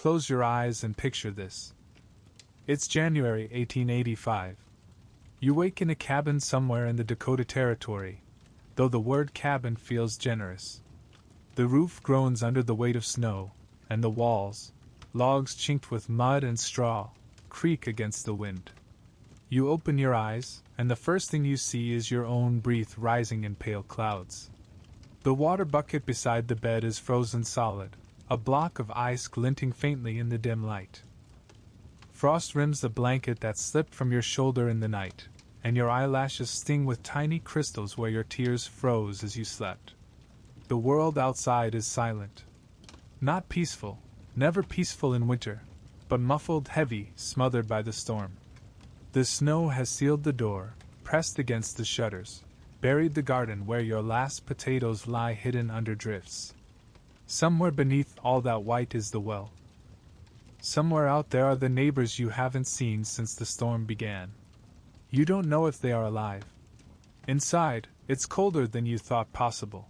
close your eyes and picture this. It's January 1885. You wake in a cabin somewhere in the Dakota Territory, though the word cabin feels generous. The roof groans under the weight of snow, and the walls, logs chinked with mud and straw, creak against the wind. You open your eyes, and the first thing you see is your own breath rising in pale clouds. The water bucket beside the bed is frozen solid, a block of ice glinting faintly in the dim light. Frost rims the blanket that slipped from your shoulder in the night, and your eyelashes sting with tiny crystals where your tears froze as you slept. The world outside is silent. Not peaceful, never peaceful in winter, but muffled, heavy, smothered by the storm. The snow has sealed the door, pressed against the shutters, buried the garden where your last potatoes lie hidden under drifts. Somewhere beneath all that white is the well. Somewhere out there are the neighbors you haven't seen since the storm began. You don't know if they are alive. Inside, it's colder than you thought possible.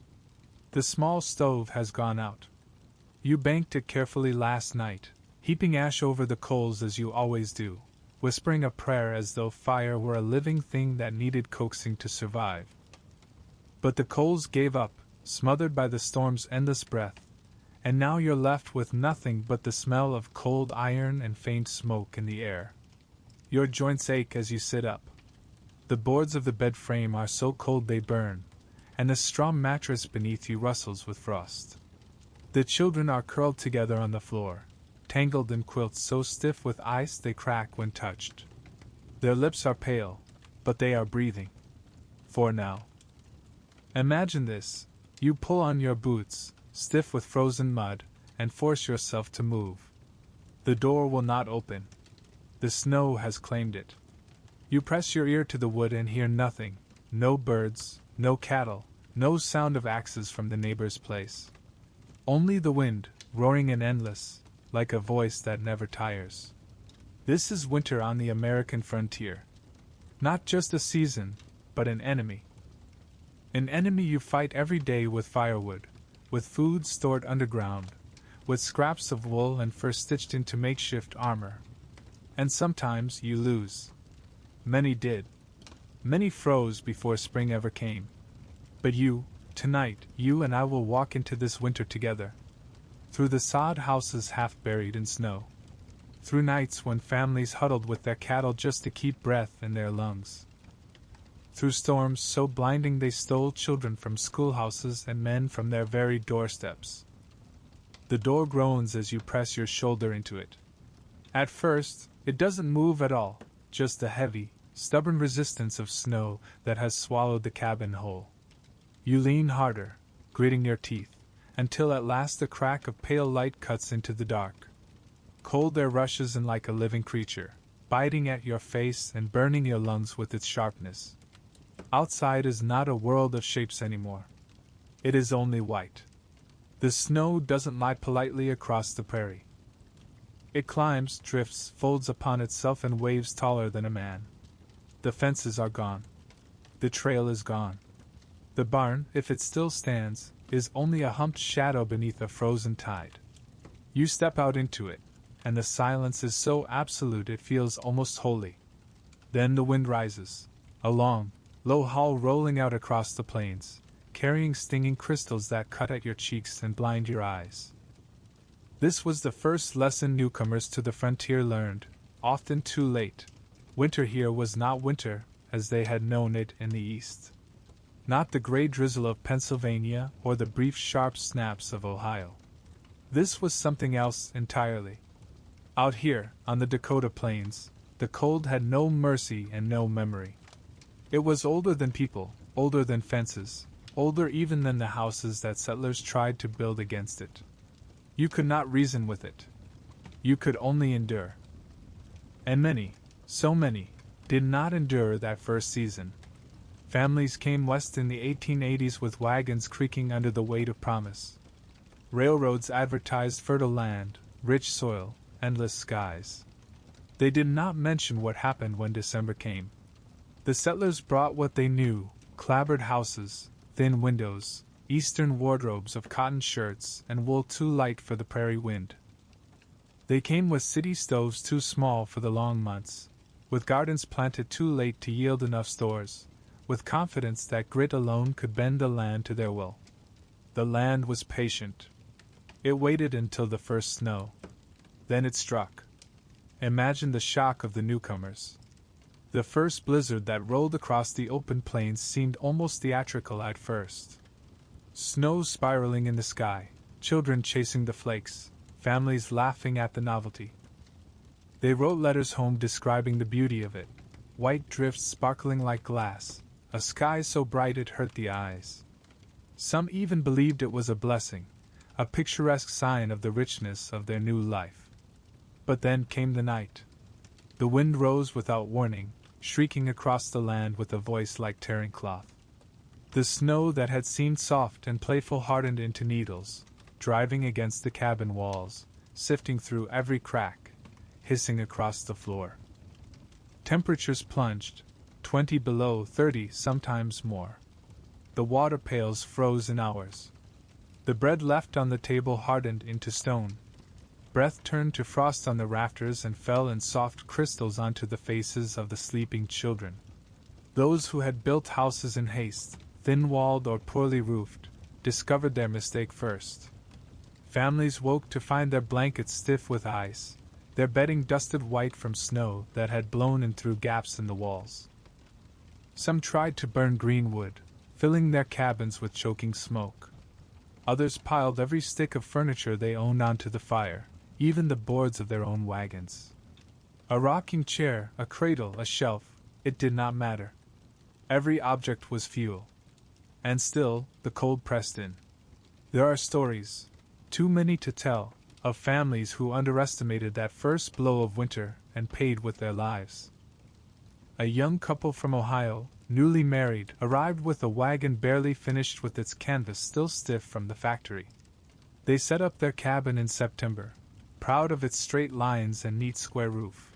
The small stove has gone out. You banked it carefully last night, heaping ash over the coals as you always do, whispering a prayer as though fire were a living thing that needed coaxing to survive. But the coals gave up, smothered by the storm's endless breath, and now you're left with nothing but the smell of cold iron and faint smoke in the air. Your joints ache as you sit up. The boards of the bed frame are so cold they burn, and the straw mattress beneath you rustles with frost. The children are curled together on the floor, tangled in quilts so stiff with ice they crack when touched. Their lips are pale, but they are breathing. For now. Imagine this: you pull on your boots, stiff with frozen mud, and force yourself to move. The door will not open. The snow has claimed it. You press your ear to the wood and hear nothing, no birds, no cattle, no sound of axes from the neighbor's place. Only the wind, roaring and endless, like a voice that never tires. This is winter on the American frontier. Not just a season, but an enemy. An enemy you fight every day with firewood, with food stored underground, with scraps of wool and fur stitched into makeshift armor. And sometimes you lose. Many did. Many froze before spring ever came. But you, tonight, you and I will walk into this winter together. Through the sod houses half buried in snow. Through nights when families huddled with their cattle just to keep breath in their lungs. Through storms so blinding they stole children from schoolhouses and men from their very doorsteps. The door groans as you press your shoulder into it. At first, it doesn't move at all, just a heavy, stubborn resistance of snow that has swallowed the cabin whole. You lean harder, gritting your teeth, until at last a crack of pale light cuts into the dark. Cold air rushes in like a living creature, biting at your face and burning your lungs with its sharpness. Outside is not a world of shapes anymore. It is only white. The snow doesn't lie politely across the prairie. It climbs, drifts, folds upon itself in waves taller than a man. The fences are gone. The trail is gone. The barn, if it still stands, is only a humped shadow beneath a frozen tide. You step out into it, and the silence is so absolute it feels almost holy. Then the wind rises, a long, low howl rolling out across the plains, carrying stinging crystals that cut at your cheeks and blind your eyes. This was the first lesson newcomers to the frontier learned, often too late. Winter here was not winter, as they had known it in the East. Not the gray drizzle of Pennsylvania or the brief sharp snaps of Ohio. This was something else entirely. Out here, on the Dakota plains, the cold had no mercy and no memory. It was older than people, older than fences, older even than the houses that settlers tried to build against it. You could not reason with it. You could only endure. And many, so many, did not endure that first season. Families came west in the 1880s with wagons creaking under the weight of promise. Railroads advertised fertile land, rich soil, endless skies. They did not mention what happened when December came. The settlers brought what they knew: clapboard houses, thin windows, Eastern wardrobes of cotton shirts, and wool too light for the prairie wind. They came with city stoves too small for the long months, with gardens planted too late to yield enough stores, with confidence that grit alone could bend the land to their will. The land was patient. It waited until the first snow. Then it struck. Imagine the shock of the newcomers. The first blizzard that rolled across the open plains seemed almost theatrical at first. Snow spiraling in the sky, children chasing the flakes, families laughing at the novelty. They wrote letters home describing the beauty of it, white drifts sparkling like glass, a sky so bright it hurt the eyes. Some even believed it was a blessing, a picturesque sign of the richness of their new life. But then came the night. The wind rose without warning, shrieking across the land with a voice like tearing cloth. The snow that had seemed soft and playful hardened into needles, driving against the cabin walls, sifting through every crack, hissing across the floor. Temperatures plunged, 20 below 30, sometimes more. The water pails froze in hours. The bread left on the table hardened into stone. Breath turned to frost on the rafters and fell in soft crystals onto the faces of the sleeping children. Those who had built houses in haste, thin-walled or poorly roofed, discovered their mistake first. Families woke to find their blankets stiff with ice, their bedding dusted white from snow that had blown in through gaps in the walls. Some tried to burn green wood, filling their cabins with choking smoke. Others piled every stick of furniture they owned onto the fire, even the boards of their own wagons. A rocking chair, a cradle, a shelf, it did not matter. Every object was fuel. And still, the cold pressed in. There are stories, too many to tell, of families who underestimated that first blow of winter and paid with their lives. A young couple from Ohio, newly married, arrived with a wagon barely finished with its canvas still stiff from the factory. They set up their cabin in September, proud of its straight lines and neat square roof.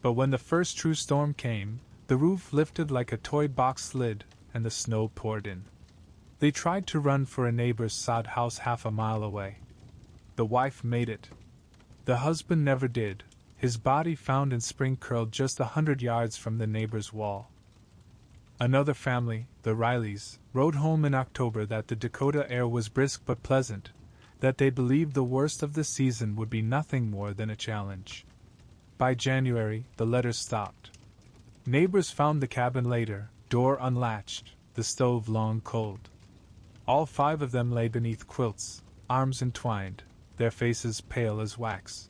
But when the first true storm came, the roof lifted like a toy box lid, and the snow poured in. They tried to run for a neighbor's sod house half a mile away. The wife made it. The husband never did, his body found in spring curled just 100 yards from the neighbor's wall. Another family, the Rileys, wrote home in October that the Dakota air was brisk but pleasant, that they believed the worst of the season would be nothing more than a challenge. By January, the letters stopped. Neighbors found the cabin later, door unlatched, the stove long cold. All 5 of them lay beneath quilts, arms entwined, their faces pale as wax.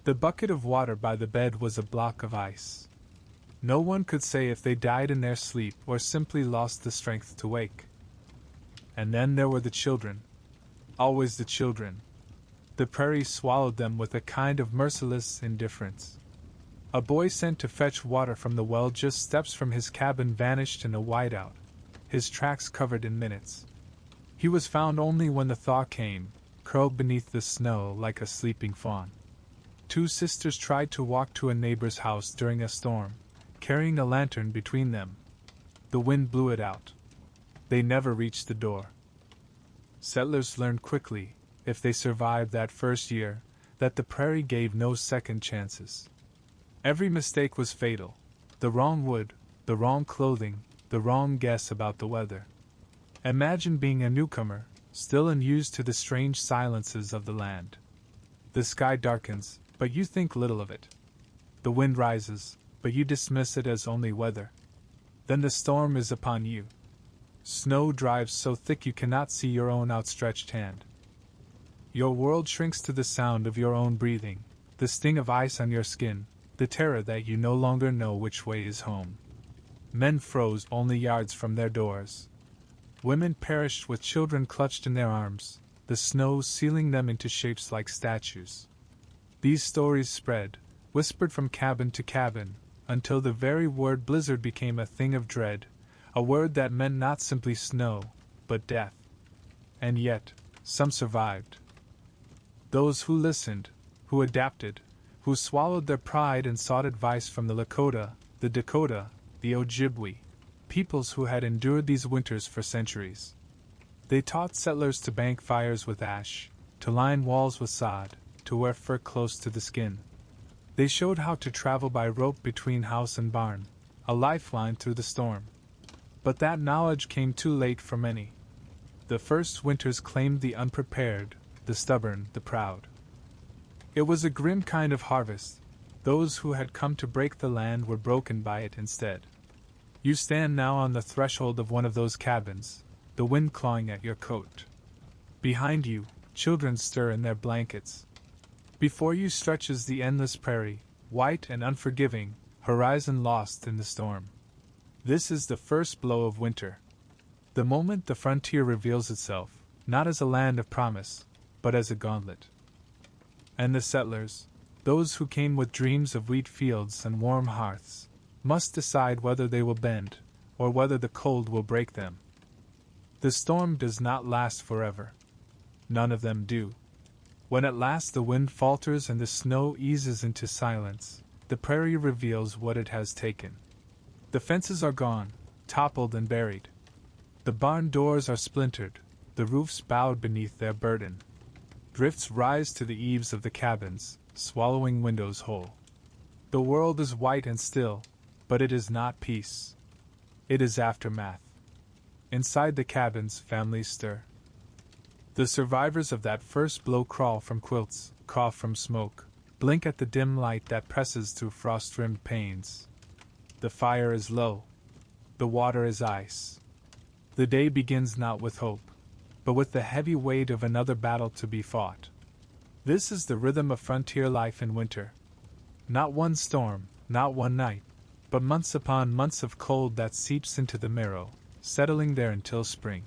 The bucket of water by the bed was a block of ice. No one could say if they died in their sleep or simply lost the strength to wake. And then there were the children. Always the children. The prairie swallowed them with a kind of merciless indifference. A boy sent to fetch water from the well just steps from his cabin vanished in a whiteout, his tracks covered in minutes. He was found only when the thaw came, curled beneath the snow like a sleeping fawn. 2 sisters tried to walk to a neighbor's house during a storm, carrying a lantern between them. The wind blew it out. They never reached the door. Settlers learned quickly, if they survived that first year, that the prairie gave no second chances. Every mistake was fatal. The wrong wood, the wrong clothing, the wrong guess about the weather. Imagine being a newcomer, still unused to the strange silences of the land. The sky darkens, but you think little of it. The wind rises, but you dismiss it as only weather. Then the storm is upon you. Snow drives so thick you cannot see your own outstretched hand. Your world shrinks to the sound of your own breathing, the sting of ice on your skin, the terror that you no longer know which way is home. Men froze only yards from their doors. Women perished with children clutched in their arms, the snow sealing them into shapes like statues. These stories spread, whispered from cabin to cabin, until the very word blizzard became a thing of dread, a word that meant not simply snow, but death. And yet, some survived. Those who listened, who adapted, who swallowed their pride and sought advice from the Lakota, the Dakota, the Ojibwe, peoples who had endured these winters for centuries. They taught settlers to bank fires with ash, to line walls with sod, to wear fur close to the skin. They showed how to travel by rope between house and barn, a lifeline through the storm. But that knowledge came too late for many. The first winters claimed the unprepared, the stubborn, the proud. It was a grim kind of harvest. Those who had come to break the land were broken by it instead. You stand now on the threshold of one of those cabins, the wind clawing at your coat. Behind you, children stir in their blankets. Before you stretches the endless prairie, white and unforgiving, horizon lost in the storm. This is the first blow of winter. The moment the frontier reveals itself, not as a land of promise, but as a gauntlet. And the settlers, those who came with dreams of wheat fields and warm hearths, must decide whether they will bend, or whether the cold will break them. The storm does not last forever. None of them do. When at last the wind falters and the snow eases into silence, the prairie reveals what it has taken. The fences are gone, toppled and buried. The barn doors are splintered, the roofs bowed beneath their burden. Drifts rise to the eaves of the cabins, swallowing windows whole. The world is white and still, but it is not peace. It is aftermath. Inside the cabins, families stir. The survivors of that first blow crawl from quilts, cough from smoke, blink at the dim light that presses through frost-rimmed panes. The fire is low. The water is ice. The day begins not with hope, but with the heavy weight of another battle to be fought. This is the rhythm of frontier life in winter. Not one storm, not one night, but months upon months of cold that seeps into the marrow, settling there until spring.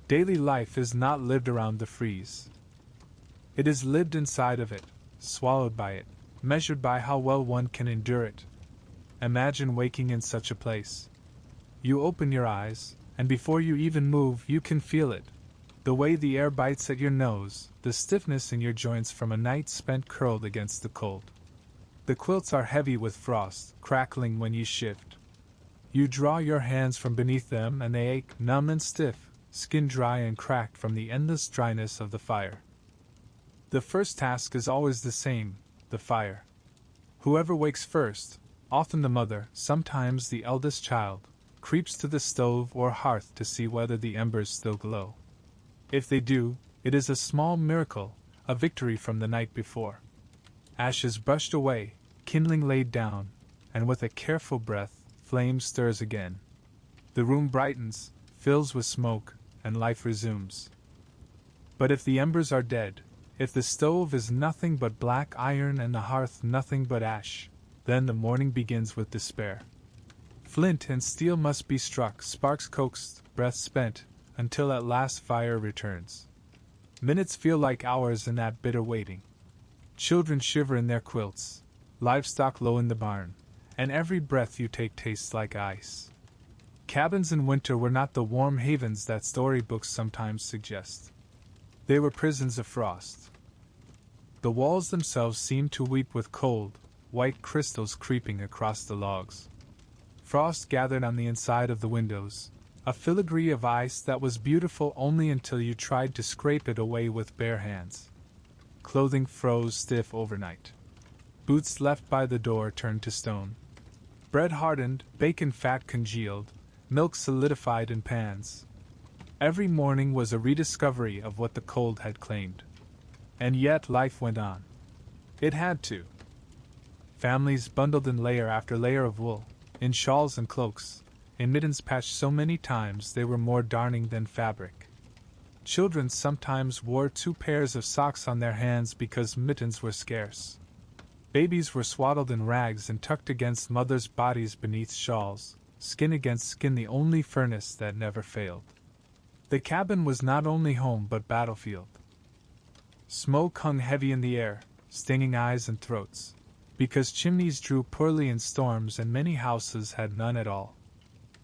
Daily life is not lived around the freeze. It is lived inside of it, swallowed by it, measured by how well one can endure it. Imagine waking in such a place. You open your eyes, and before you even move, you can feel it. The way the air bites at your nose, the stiffness in your joints from a night spent curled against the cold. The quilts are heavy with frost, crackling when you shift. You draw your hands from beneath them and they ache, numb and stiff, skin dry and cracked from the endless dryness of the fire. The first task is always the same, the fire. Whoever wakes first, often the mother, sometimes the eldest child, creeps to the stove or hearth to see whether the embers still glow. If they do, it is a small miracle, a victory from the night before. Ashes brushed away, kindling laid down, and with a careful breath, flame stirs again. The room brightens, fills with smoke, and life resumes. But if the embers are dead, if the stove is nothing but black iron and the hearth nothing but ash, then the morning begins with despair. Flint and steel must be struck, sparks coaxed, breath spent, until at last fire returns. Minutes feel like hours in that bitter waiting. Children shiver in their quilts, livestock low in the barn, and every breath you take tastes like ice. Cabins in winter were not the warm havens that storybooks sometimes suggest. They were prisons of frost. The walls themselves seemed to weep with cold, white crystals creeping across the logs. Frost gathered on the inside of the windows, a filigree of ice that was beautiful only until you tried to scrape it away with bare hands. Clothing froze stiff overnight. Boots left by the door turned to stone. Bread hardened, bacon fat congealed, milk solidified in pans. Every morning was a rediscovery of what the cold had claimed. And yet life went on. It had to. Families bundled in layer after layer of wool, in shawls and cloaks, in mittens patched so many times they were more darning than fabric. Children sometimes wore 2 pairs of socks on their hands because mittens were scarce. Babies were swaddled in rags and tucked against mothers' bodies beneath shawls, skin against skin, the only furnace that never failed. The cabin was not only home but battlefield. Smoke hung heavy in the air, stinging eyes and throats, because chimneys drew poorly in storms and many houses had none at all.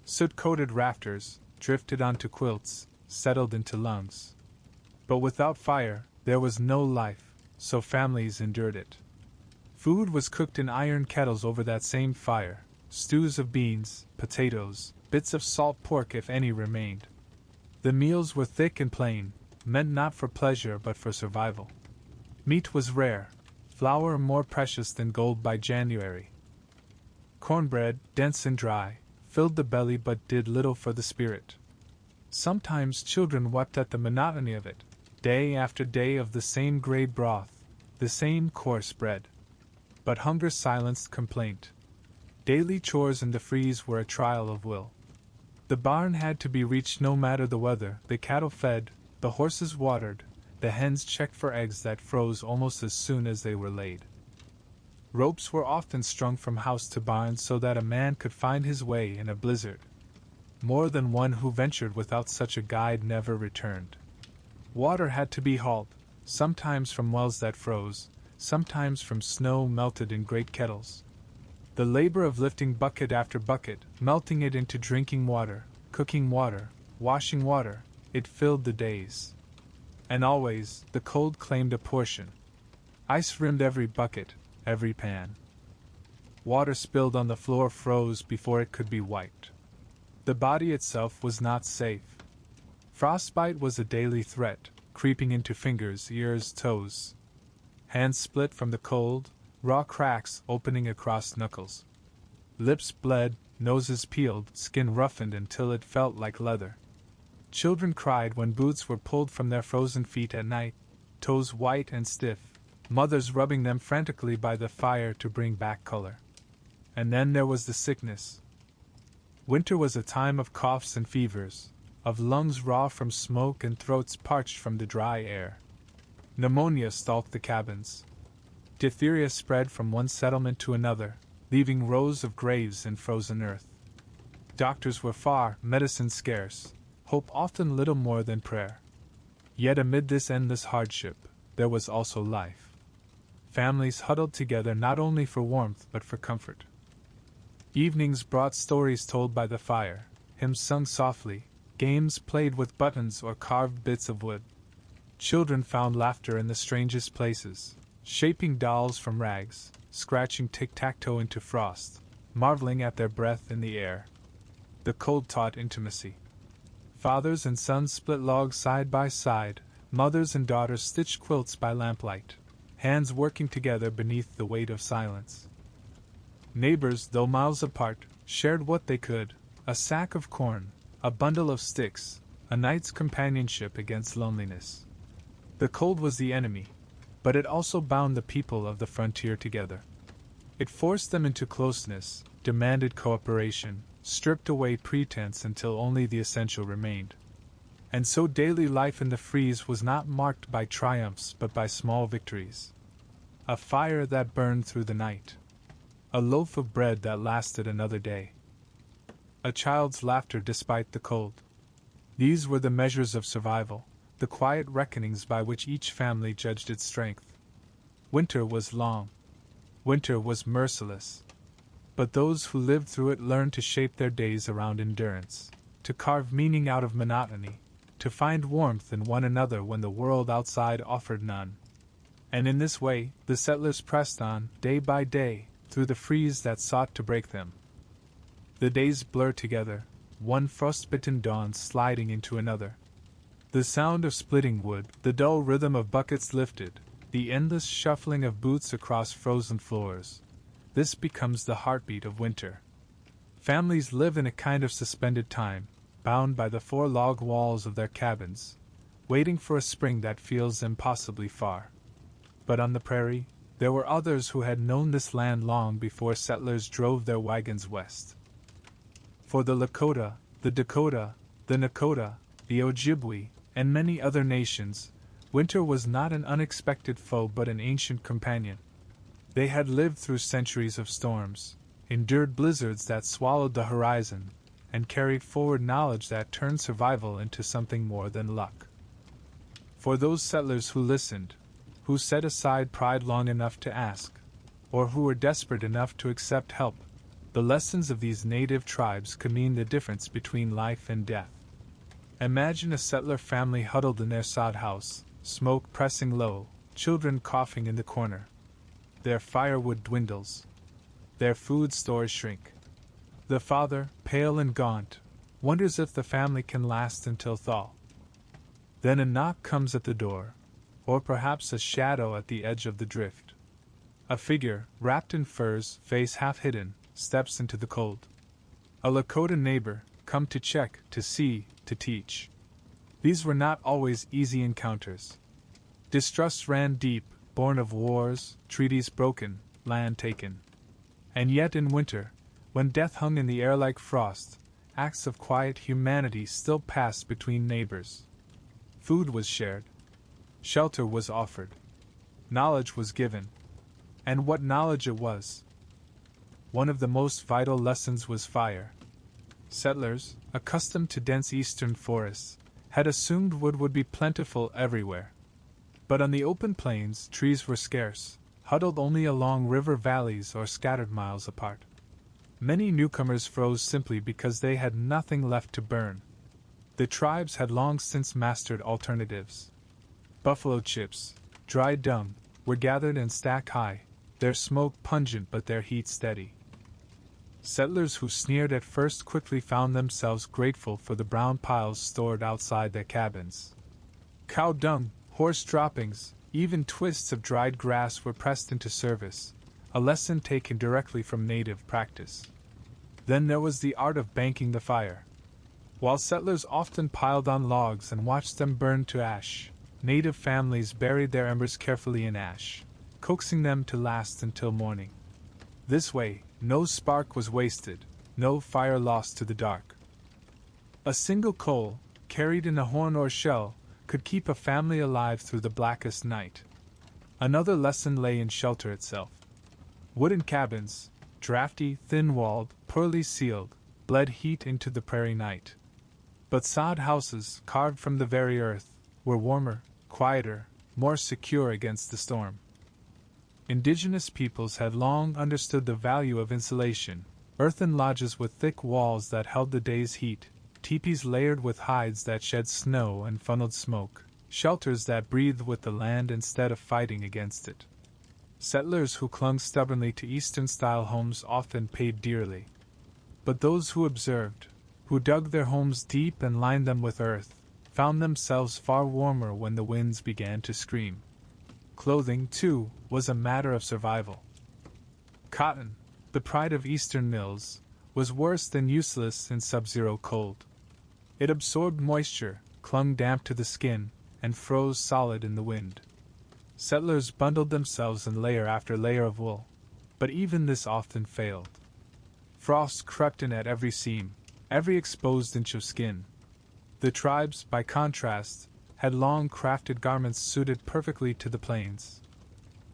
Soot-coated rafters, drifted onto quilts, settled into lungs. But without fire, there was no life, so families endured it. Food was cooked in iron kettles over that same fire, stews of beans, potatoes, bits of salt pork if any remained. The meals were thick and plain, meant not for pleasure but for survival. Meat was rare, flour more precious than gold by January. Cornbread, dense and dry, filled the belly but did little for the spirit. Sometimes children wept at the monotony of it, day after day of the same grey broth, the same coarse bread. But hunger silenced complaint. Daily chores in the frieze were a trial of will. The barn had to be reached no matter the weather, the cattle fed, the horses watered, the hens checked for eggs that froze almost as soon as they were laid. Ropes were often strung from house to barn so that a man could find his way in a blizzard. More than one who ventured without such a guide never returned. Water had to be hauled, sometimes from wells that froze, sometimes from snow melted in great kettles. The labor of lifting bucket after bucket, melting it into drinking water, cooking water, washing water, it filled the days. And always, the cold claimed a portion. Ice rimmed every bucket, every pan. Water spilled on the floor froze before it could be wiped. The body itself was not safe. Frostbite was a daily threat, creeping into fingers, ears, toes. Hands split from the cold, raw cracks opening across knuckles. Lips bled, noses peeled, skin roughened until it felt like leather. Children cried when boots were pulled from their frozen feet at night, toes white and stiff, mothers rubbing them frantically by the fire to bring back color. And then there was the sickness. Winter was a time of coughs and fevers, of lungs raw from smoke and throats parched from the dry air. Pneumonia stalked the cabins. Diphtheria spread from one settlement to another, leaving rows of graves in frozen earth. Doctors were far, medicine scarce, hope often little more than prayer. Yet amid this endless hardship, there was also life. Families huddled together not only for warmth but for comfort. Evenings brought stories told by the fire, hymns sung softly, games played with buttons or carved bits of wood. Children found laughter in the strangest places, shaping dolls from rags, scratching tic-tac-toe into frost, marveling at their breath in the air. The cold taught intimacy. Fathers and sons split logs side by side, mothers and daughters stitched quilts by lamplight, hands working together beneath the weight of silence. Neighbors, though miles apart, shared what they could, a sack of corn, a bundle of sticks, a night's companionship against loneliness. The cold was the enemy, but it also bound the people of the frontier together. It forced them into closeness, demanded cooperation, stripped away pretense until only the essential remained. And so daily life in the frieze was not marked by triumphs but by small victories. A fire that burned through the night. A loaf of bread that lasted another day. A child's laughter despite the cold. These were the measures of survival, the quiet reckonings by which each family judged its strength. Winter was long. Winter was merciless. But those who lived through it learned to shape their days around endurance, to carve meaning out of monotony, to find warmth in one another when the world outside offered none. And in this way, the settlers pressed on, day by day, through the freeze that sought to break them. The days blurred together, one frostbitten dawn sliding into another. The sound of splitting wood, the dull rhythm of buckets lifted, the endless shuffling of boots across frozen floors. This becomes the heartbeat of winter. Families live in a kind of suspended time, bound by the 4 log walls of their cabins, waiting for a spring that feels impossibly far. But on the prairie, there were others who had known this land long before settlers drove their wagons west. For the Lakota, the Dakota, the Nakota, the Ojibwe, and many other nations, winter was not an unexpected foe but an ancient companion. They had lived through centuries of storms, endured blizzards that swallowed the horizon, and carried forward knowledge that turned survival into something more than luck. For those settlers who listened, who set aside pride long enough to ask, or who were desperate enough to accept help, the lessons of these native tribes could mean the difference between life and death. Imagine a settler family huddled in their sod house, smoke pressing low, children coughing in the corner. Their firewood dwindles. Their food stores shrink. The father, pale and gaunt, wonders if the family can last until thaw. Then a knock comes at the door. or perhaps a shadow at the edge of the drift. A figure, wrapped in furs, face half hidden, steps into the cold. A Lakota neighbor, come to check, to see, to teach. These were not always easy encounters. Distrust ran deep, born of wars, treaties broken, land taken. And yet in winter, when death hung in the air like frost, acts of quiet humanity still passed between neighbors. Food was shared. Shelter was offered. Knowledge was given. And what knowledge it was! One of the most vital lessons was fire. Settlers, accustomed to dense eastern forests, had assumed wood would be plentiful everywhere. But on the open plains, trees were scarce, huddled only along river valleys or scattered miles apart. Many newcomers froze simply because they had nothing left to burn. The tribes had long since mastered alternatives. Buffalo chips, dried dung, were gathered and stacked high, their smoke pungent but their heat steady. Settlers who sneered at first quickly found themselves grateful for the brown piles stored outside their cabins. Cow dung, horse droppings, even twists of dried grass were pressed into service, a lesson taken directly from native practice. Then there was the art of banking the fire. While settlers often piled on logs and watched them burn to ash, native families buried their embers carefully in ash, coaxing them to last until morning. This way, no spark was wasted, no fire lost to the dark. A single coal, carried in a horn or shell, could keep a family alive through the blackest night. Another lesson lay in shelter itself. Wooden cabins, drafty, thin-walled, poorly sealed, bled heat into the prairie night. But sod houses, carved from the very earth, were warmer, quieter, more secure against the storm. Indigenous peoples had long understood the value of insulation, earthen lodges with thick walls that held the day's heat, teepees layered with hides that shed snow and funneled smoke, shelters that breathed with the land instead of fighting against it. Settlers who clung stubbornly to Eastern-style homes often paid dearly. But those who observed, who dug their homes deep and lined them with earth, found themselves far warmer when the winds began to scream. Clothing, too, was a matter of survival. Cotton, the pride of Eastern mills, was worse than useless in sub-zero cold. It absorbed moisture, clung damp to the skin, and froze solid in the wind. Settlers bundled themselves in layer after layer of wool, but even this often failed. Frost crept in at every seam, every exposed inch of skin. The tribes, by contrast, had long crafted garments suited perfectly to the plains.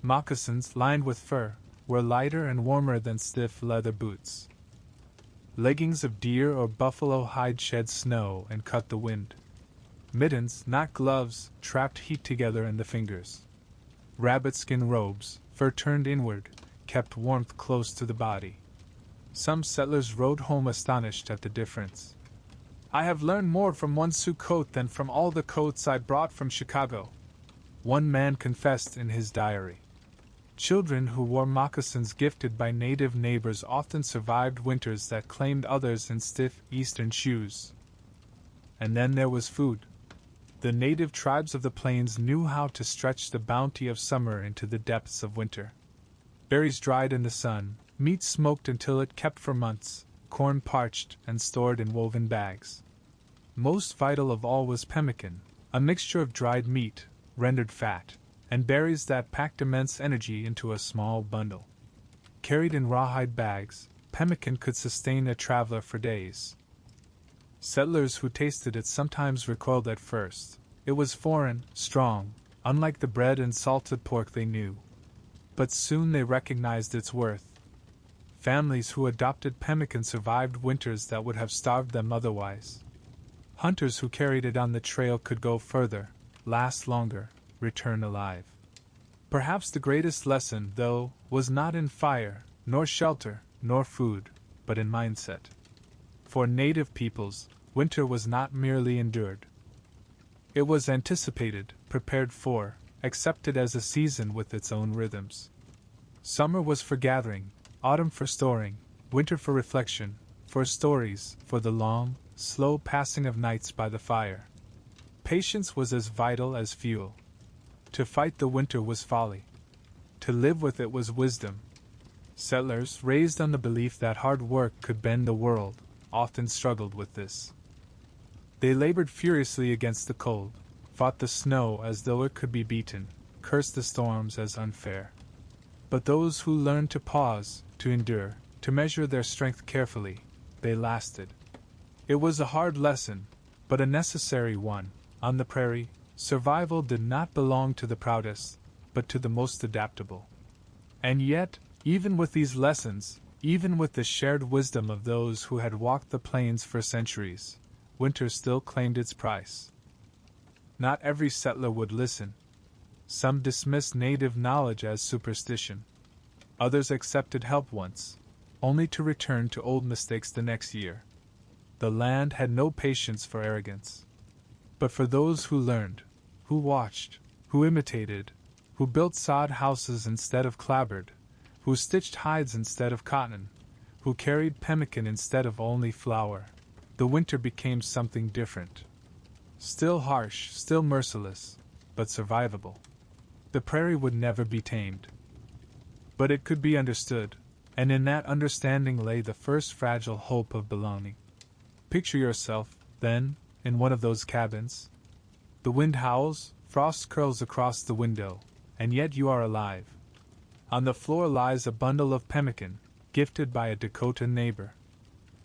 Moccasins, lined with fur, were lighter and warmer than stiff leather boots. Leggings of deer or buffalo hide shed snow and cut the wind. Mittens, not gloves, trapped heat together in the fingers. Rabbit-skin robes, fur turned inward, kept warmth close to the body. Some settlers rode home astonished at the difference. "I have learned more from one Sioux coat than from all the coats I brought from Chicago," one man confessed in his diary. Children who wore moccasins gifted by native neighbors often survived winters that claimed others in stiff eastern shoes. And then there was food. The native tribes of the plains knew how to stretch the bounty of summer into the depths of winter. Berries dried in the sun, meat smoked until it kept for months, corn parched and stored in woven bags. Most vital of all was pemmican, a mixture of dried meat, rendered fat, and berries that packed immense energy into a small bundle. Carried in rawhide bags, pemmican could sustain a traveler for days. Settlers who tasted it sometimes recoiled at first. It was foreign, strong, unlike the bread and salted pork they knew. But soon they recognized its worth. Families who adopted pemmican survived winters that would have starved them otherwise. Hunters who carried it on the trail could go further, last longer, return alive. Perhaps the greatest lesson, though, was not in fire, nor shelter, nor food, but in mindset. For native peoples, winter was not merely endured. It was anticipated, prepared for, accepted as a season with its own rhythms. Summer was for gathering, autumn for storing, winter for reflection, for stories, for the long, slow passing of nights by the fire. Patience was as vital as fuel. To fight the winter was folly. To live with it was wisdom. Settlers, raised on the belief that hard work could bend the world, often struggled with this. They labored furiously against the cold, fought the snow as though it could be beaten, cursed the storms as unfair. But those who learned to pause, to endure, to measure their strength carefully, they lasted. It was a hard lesson, but a necessary one. On the prairie, survival did not belong to the proudest, but to the most adaptable. And yet, even with these lessons, even with the shared wisdom of those who had walked the plains for centuries, winter still claimed its price. Not every settler would listen. Some dismissed native knowledge as superstition. Others accepted help once, only to return to old mistakes the next year. The land had no patience for arrogance. But for those who learned, who watched, who imitated, who built sod houses instead of clapboard, who stitched hides instead of cotton, who carried pemmican instead of only flour, the winter became something different. Still harsh, still merciless, but survivable. The prairie would never be tamed. But it could be understood, and in that understanding lay the first fragile hope of belonging. Picture yourself, then, in one of those cabins. The wind howls, frost curls across the window, and yet you are alive. On the floor lies a bundle of pemmican, gifted by a Dakota neighbor.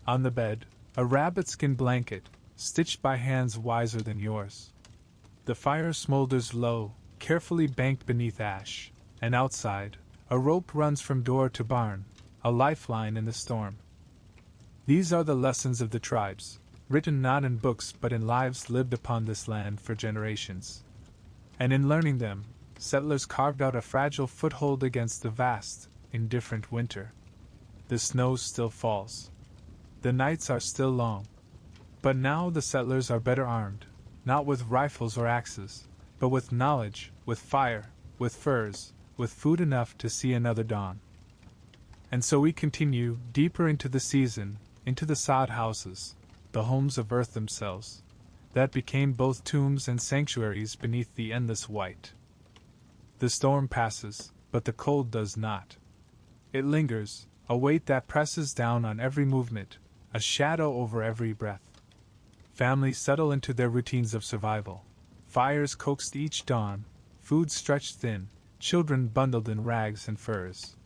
On the bed, a rabbit-skin blanket, stitched by hands wiser than yours. The fire smolders low, carefully banked beneath ash, and outside, a rope runs from door to barn, a lifeline in the storm. These are the lessons of the tribes, written not in books but in lives lived upon this land for generations. And in learning them, settlers carved out a fragile foothold against the vast, indifferent winter. The snow still falls. The nights are still long. But now the settlers are better armed, not with rifles or axes, but with knowledge, with fire, with furs, with food enough to see another dawn. And so we continue, deeper into the season, into the sod houses, the homes of earth themselves, that became both tombs and sanctuaries beneath the endless white. The storm passes, but the cold does not. It lingers, a weight that presses down on every movement, a shadow over every breath. Families settle into their routines of survival. Fires coaxed each dawn, food stretched thin, children bundled in rags and furs.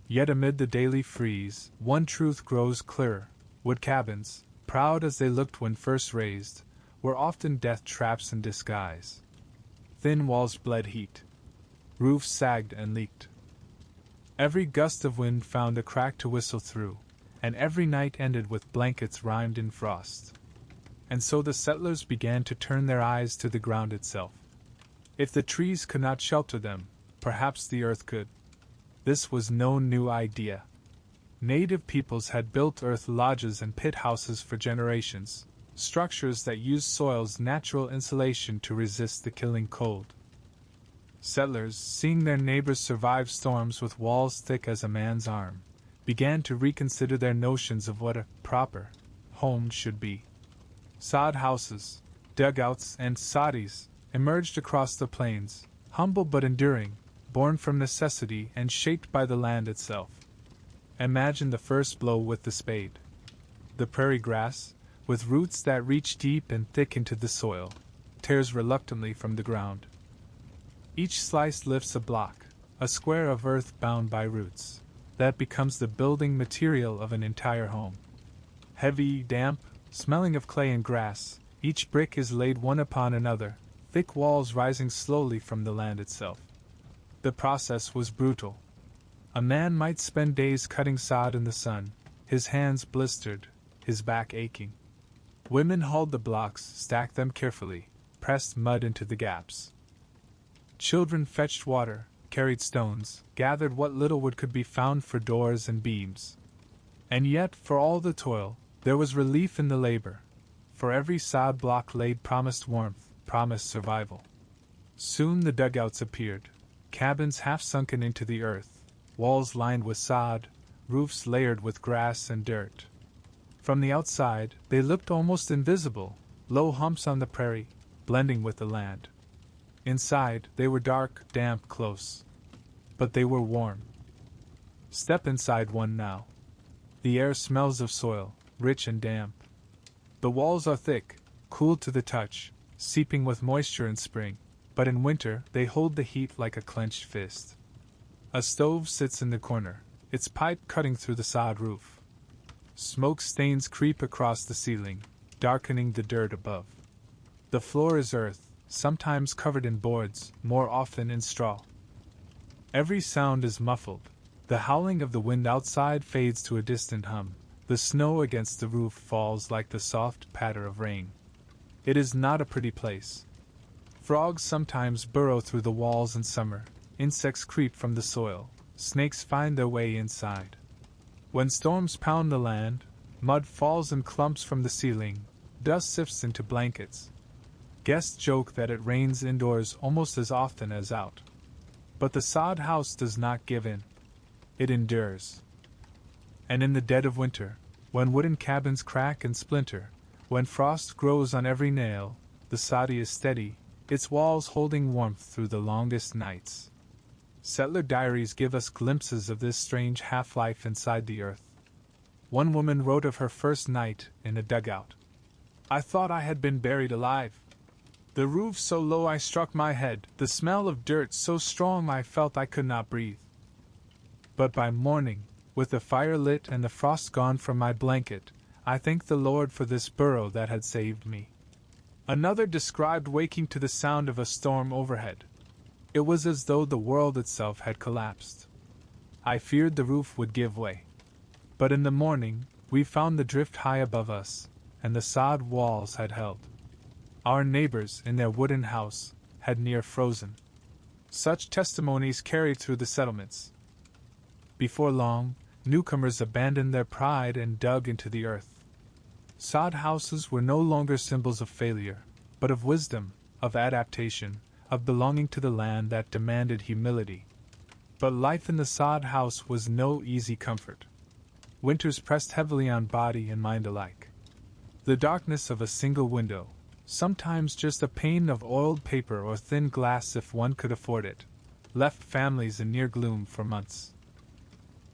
Yet amid the daily freeze, one truth grows clearer. Wood cabins, proud as they looked when first raised, were often death traps in disguise. Thin walls bled heat. Roofs sagged and leaked. Every gust of wind found a crack to whistle through, and every night ended with blankets rimed in frost. And so the settlers began to turn their eyes to the ground itself. If the trees could not shelter them, perhaps the earth could. This was no new idea. Native peoples had built earth lodges and pit houses for generations, structures that used soil's natural insulation to resist the killing cold. Settlers, seeing their neighbors survive storms with walls thick as a man's arm, began to reconsider their notions of what a proper home should be. Sod houses, dugouts, and soddies emerged across the plains, humble but enduring, born from necessity and shaped by the land itself. Imagine the first blow with the spade. The prairie grass, with roots that reach deep and thick into the soil, tears reluctantly from the ground. Each slice lifts a block, a square of earth bound by roots, that becomes the building material of an entire home. Heavy, damp, smelling of clay and grass, each brick is laid one upon another, thick walls rising slowly from the land itself. The process was brutal. A man might spend days cutting sod in the sun, his hands blistered, his back aching. Women hauled the blocks, stacked them carefully, pressed mud into the gaps. Children fetched water, carried stones, gathered what little wood could be found for doors and beams. And yet, for all the toil, there was relief in the labor. For every sod block laid promised warmth, promised survival. Soon the dugouts appeared, cabins half sunken into the earth, walls lined with sod, roofs layered with grass and dirt. From the outside, they looked almost invisible, low humps on the prairie, blending with the land. Inside, they were dark, damp, close. But they were warm. Step inside one now. The air smells of soil, rich and damp. The walls are thick, cool to the touch, seeping with moisture in spring, but in winter they hold the heat like a clenched fist. A stove sits in the corner, its pipe cutting through the sod roof. Smoke stains creep across the ceiling, darkening the dirt above. The floor is earth, sometimes covered in boards, more often in straw. Every sound is muffled. The howling of the wind outside fades to a distant hum. The snow against the roof falls like the soft patter of rain. It is not a pretty place. Frogs sometimes burrow through the walls in summer, insects creep from the soil, snakes find their way inside. When storms pound the land, mud falls in clumps from the ceiling, dust sifts into blankets. Guests joke that it rains indoors almost as often as out. But the sod house does not give in. It endures. And in the dead of winter, when wooden cabins crack and splinter, when frost grows on every nail, the soddy is steady, its walls holding warmth through the longest nights. Settler diaries give us glimpses of this strange half-life inside the earth. One woman wrote of her first night in a dugout. "I thought I had been buried alive. The roof so low I struck my head, the smell of dirt so strong I felt I could not breathe. But by morning, with the fire lit and the frost gone from my blanket, I thanked the Lord for this burrow that had saved me." Another described waking to the sound of a storm overhead. It was as though the world itself had collapsed. I feared the roof would give way. But in the morning, we found the drift high above us, and the sod walls had held. Our neighbors, in their wooden house, had near frozen. Such testimonies carried through the settlements. Before long, newcomers abandoned their pride and dug into the earth. Sod houses were no longer symbols of failure, but of wisdom, of adaptation, of belonging to the land that demanded humility. But life in the sod house was no easy comfort. Winters pressed heavily on body and mind alike. The darkness of a single window, sometimes just a pane of oiled paper or thin glass if one could afford it, left families in near gloom for months.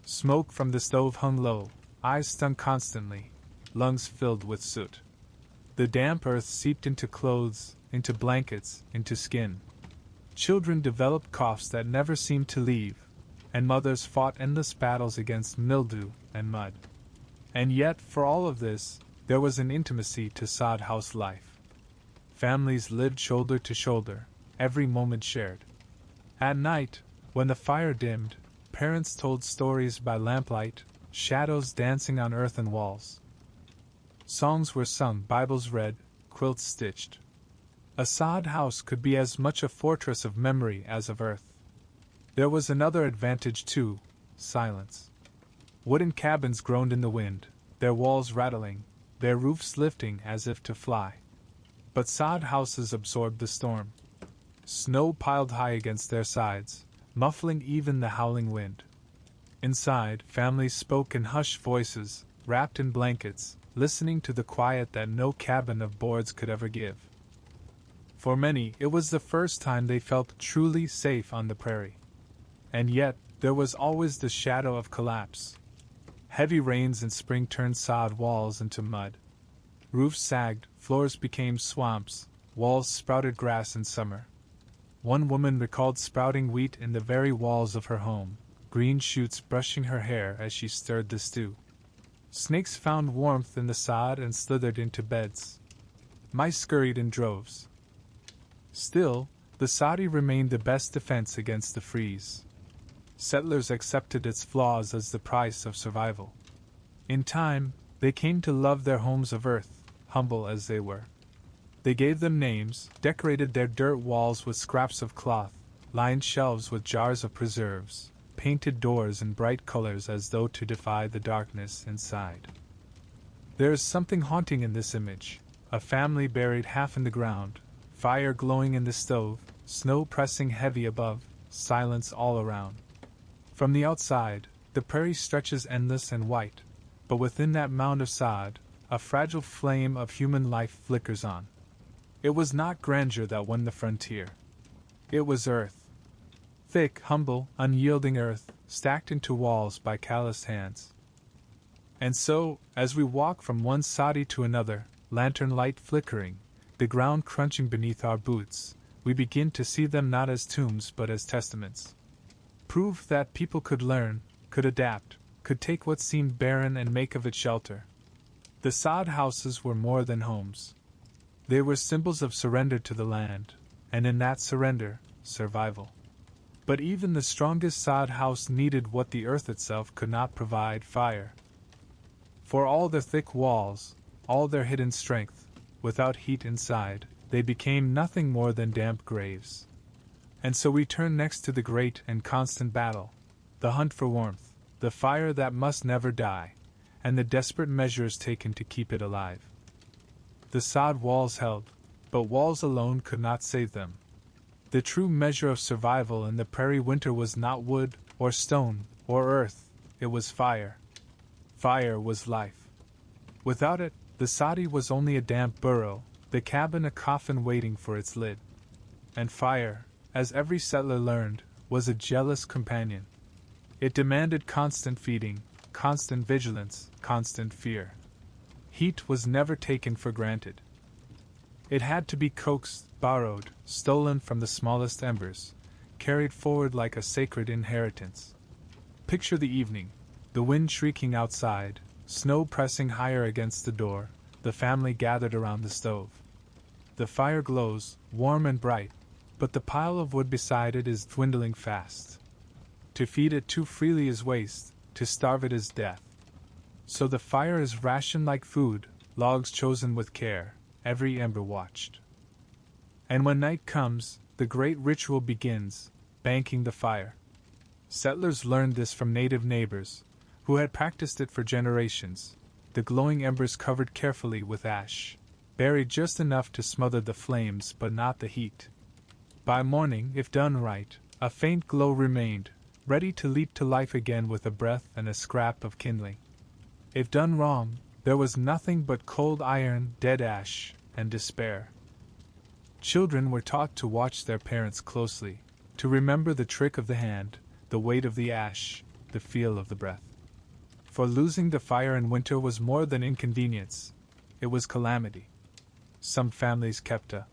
Smoke from the stove hung low, eyes stung constantly, lungs filled with soot. The damp earth seeped into clothes, into blankets, into skin. Children developed coughs that never seemed to leave, and mothers fought endless battles against mildew and mud. And yet, for all of this, there was an intimacy to sod house life. Families lived shoulder to shoulder, every moment shared. At night, when the fire dimmed, parents told stories by lamplight, shadows dancing on earthen walls. Songs were sung, Bibles read, quilts stitched. A sod house could be as much a fortress of memory as of earth. There was another advantage too: silence. Wooden cabins groaned in the wind, their walls rattling, their roofs lifting as if to fly. But sod houses absorbed the storm. Snow piled high against their sides, muffling even the howling wind. Inside, families spoke in hushed voices, wrapped in blankets, listening to the quiet that no cabin of boards could ever give. For many, it was the first time they felt truly safe on the prairie. And yet, there was always the shadow of collapse. Heavy rains in spring turned sod walls into mud. Roofs sagged, floors became swamps, walls sprouted grass in summer. One woman recalled sprouting wheat in the very walls of her home, green shoots brushing her hair as she stirred the stew. Snakes found warmth in the sod and slithered into beds. Mice scurried in droves. Still, the soddy remained the best defense against the freeze. Settlers accepted its flaws as the price of survival. In time, they came to love their homes of earth, humble as they were. They gave them names, decorated their dirt walls with scraps of cloth, lined shelves with jars of preserves, painted doors in bright colors as though to defy the darkness inside. There is something haunting in this image: a family buried half in the ground, fire glowing in the stove, snow pressing heavy above, silence all around. From the outside, the prairie stretches endless and white, but within that mound of sod, a fragile flame of human life flickers on. It was not grandeur that won the frontier. It was earth. Thick, humble, unyielding earth, stacked into walls by calloused hands. And so, as we walk from one soddy to another, lantern light flickering, the ground crunching beneath our boots, we begin to see them not as tombs but as testaments. Proof that people could learn, could adapt, could take what seemed barren and make of it shelter. The sod houses were more than homes. They were symbols of surrender to the land, and in that surrender, survival. But even the strongest sod house needed what the earth itself could not provide: fire. For all their thick walls, all their hidden strength, without heat inside, they became nothing more than damp graves. And so we turn next to the great and constant battle, the hunt for warmth, the fire that must never die, and the desperate measures taken to keep it alive. The sod walls held, but walls alone could not save them. The true measure of survival in the prairie winter was not wood, or stone, or earth, it was fire. Fire was life. Without it, the soddy was only a damp burrow, the cabin a coffin waiting for its lid. And fire, as every settler learned, was a jealous companion. It demanded constant feeding, constant vigilance, constant fear. Heat was never taken for granted. It had to be coaxed, borrowed, stolen from the smallest embers, carried forward like a sacred inheritance. Picture the evening, the wind shrieking outside, snow pressing higher against the door, the family gathered around the stove. The fire glows, warm and bright, but the pile of wood beside it is dwindling fast. To feed it too freely is waste, to starve it is death. So the fire is rationed like food, logs chosen with care, every ember watched. And when night comes, the great ritual begins, banking the fire. Settlers learned this from native neighbors, who had practiced it for generations, the glowing embers covered carefully with ash, buried just enough to smother the flames but not the heat. By morning, if done right, a faint glow remained, ready to leap to life again with a breath and a scrap of kindling. If done wrong, there was nothing but cold iron, dead ash, and despair. Children were taught to watch their parents closely, to remember the trick of the hand, the weight of the ash, the feel of the breath. For losing the fire in winter was more than inconvenience, it was calamity. Some families kept a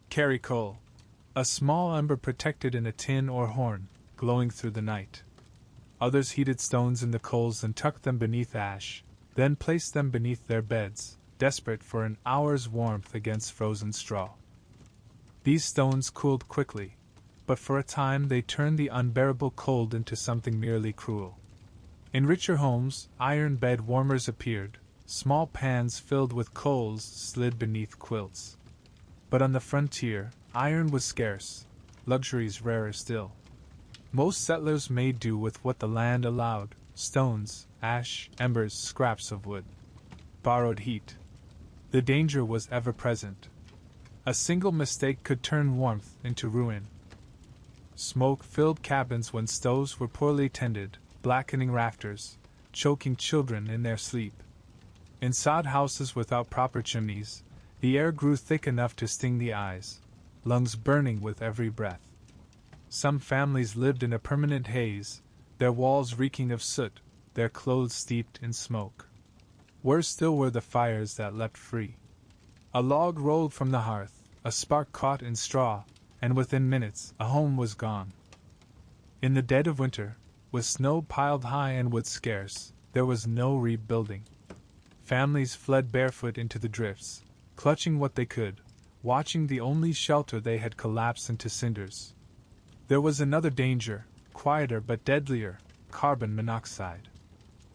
carry coal, a small ember protected in a tin or horn, glowing through the night. Others heated stones in the coals and tucked them beneath ash, then placed them beneath their beds, desperate for an hour's warmth against frozen straw. These stones cooled quickly, but for a time they turned the unbearable cold into something merely cruel. In richer homes, iron bed warmers appeared, small pans filled with coals slid beneath quilts. But on the frontier, iron was scarce, luxuries rarer still. Most settlers made do with what the land allowed: stones, ash, embers, scraps of wood. Borrowed heat. The danger was ever present. A single mistake could turn warmth into ruin. Smoke-filled cabins when stoves were poorly tended, blackening rafters, choking children in their sleep. In sod houses without proper chimneys, the air grew thick enough to sting the eyes, lungs burning with every breath. Some families lived in a permanent haze, their walls reeking of soot, their clothes steeped in smoke. Worse still were the fires that leapt free. A log rolled from the hearth, a spark caught in straw, and within minutes a home was gone. In the dead of winter, with snow piled high and wood scarce, there was no rebuilding. Families fled barefoot into the drifts, clutching what they could, watching the only shelter they had collapse into cinders. There was another danger, quieter but deadlier: carbon monoxide.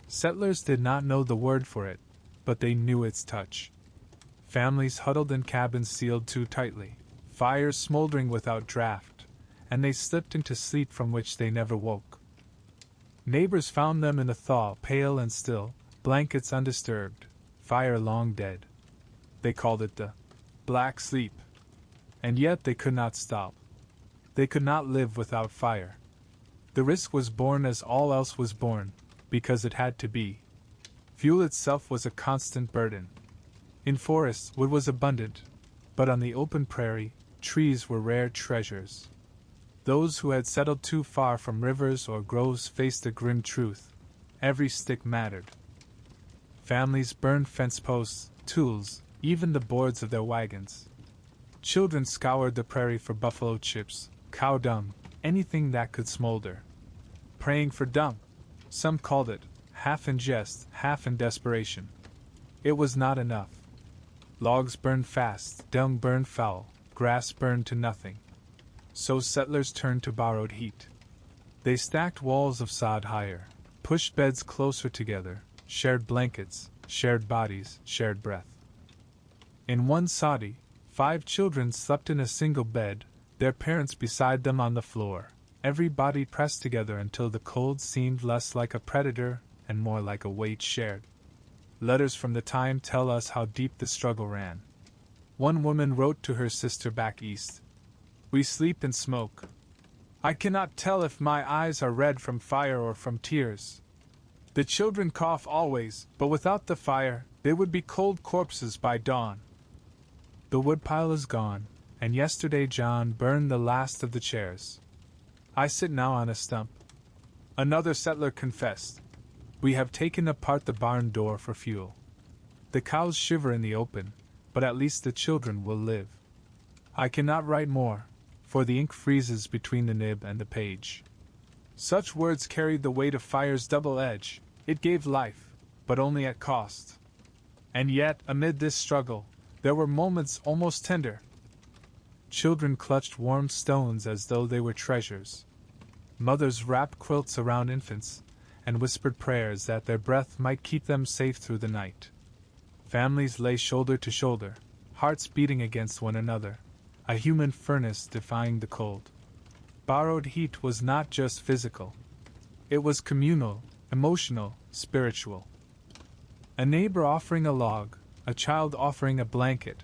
Settlers did not know the word for it, but they knew its touch. Families huddled in cabins sealed too tightly, fires smoldering without draft, and they slipped into sleep from which they never woke. Neighbors found them in the thaw, pale and still, blankets undisturbed, fire long dead. They called it the Black Sleep. And yet they could not stop. They could not live without fire. The risk was borne as all else was borne, because it had to be. Fuel itself was a constant burden. In forests, wood was abundant, but on the open prairie, trees were rare treasures. Those who had settled too far from rivers or groves faced a grim truth. Every stick mattered. Families burned fence posts, tools, even the boards of their wagons. Children scoured the prairie for buffalo chips, cow dung, anything that could smolder. Praying for dung, some called it, half in jest, half in desperation. It was not enough. Logs burned fast, dung burned foul, grass burned to nothing. So settlers turned to borrowed heat. They stacked walls of sod higher, pushed beds closer together, shared blankets, shared bodies, shared breath. In one soddy, 5 children slept in a single bed, their parents beside them on the floor, every body pressed together until the cold seemed less like a predator and more like a weight shared. Letters from the time tell us how deep the struggle ran. One woman wrote to her sister back east, "We sleep in smoke. I cannot tell if my eyes are red from fire or from tears. The children cough always, but without the fire, they would be cold corpses by dawn." The woodpile is gone, and yesterday John burned the last of the chairs. I sit now on a stump. Another settler confessed, "We have taken apart the barn door for fuel. The cows shiver in the open, but at least the children will live." I cannot write more, for the ink freezes between the nib and the page. Such words carried the weight of fire's double edge. It gave life, but only at cost. And yet, amid this struggle, there were moments almost tender. Children clutched warm stones as though they were treasures. Mothers wrapped quilts around infants, and whispered prayers that their breath might keep them safe through the night. Families lay shoulder to shoulder, hearts beating against one another, a human furnace defying the cold. Borrowed heat was not just physical. It was communal, emotional, spiritual. A neighbor offering a log, a child offering a blanket,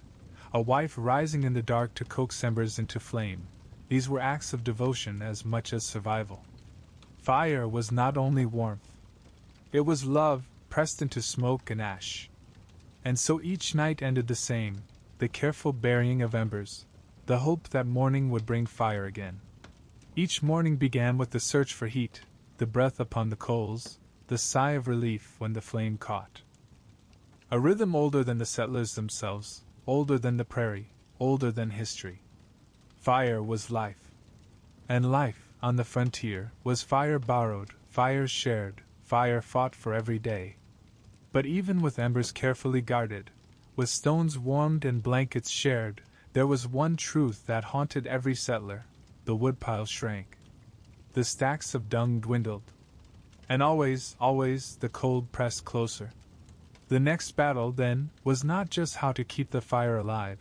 a wife rising in the dark to coax embers into flame. These were acts of devotion as much as survival. Fire was not only warmth. It was love pressed into smoke and ash. And so each night ended the same, the careful burying of embers, the hope that morning would bring fire again. Each morning began with the search for heat, the breath upon the coals, the sigh of relief when the flame caught. A rhythm older than the settlers themselves, older than the prairie, older than history. Fire was life. And life, on the frontier, was fire borrowed, fire shared, fire fought for every day. But even with embers carefully guarded, with stones warmed and blankets shared, there was one truth that haunted every settler: the woodpile shrank. The stacks of dung dwindled. And always, always, the cold pressed closer. The next battle, then, was not just how to keep the fire alive,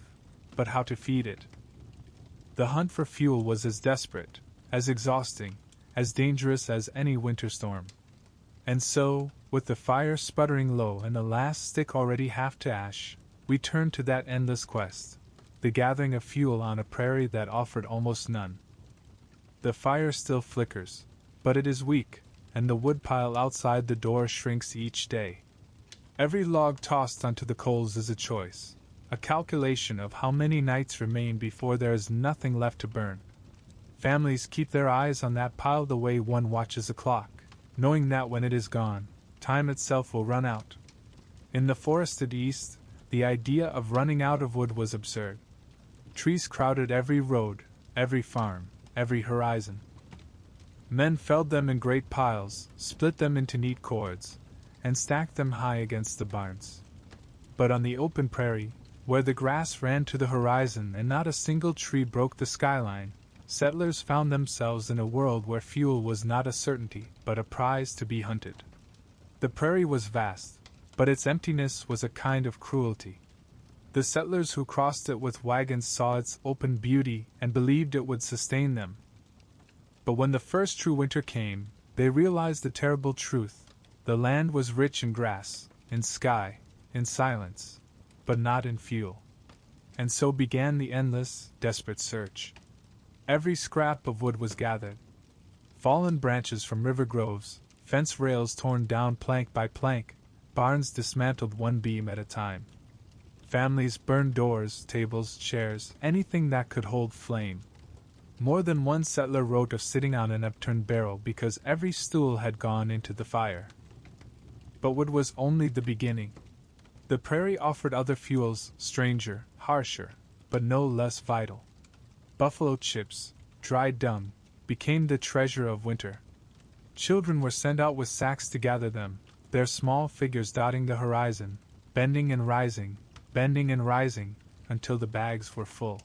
but how to feed it. The hunt for fuel was as desperate, as exhausting, as dangerous as any winter storm. And so, with the fire sputtering low and the last stick already half to ash, we turned to that endless quest, the gathering of fuel on a prairie that offered almost none. The fire still flickers, but it is weak, and the woodpile outside the door shrinks each day. Every log tossed onto the coals is a choice, a calculation of how many nights remain before there is nothing left to burn. Families keep their eyes on that pile the way one watches a clock, knowing that when it is gone, time itself will run out. In the forested east, the idea of running out of wood was absurd. Trees crowded every road, every farm, every horizon. Men felled them in great piles, split them into neat cords, and stacked them high against the barns. But on the open prairie, where the grass ran to the horizon and not a single tree broke the skyline, settlers found themselves in a world where fuel was not a certainty, but a prize to be hunted. The prairie was vast, but its emptiness was a kind of cruelty. The settlers who crossed it with wagons saw its open beauty and believed it would sustain them. But when the first true winter came, they realized the terrible truth. The land was rich in grass, in sky, in silence, but not in fuel. And so began the endless, desperate search. Every scrap of wood was gathered. Fallen branches from river groves, fence rails torn down plank by plank, barns dismantled one beam at a time. Families burned doors, tables, chairs, anything that could hold flame. More than one settler wrote of sitting on an upturned barrel because every stool had gone into the fire. But wood was only the beginning. The prairie offered other fuels, stranger, harsher, but no less vital. Buffalo chips, dried dung, became the treasure of winter. Children were sent out with sacks to gather them, their small figures dotting the horizon, bending and rising, until the bags were full.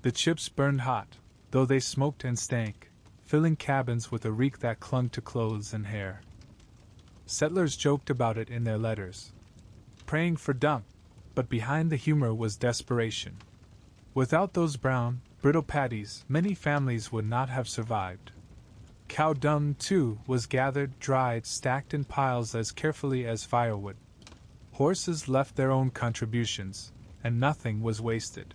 The chips burned hot, though they smoked and stank, filling cabins with a reek that clung to clothes and hair. Settlers joked about it in their letters, praying for dung, but behind the humor was desperation. Without those brown, brittle patties, many families would not have survived. Cow dung, too, was gathered, dried, stacked in piles as carefully as firewood. Horses left their own contributions, and nothing was wasted.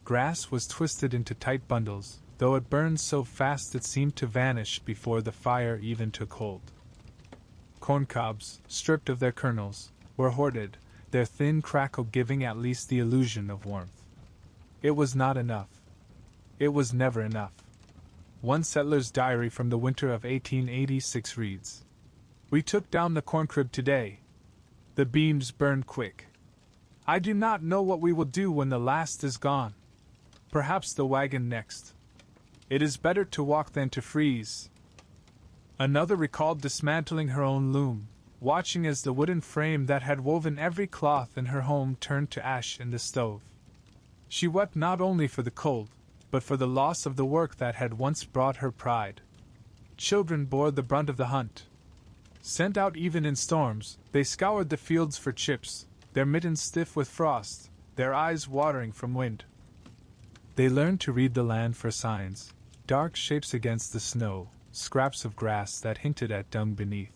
Grass was twisted into tight bundles, though it burned so fast it seemed to vanish before the fire even took hold. Corn cobs, stripped of their kernels, were hoarded, their thin crackle giving at least the illusion of warmth. It was not enough. It was never enough. One settler's diary from the winter of 1886 reads, "We took down the corn crib today. The beams burned quick. I do not know what we will do when the last is gone. Perhaps the wagon next. It is better to walk than to freeze." Another recalled dismantling her own loom, watching as the wooden frame that had woven every cloth in her home turned to ash in the stove. She wept not only for the cold, but for the loss of the work that had once brought her pride. Children bore the brunt of the hunt. Sent out even in storms, they scoured the fields for chips, their mittens stiff with frost, their eyes watering from wind. They learned to read the land for signs, dark shapes against the snow, scraps of grass that hinted at dung beneath.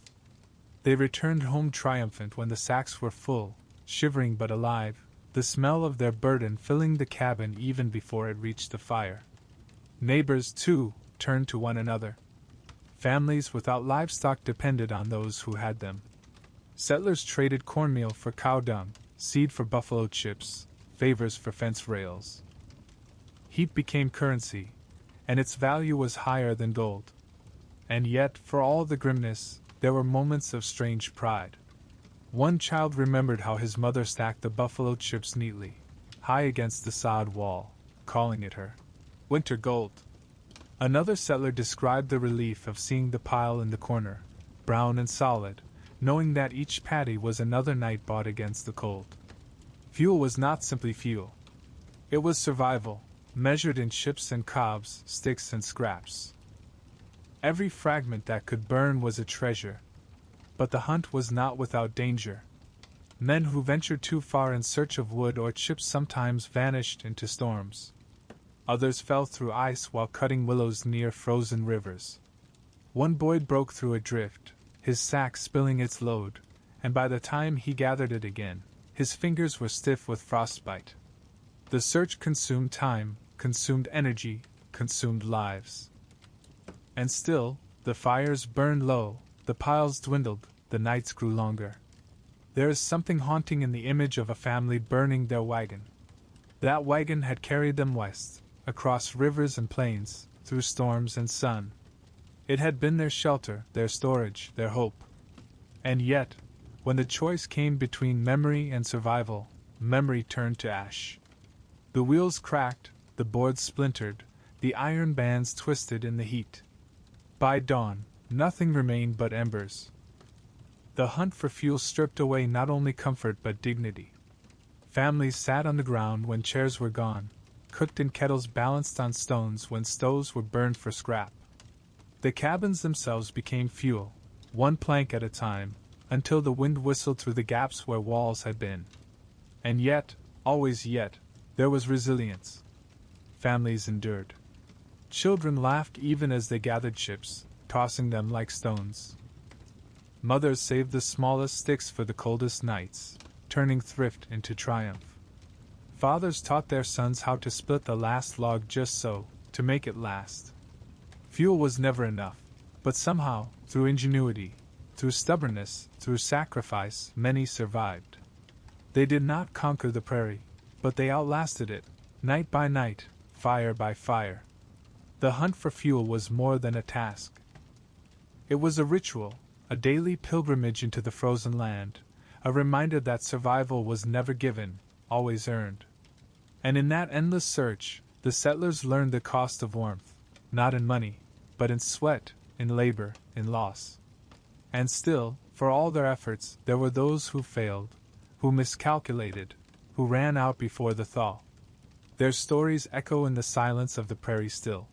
They returned home triumphant when the sacks were full, shivering but alive, the smell of their burden filling the cabin even before it reached the fire. Neighbors, too, turned to one another. Families without livestock depended on those who had them. Settlers traded cornmeal for cow dung, seed for buffalo chips, favors for fence rails. Heat became currency, and its value was higher than gold. And yet, for all the grimness, there were moments of strange pride. One child remembered how his mother stacked the buffalo chips neatly, high against the sod wall, calling it her winter gold. Another settler described the relief of seeing the pile in the corner, brown and solid, knowing that each patty was another night bought against the cold. Fuel was not simply fuel. It was survival, measured in chips and cobs, sticks and scraps. Every fragment that could burn was a treasure. But the hunt was not without danger. Men who ventured too far in search of wood or chips sometimes vanished into storms. Others fell through ice while cutting willows near frozen rivers. One boy broke through a drift, his sack spilling its load, and by the time he gathered it again, his fingers were stiff with frostbite. The search consumed time, consumed energy, consumed lives. And still, the fires burned low, the piles dwindled, the nights grew longer. There is something haunting in the image of a family burning their wagon. That wagon had carried them west, across rivers and plains, through storms and sun. It had been their shelter, their storage, their hope. And yet, when the choice came between memory and survival, memory turned to ash. The wheels cracked, the boards splintered, the iron bands twisted in the heat. By dawn, nothing remained but embers. The hunt for fuel stripped away not only comfort but dignity. Families sat on the ground when chairs were gone, cooked in kettles balanced on stones when stoves were burned for scrap. The cabins themselves became fuel, one plank at a time, until the wind whistled through the gaps where walls had been. And yet, always yet, there was resilience. Families endured. Children laughed even as they gathered chips, tossing them like stones. Mothers saved the smallest sticks for the coldest nights, turning thrift into triumph. Fathers taught their sons how to split the last log just so, to make it last. Fuel was never enough, but somehow, through ingenuity, through stubbornness, through sacrifice, many survived. They did not conquer the prairie, but they outlasted it, night by night, fire by fire. The hunt for fuel was more than a task. It was a ritual, a daily pilgrimage into the frozen land, a reminder that survival was never given, always earned. And in that endless search, the settlers learned the cost of warmth, not in money, but in sweat, in labor, in loss. And still, for all their efforts, there were those who failed, who miscalculated, who ran out before the thaw. Their stories echo in the silence of the prairie still.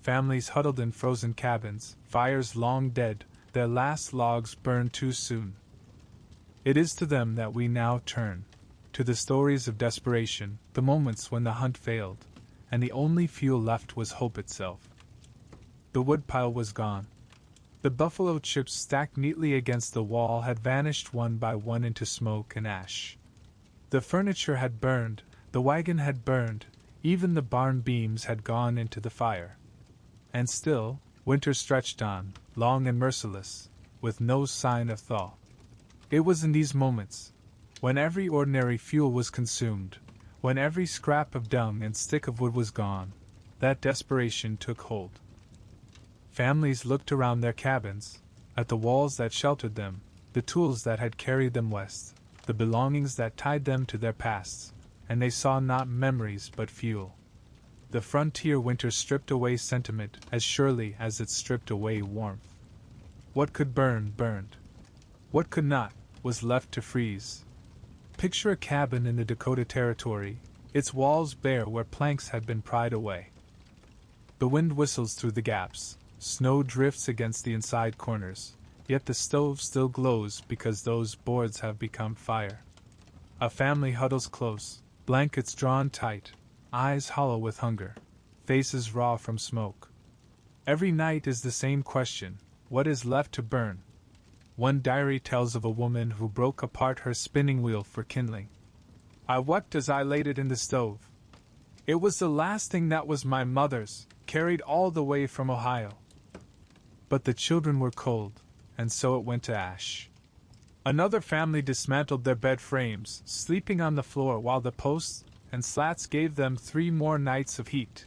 Families huddled in frozen cabins, fires long dead, their last logs burned too soon. It is to them that we now turn, to the stories of desperation, the moments when the hunt failed, and the only fuel left was hope itself. The woodpile was gone. The buffalo chips stacked neatly against the wall had vanished one by one into smoke and ash. The furniture had burned, the wagon had burned, even the barn beams had gone into the fire. And still, winter stretched on, long and merciless, with no sign of thaw. It was in these moments, when every ordinary fuel was consumed, when every scrap of dung and stick of wood was gone, that desperation took hold. Families looked around their cabins, at the walls that sheltered them, the tools that had carried them west, the belongings that tied them to their pasts, and they saw not memories but fuel. The frontier winter stripped away sentiment as surely as it stripped away warmth. What could burn, burned. What could not, was left to freeze. Picture a cabin in the Dakota Territory, its walls bare where planks had been pried away. The wind whistles through the gaps, snow drifts against the inside corners, yet the stove still glows because those boards have become fire. A family huddles close, blankets drawn tight, eyes hollow with hunger, faces raw from smoke. Every night is the same question: what is left to burn? One diary tells of a woman who broke apart her spinning wheel for kindling. I wept as I laid it in the stove. It was the last thing that was my mother's, carried all the way from Ohio. But the children were cold, and so it went to ash. Another family dismantled their bed frames, sleeping on the floor while the posts and slats gave them 3 more nights of heat.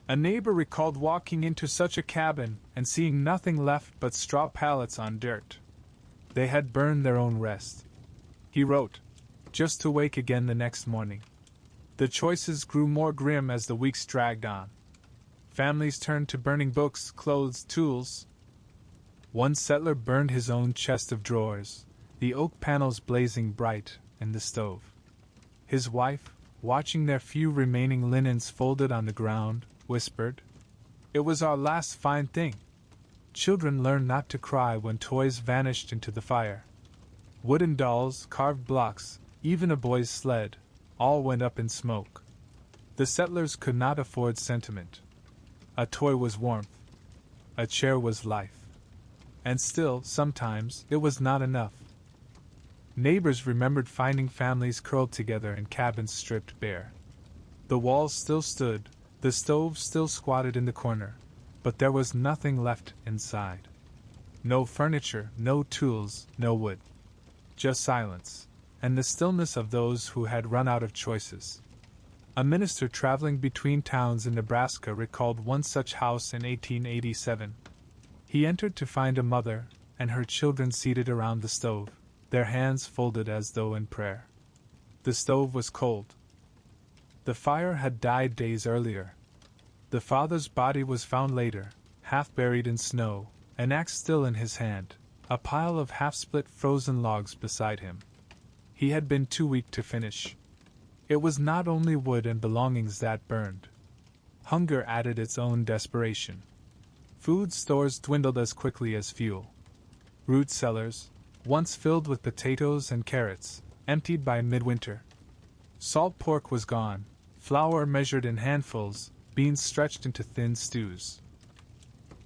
A neighbor recalled walking into such a cabin and seeing nothing left but straw pallets on dirt. They had burned their own rest. He wrote, just to wake again the next morning. The choices grew more grim as the weeks dragged on. Families turned to burning books, clothes, tools. One settler burned his own chest of drawers, the oak panels blazing bright in the stove. His wife, watching their few remaining linens folded on the ground, whispered, "It was our last fine thing." Children learned not to cry when toys vanished into the fire. Wooden dolls, carved blocks, even a boy's sled, all went up in smoke. The settlers could not afford sentiment. A toy was warmth. A chair was life. And still, sometimes, it was not enough. Neighbors remembered finding families curled together in cabins stripped bare. The walls still stood, the stove still squatted in the corner, but there was nothing left inside. No furniture, no tools, no wood. Just silence, and the stillness of those who had run out of choices. A minister traveling between towns in Nebraska recalled one such house in 1887. He entered to find a mother and her children seated around the stove, their hands folded as though in prayer. The stove was cold. The fire had died days earlier. The father's body was found later, half buried in snow, an axe still in his hand, a pile of half-split frozen logs beside him. He had been too weak to finish. It was not only wood and belongings that burned. Hunger added its own desperation. Food stores dwindled as quickly as fuel. Root cellars, once filled with potatoes and carrots, emptied by midwinter. Salt pork was gone, flour measured in handfuls, beans stretched into thin stews.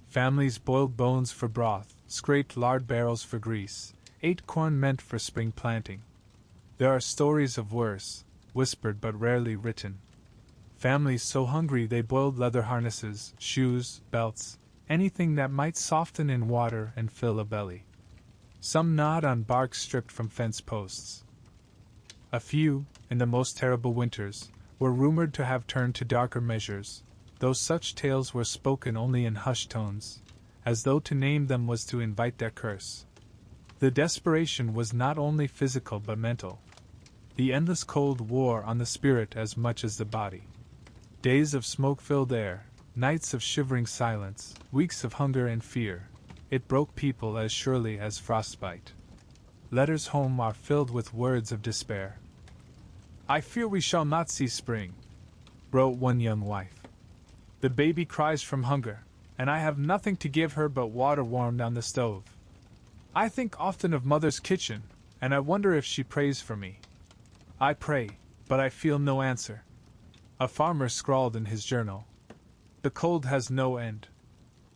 Families boiled bones for broth, scraped lard barrels for grease, ate corn meant for spring planting. There are stories of worse, whispered but rarely written. Families so hungry they boiled leather harnesses, shoes, belts, anything that might soften in water and fill a belly. Some gnawed on bark stripped from fence posts. A few, in the most terrible winters, were rumored to have turned to darker measures, though such tales were spoken only in hushed tones, as though to name them was to invite their curse. The desperation was not only physical but mental. The endless cold wore on the spirit as much as the body. Days of smoke-filled air, nights of shivering silence, weeks of hunger and fear. It broke people as surely as frostbite. Letters home are filled with words of despair. "I fear we shall not see spring," wrote one young wife. "The baby cries from hunger, and I have nothing to give her but water warmed on the stove. I think often of Mother's kitchen, and I wonder if she prays for me. I pray, but I feel no answer." A farmer scrawled in his journal, "The cold has no end.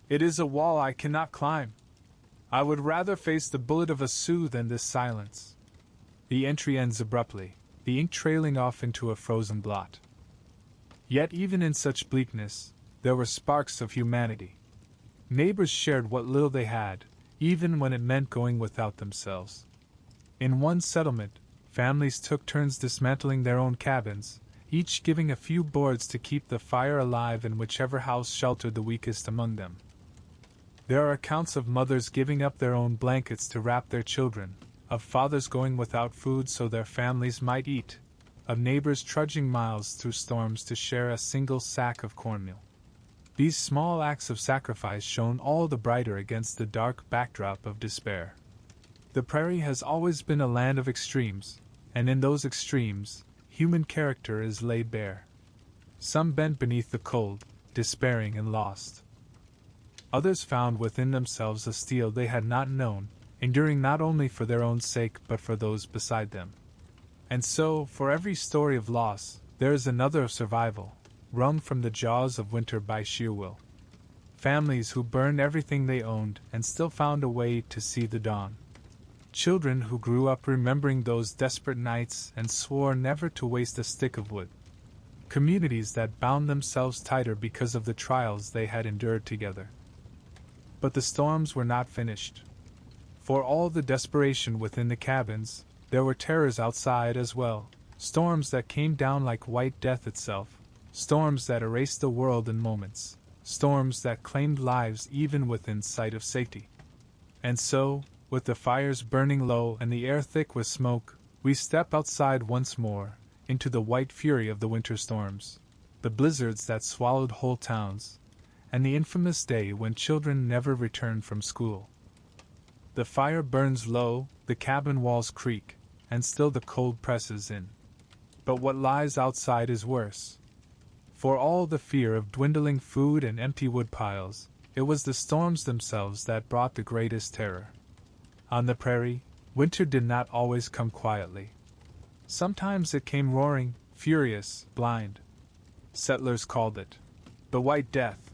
It is a wall I cannot climb. I would rather face the bullet of a Sioux than this silence." The entry ends abruptly, the ink trailing off into a frozen blot. Yet even in such bleakness, there were sparks of humanity. Neighbors shared what little they had, even when it meant going without themselves. In one settlement, families took turns dismantling their own cabins, each giving a few boards to keep the fire alive in whichever house sheltered the weakest among them. There are accounts of mothers giving up their own blankets to wrap their children, of fathers going without food so their families might eat, of neighbors trudging miles through storms to share a single sack of cornmeal. These small acts of sacrifice shone all the brighter against the dark backdrop of despair. The prairie has always been a land of extremes, and in those extremes, human character is laid bare. Some bent beneath the cold, despairing and lost. Others found within themselves a steel they had not known, enduring not only for their own sake but for those beside them. And so, for every story of loss, there is another of survival, wrung from the jaws of winter by sheer will. Families who burned everything they owned and still found a way to see the dawn. Children who grew up remembering those desperate nights and swore never to waste a stick of wood. Communities that bound themselves tighter because of the trials they had endured together. But the storms were not finished. For all the desperation within the cabins, there were terrors outside as well, storms that came down like white death itself, storms that erased the world in moments, storms that claimed lives even within sight of safety. And so, with the fires burning low and the air thick with smoke, we step outside once more, into the white fury of the winter storms, the blizzards that swallowed whole towns, and the infamous day when children never return from school. The fire burns low, the cabin walls creak, and still the cold presses in. But what lies outside is worse. For all the fear of dwindling food and empty wood piles, it was the storms themselves that brought the greatest terror. On the prairie, winter did not always come quietly. Sometimes it came roaring, furious, blind. Settlers called it the White Death.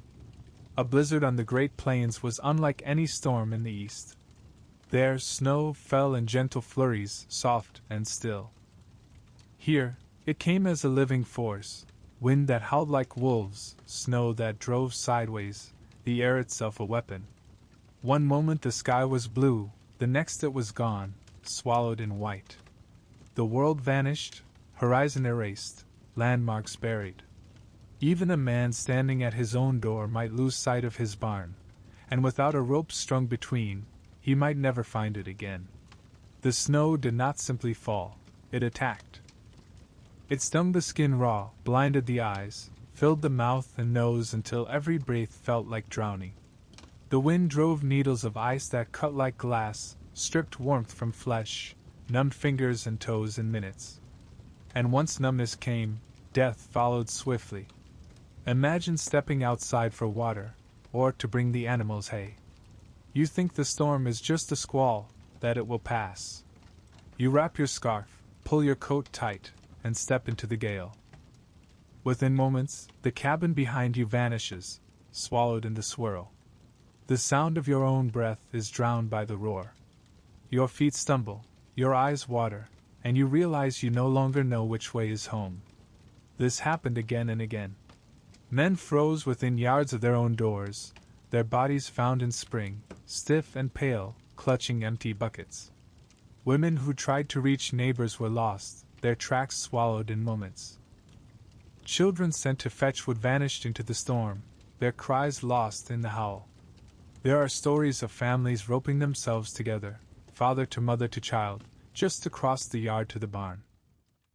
A blizzard on the Great Plains was unlike any storm in the east. There, snow fell in gentle flurries, soft and still. Here, it came as a living force, wind that howled like wolves, snow that drove sideways, the air itself a weapon. One moment the sky was blue, the next it was gone, swallowed in white. The world vanished, horizon erased, landmarks buried. Even a man standing at his own door might lose sight of his barn, and without a rope strung between, he might never find it again. The snow did not simply fall, it attacked. It stung the skin raw, blinded the eyes, filled the mouth and nose until every breath felt like drowning. The wind drove needles of ice that cut like glass, stripped warmth from flesh, numbed fingers and toes in minutes. And once numbness came, death followed swiftly. Imagine stepping outside for water, or to bring the animals hay. You think the storm is just a squall, that it will pass. You wrap your scarf, pull your coat tight, and step into the gale. Within moments, the cabin behind you vanishes, swallowed in the swirl. The sound of your own breath is drowned by the roar. Your feet stumble, your eyes water, and you realize you no longer know which way is home. This happened again and again. Men froze within yards of their own doors, their bodies found in spring, stiff and pale, clutching empty buckets. Women who tried to reach neighbors were lost, their tracks swallowed in moments. Children sent to fetch wood vanished into the storm, their cries lost in the howl. There are stories of families roping themselves together, father to mother to child, just to cross the yard to the barn.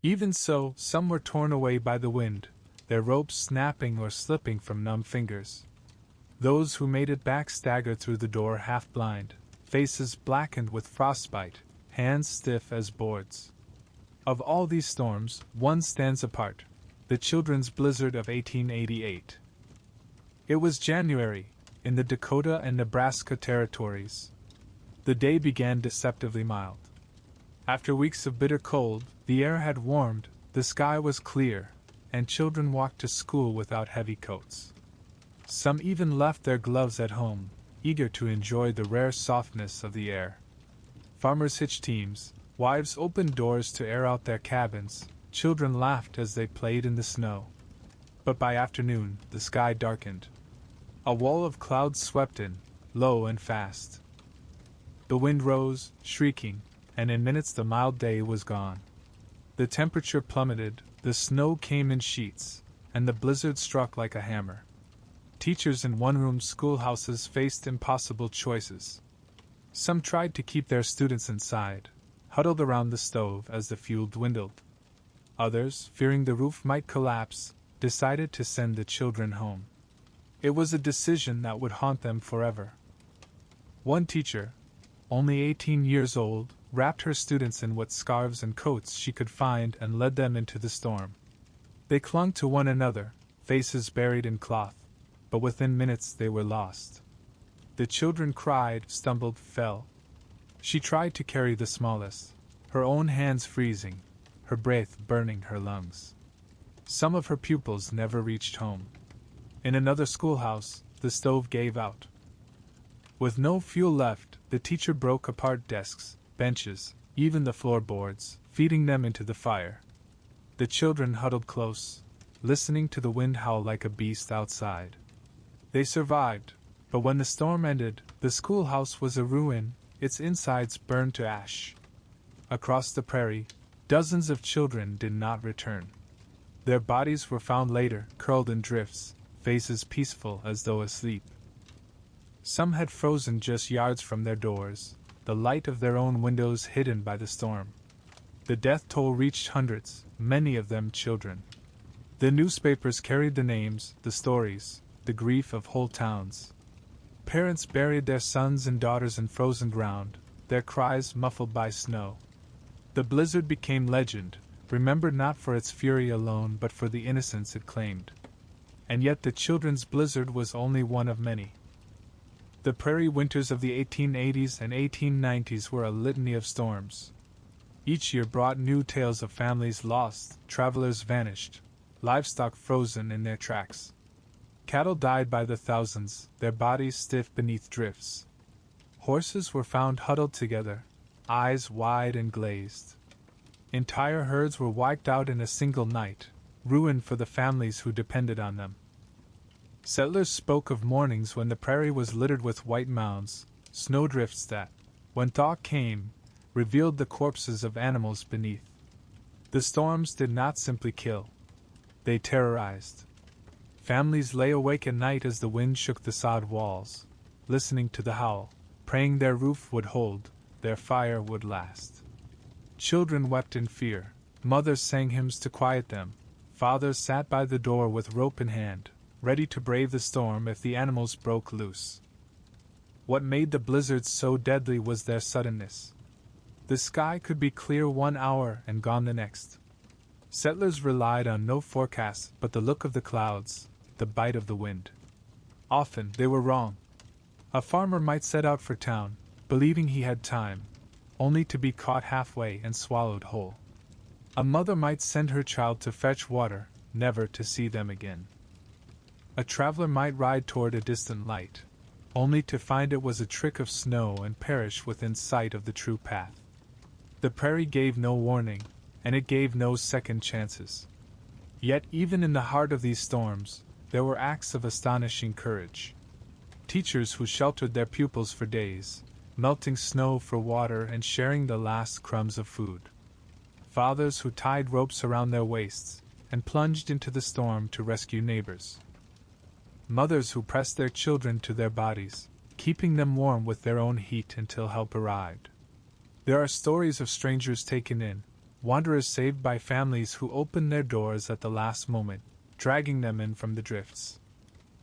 Even so, some were torn away by the wind, their ropes snapping or slipping from numb fingers. Those who made it back staggered through the door half blind, faces blackened with frostbite, hands stiff as boards. Of all these storms, one stands apart, the children's blizzard of 1888. It was January, in the Dakota and Nebraska territories. The day began deceptively mild. After weeks of bitter cold, the air had warmed, the sky was clear, and children walked to school without heavy coats. Some even left their gloves at home, eager to enjoy the rare softness of the air. Farmers hitched teams, wives opened doors to air out their cabins, children laughed as they played in the snow. But by afternoon, the sky darkened. A wall of clouds swept in, low and fast. The wind rose, shrieking, and in minutes the mild day was gone. The temperature plummeted, the snow came in sheets, and the blizzard struck like a hammer. Teachers in one-room schoolhouses faced impossible choices. Some tried to keep their students inside, huddled around the stove as the fuel dwindled. Others, fearing the roof might collapse, decided to send the children home. It was a decision that would haunt them forever. One teacher, only 18 years old, wrapped her students in what scarves and coats she could find and led them into the storm. They clung to one another, faces buried in cloth, but within minutes they were lost. The children cried, stumbled, fell. She tried to carry the smallest, her own hands freezing, her breath burning her lungs. Some of her pupils never reached home. In another schoolhouse, the stove gave out. With no fuel left, the teacher broke apart desks, benches, even the floorboards, feeding them into the fire. The children huddled close, listening to the wind howl like a beast outside. They survived, but when the storm ended, the schoolhouse was a ruin, its insides burned to ash. Across the prairie, dozens of children did not return. Their bodies were found later, curled in drifts, faces peaceful as though asleep. Some had frozen just yards from their doors, the light of their own windows hidden by the storm. The death toll reached hundreds, many of them children. The newspapers carried the names, the stories, the grief of whole towns. Parents buried their sons and daughters in frozen ground, their cries muffled by snow. The blizzard became legend, remembered not for its fury alone but for the innocence it claimed. And yet the children's blizzard was only one of many. The prairie winters of the 1880s and 1890s were a litany of storms. Each year brought new tales of families lost, travelers vanished, livestock frozen in their tracks. Cattle died by the thousands, their bodies stiff beneath drifts. Horses were found huddled together, eyes wide and glazed. Entire herds were wiped out in a single night, ruin for the families who depended on them. Settlers spoke of mornings when the prairie was littered with white mounds, snowdrifts that, when thaw came, revealed the corpses of animals beneath. The storms did not simply kill. They terrorized. Families lay awake at night as the wind shook the sod walls, listening to the howl, praying their roof would hold, their fire would last. Children wept in fear, mothers sang hymns to quiet them, fathers sat by the door with rope in hand, ready to brave the storm if the animals broke loose. What made the blizzards so deadly was their suddenness. The sky could be clear 1 hour and gone the next. Settlers relied on no forecast but the look of the clouds, the bite of the wind. Often they were wrong. A farmer might set out for town, believing he had time, only to be caught halfway and swallowed whole. A mother might send her child to fetch water, never to see them again. A traveler might ride toward a distant light, only to find it was a trick of snow and perish within sight of the true path. The prairie gave no warning, and it gave no second chances. Yet even in the heart of these storms, there were acts of astonishing courage. Teachers who sheltered their pupils for days, melting snow for water and sharing the last crumbs of food. Fathers who tied ropes around their waists, and plunged into the storm to rescue neighbors. Mothers who pressed their children to their bodies, keeping them warm with their own heat until help arrived. There are stories of strangers taken in, wanderers saved by families who opened their doors at the last moment, dragging them in from the drifts.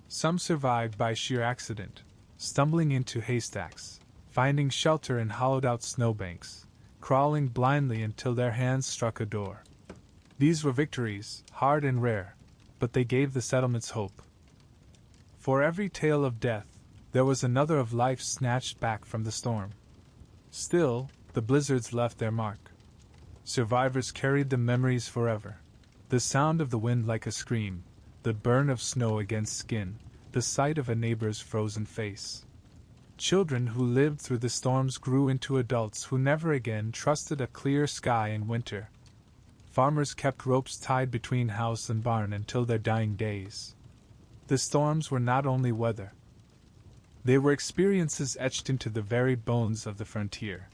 Some survived by sheer accident, stumbling into haystacks, finding shelter in hollowed-out snowbanks, crawling blindly until their hands struck a door. These were victories, hard and rare, but they gave the settlements hope. For every tale of death, there was another of life snatched back from the storm. Still, the blizzards left their mark. Survivors carried the memories forever. The sound of the wind like a scream, the burn of snow against skin, the sight of a neighbor's frozen face. Children who lived through the storms grew into adults who never again trusted a clear sky in winter. Farmers kept ropes tied between house and barn until their dying days. The storms were not only weather. They were experiences etched into the very bones of the frontier.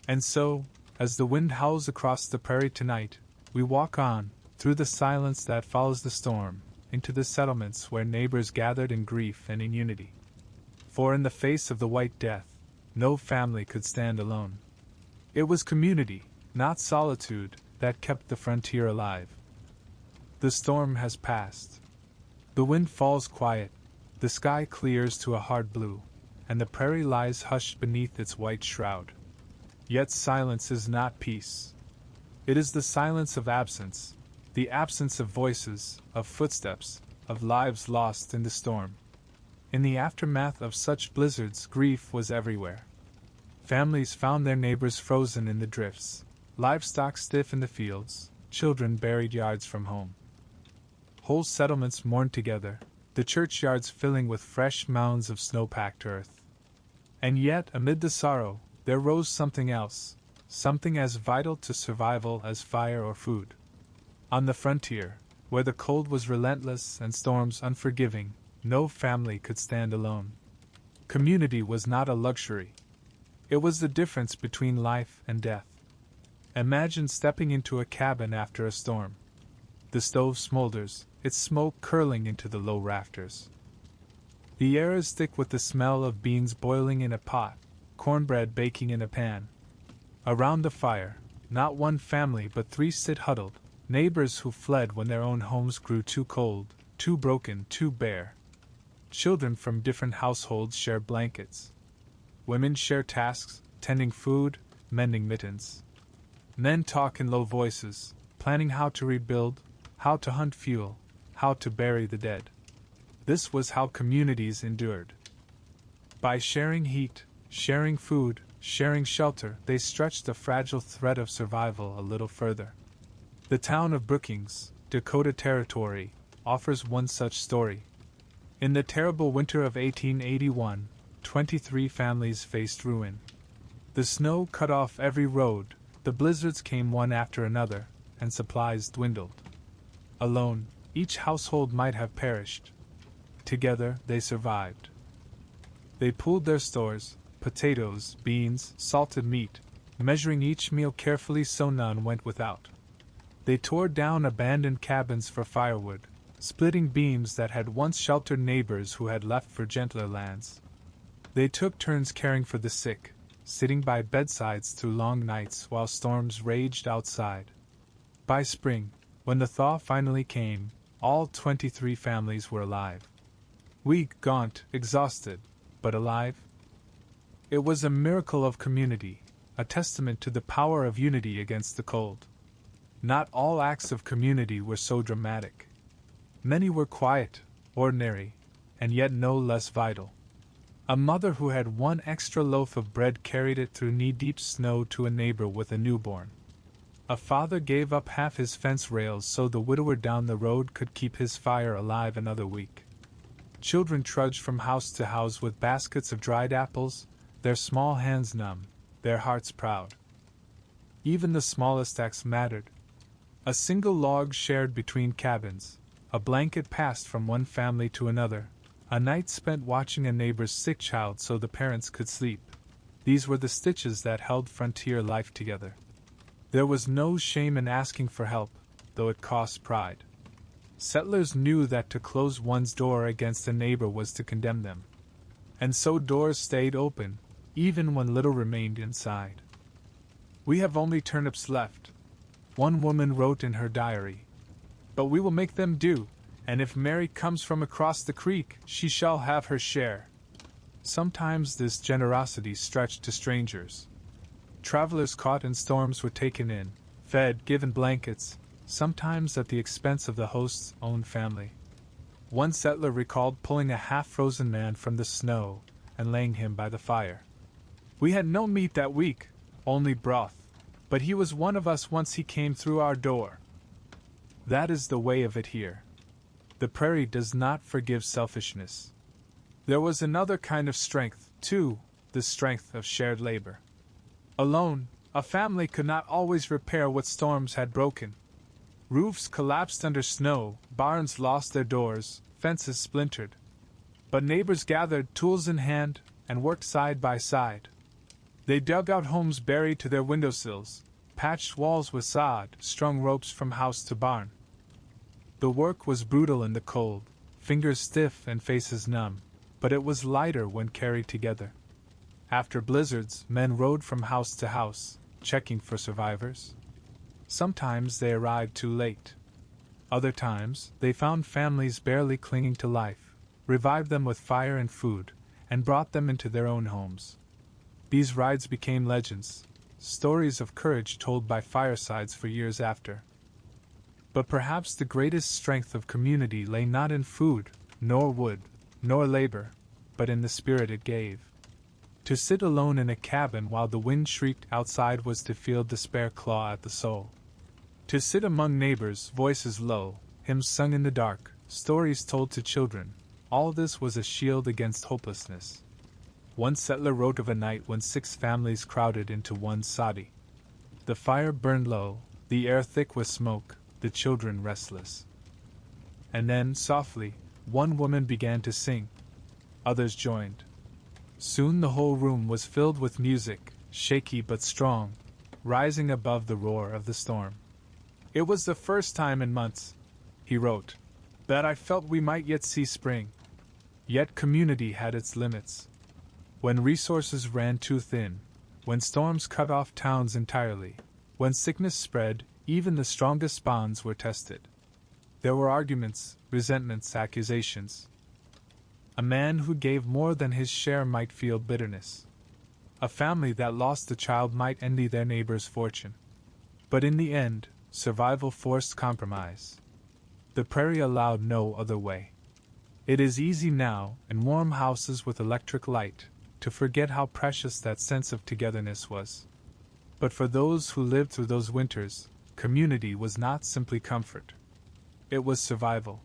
And so, as the wind howls across the prairie tonight, we walk on, through the silence that follows the storm, into the settlements where neighbors gathered in grief and in unity. For in the face of the White Death, no family could stand alone. It was community, not solitude, that kept the frontier alive. The storm has passed. The wind falls quiet, the sky clears to a hard blue, and the prairie lies hushed beneath its white shroud. Yet silence is not peace. It is the silence of absence, the absence of voices, of footsteps, of lives lost in the storm. In the aftermath of such blizzards, grief was everywhere. Families found their neighbors frozen in the drifts, livestock stiff in the fields, children buried yards from home. Whole settlements mourned together, the churchyards filling with fresh mounds of snow-packed earth. And yet, amid the sorrow, there rose something else, something as vital to survival as fire or food. On the frontier, where the cold was relentless and storms unforgiving, no family could stand alone. Community was not a luxury. It was the difference between life and death. Imagine stepping into a cabin after a storm. The stove smolders, its smoke curling into the low rafters. The air is thick with the smell of beans boiling in a pot, cornbread baking in a pan. Around the fire, not one family but three sit huddled, neighbors who fled when their own homes grew too cold, too broken, too bare. Children from different households share blankets. Women share tasks, tending food, mending mittens. Men talk in low voices, planning how to rebuild, how to hunt fuel, how to bury the dead. This was how communities endured. By sharing heat, sharing food, sharing shelter, they stretched the fragile thread of survival a little further. The town of Brookings, Dakota Territory, offers one such story. In the terrible winter of 1881, 23 families faced ruin. The snow cut off every road, the blizzards came one after another, and supplies dwindled. Alone, each household might have perished. Together, they survived. They pooled their stores, potatoes, beans, salted meat, measuring each meal carefully so none went without. They tore down abandoned cabins for firewood, splitting beams that had once sheltered neighbors who had left for gentler lands. They took turns caring for the sick, sitting by bedsides through long nights while storms raged outside. By spring, when the thaw finally came, all 23 families were alive. Weak, gaunt, exhausted, but alive. It was a miracle of community, a testament to the power of unity against the cold. Not all acts of community were so dramatic. Many were quiet, ordinary, and yet no less vital. A mother who had one extra loaf of bread carried it through knee-deep snow to a neighbor with a newborn. A father gave up half his fence rails so the widower down the road could keep his fire alive another week. Children trudged from house to house with baskets of dried apples, their small hands numb, their hearts proud. Even the smallest acts mattered. A single log shared between cabins, a blanket passed from one family to another, a night spent watching a neighbor's sick child so the parents could sleep. These were the stitches that held frontier life together. There was no shame in asking for help, though it cost pride. Settlers knew that to close one's door against a neighbor was to condemn them. And so doors stayed open, even when little remained inside. "We have only turnips left," one woman wrote in her diary. "But we will make them do, and if Mary comes from across the creek, she shall have her share." Sometimes this generosity stretched to strangers. Travelers caught in storms were taken in, fed, given blankets, sometimes at the expense of the host's own family. One settler recalled pulling a half-frozen man from the snow and laying him by the fire. "We had no meat that week, only broth, but he was one of us once he came through our door." That is the way of it here. The prairie does not forgive selfishness. There was another kind of strength, too, the strength of shared labor. Alone, a family could not always repair what storms had broken. Roofs collapsed under snow, barns lost their doors, fences splintered. But neighbors gathered, tools in hand, and worked side by side. They dug out homes buried to their windowsills, patched walls with sod, strung ropes from house to barn. The work was brutal in the cold, fingers stiff and faces numb, but it was lighter when carried together. After blizzards, men rode from house to house, checking for survivors. Sometimes they arrived too late. Other times, they found families barely clinging to life, revived them with fire and food, and brought them into their own homes. These rides became legends, stories of courage told by firesides for years after. But perhaps the greatest strength of community lay not in food, nor wood, nor labor, but in the spirit it gave. To sit alone in a cabin while the wind shrieked outside was to feel despair claw at the soul. To sit among neighbors, voices low, hymns sung in the dark, stories told to children, all this was a shield against hopelessness. One settler wrote of a night when 6 families crowded into one soddy. The fire burned low, the air thick with smoke, the children restless. And then, softly, one woman began to sing. Others joined. Soon the whole room was filled with music, shaky but strong, rising above the roar of the storm. "It was the first time in months," he wrote, "that I felt we might yet see spring." Yet community had its limits. When resources ran too thin, when storms cut off towns entirely, when sickness spread, even the strongest bonds were tested. There were arguments, resentments, accusations. A man who gave more than his share might feel bitterness. A family that lost a child might envy their neighbor's fortune. But in the end, survival forced compromise. The prairie allowed no other way. It is easy now, in warm houses with electric light, to forget how precious that sense of togetherness was. But for those who lived through those winters, community was not simply comfort. It was survival.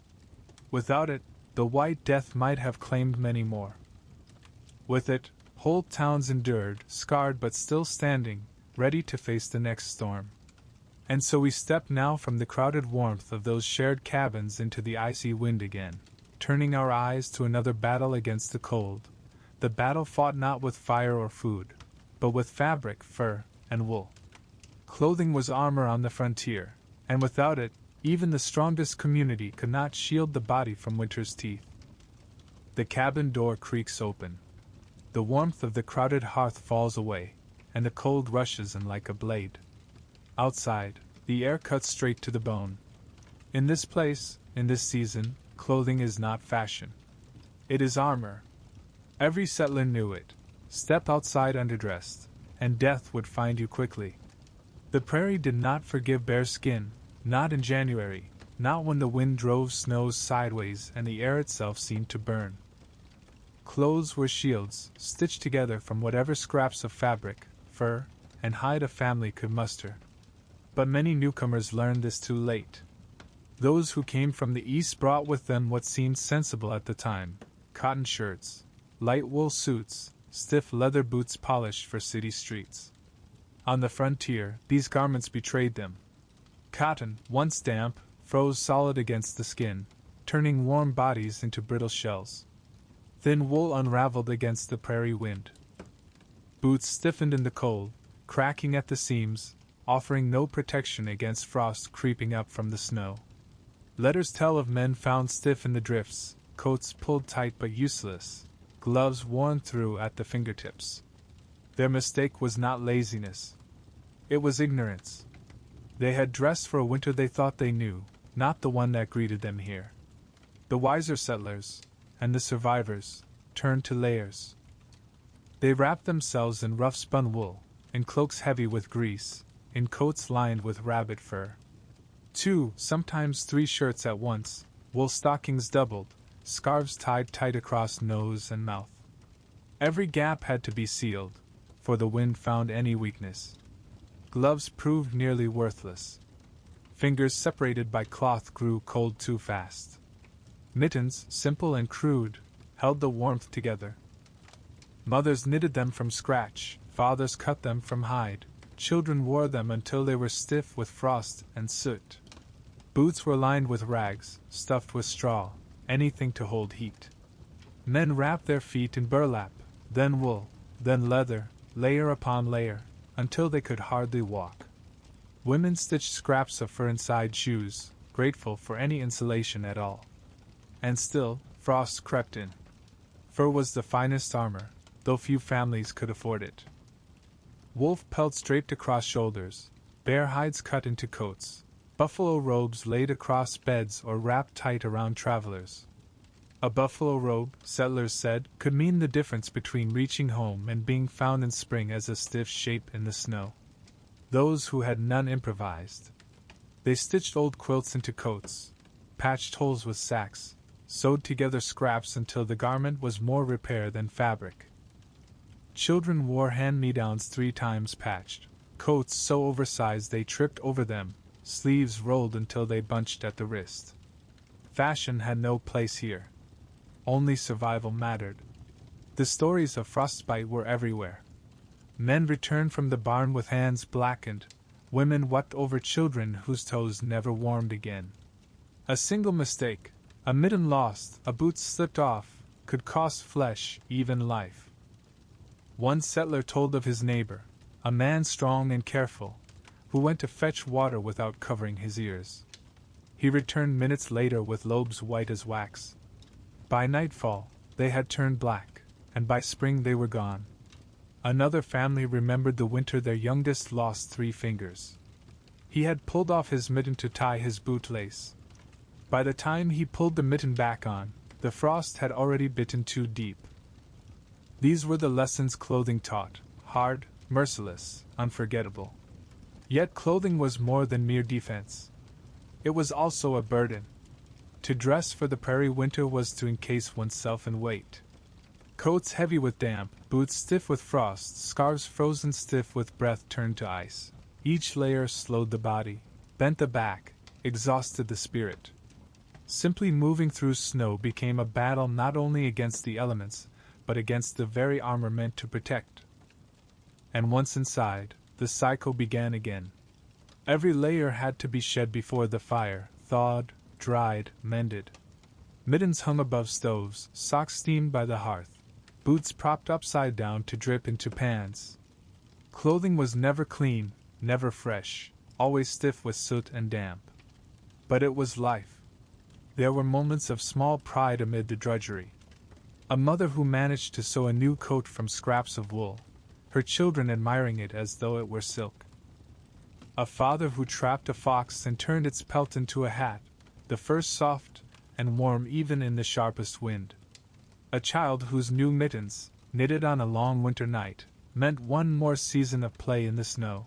Without it, the White Death might have claimed many more. With it, whole towns endured, scarred but still standing, ready to face the next storm. And so we step now from the crowded warmth of those shared cabins into the icy wind again, turning our eyes to another battle against the cold. The battle fought not with fire or food, but with fabric, fur, and wool. Clothing was armor on the frontier, and without it, even the strongest community could not shield the body from winter's teeth. The cabin door creaks open. The warmth of the crowded hearth falls away, and the cold rushes in like a blade. Outside, the air cuts straight to the bone. In this place, in this season, clothing is not fashion. It is armor. Every settler knew it. Step outside underdressed, and death would find you quickly. The prairie did not forgive bare skin, not in January, not when the wind drove snows sideways and the air itself seemed to burn. Clothes were shields, stitched together from whatever scraps of fabric, fur, and hide a family could muster. But many newcomers learned this too late. Those who came from the east brought with them what seemed sensible at the time: cotton shirts, light wool suits, stiff leather boots polished for city streets. On the frontier, these garments betrayed them. Cotton, once damp, froze solid against the skin, turning warm bodies into brittle shells. Thin wool unraveled against the prairie wind. Boots stiffened in the cold, cracking at the seams, offering no protection against frost creeping up from the snow. Letters tell of men found stiff in the drifts, coats pulled tight but useless, gloves worn through at the fingertips. Their mistake was not laziness. It was ignorance. They had dressed for a winter they thought they knew, not the one that greeted them here. The wiser settlers, and the survivors, turned to layers. They wrapped themselves in rough-spun wool, in cloaks heavy with grease, in coats lined with rabbit fur. 2, sometimes 3 shirts at once, wool stockings doubled, scarves tied tight across nose and mouth. Every gap had to be sealed, for the wind found any weakness. Gloves proved nearly worthless. Fingers separated by cloth grew cold too fast. Mittens, simple and crude, held the warmth together. Mothers knitted them from scratch, fathers cut them from hide, children wore them until they were stiff with frost and soot. Boots were lined with rags, stuffed with straw, anything to hold heat. Men wrapped their feet in burlap, then wool, then leather, layer upon layer, until they could hardly walk. Women stitched scraps of fur inside shoes, grateful for any insulation at all. And still, frost crept in. Fur was the finest armor, though few families could afford it. Wolf pelts draped across shoulders, bear hides cut into coats, buffalo robes laid across beds or wrapped tight around travelers. A buffalo robe, settlers said, could mean the difference between reaching home and being found in spring as a stiff shape in the snow. Those who had none improvised. They stitched old quilts into coats, patched holes with sacks, sewed together scraps until the garment was more repair than fabric. Children wore hand-me-downs 3 times patched, coats so oversized they tripped over them, sleeves rolled until they bunched at the wrist. Fashion had no place here. Only survival mattered. The stories of frostbite were everywhere. Men returned from the barn with hands blackened, women wept over children whose toes never warmed again. A single mistake, a mitten lost, a boot slipped off, could cost flesh, even life. One settler told of his neighbor, a man strong and careful, who went to fetch water without covering his ears. He returned minutes later with lobes white as wax. By nightfall, they had turned black, and by spring they were gone. Another family remembered the winter their youngest lost 3 fingers. He had pulled off his mitten to tie his bootlace. By the time he pulled the mitten back on, the frost had already bitten too deep. These were the lessons clothing taught, hard, merciless, unforgettable. Yet clothing was more than mere defense. It was also a burden. To dress for the prairie winter was to encase oneself in weight. Coats heavy with damp, boots stiff with frost, scarves frozen stiff with breath turned to ice. Each layer slowed the body, bent the back, exhausted the spirit. Simply moving through snow became a battle not only against the elements, but against the very armor meant to protect. And once inside, the cycle began again. Every layer had to be shed before the fire, thawed, dried, mended. Mittens hung above stoves, socks steamed by the hearth, boots propped upside down to drip into pans. Clothing was never clean, never fresh, always stiff with soot and damp. But it was life. There were moments of small pride amid the drudgery. A mother who managed to sew a new coat from scraps of wool, her children admiring it as though it were silk. A father who trapped a fox and turned its pelt into a hat, the first soft and warm even in the sharpest wind. A child whose new mittens, knitted on a long winter night, meant one more season of play in the snow.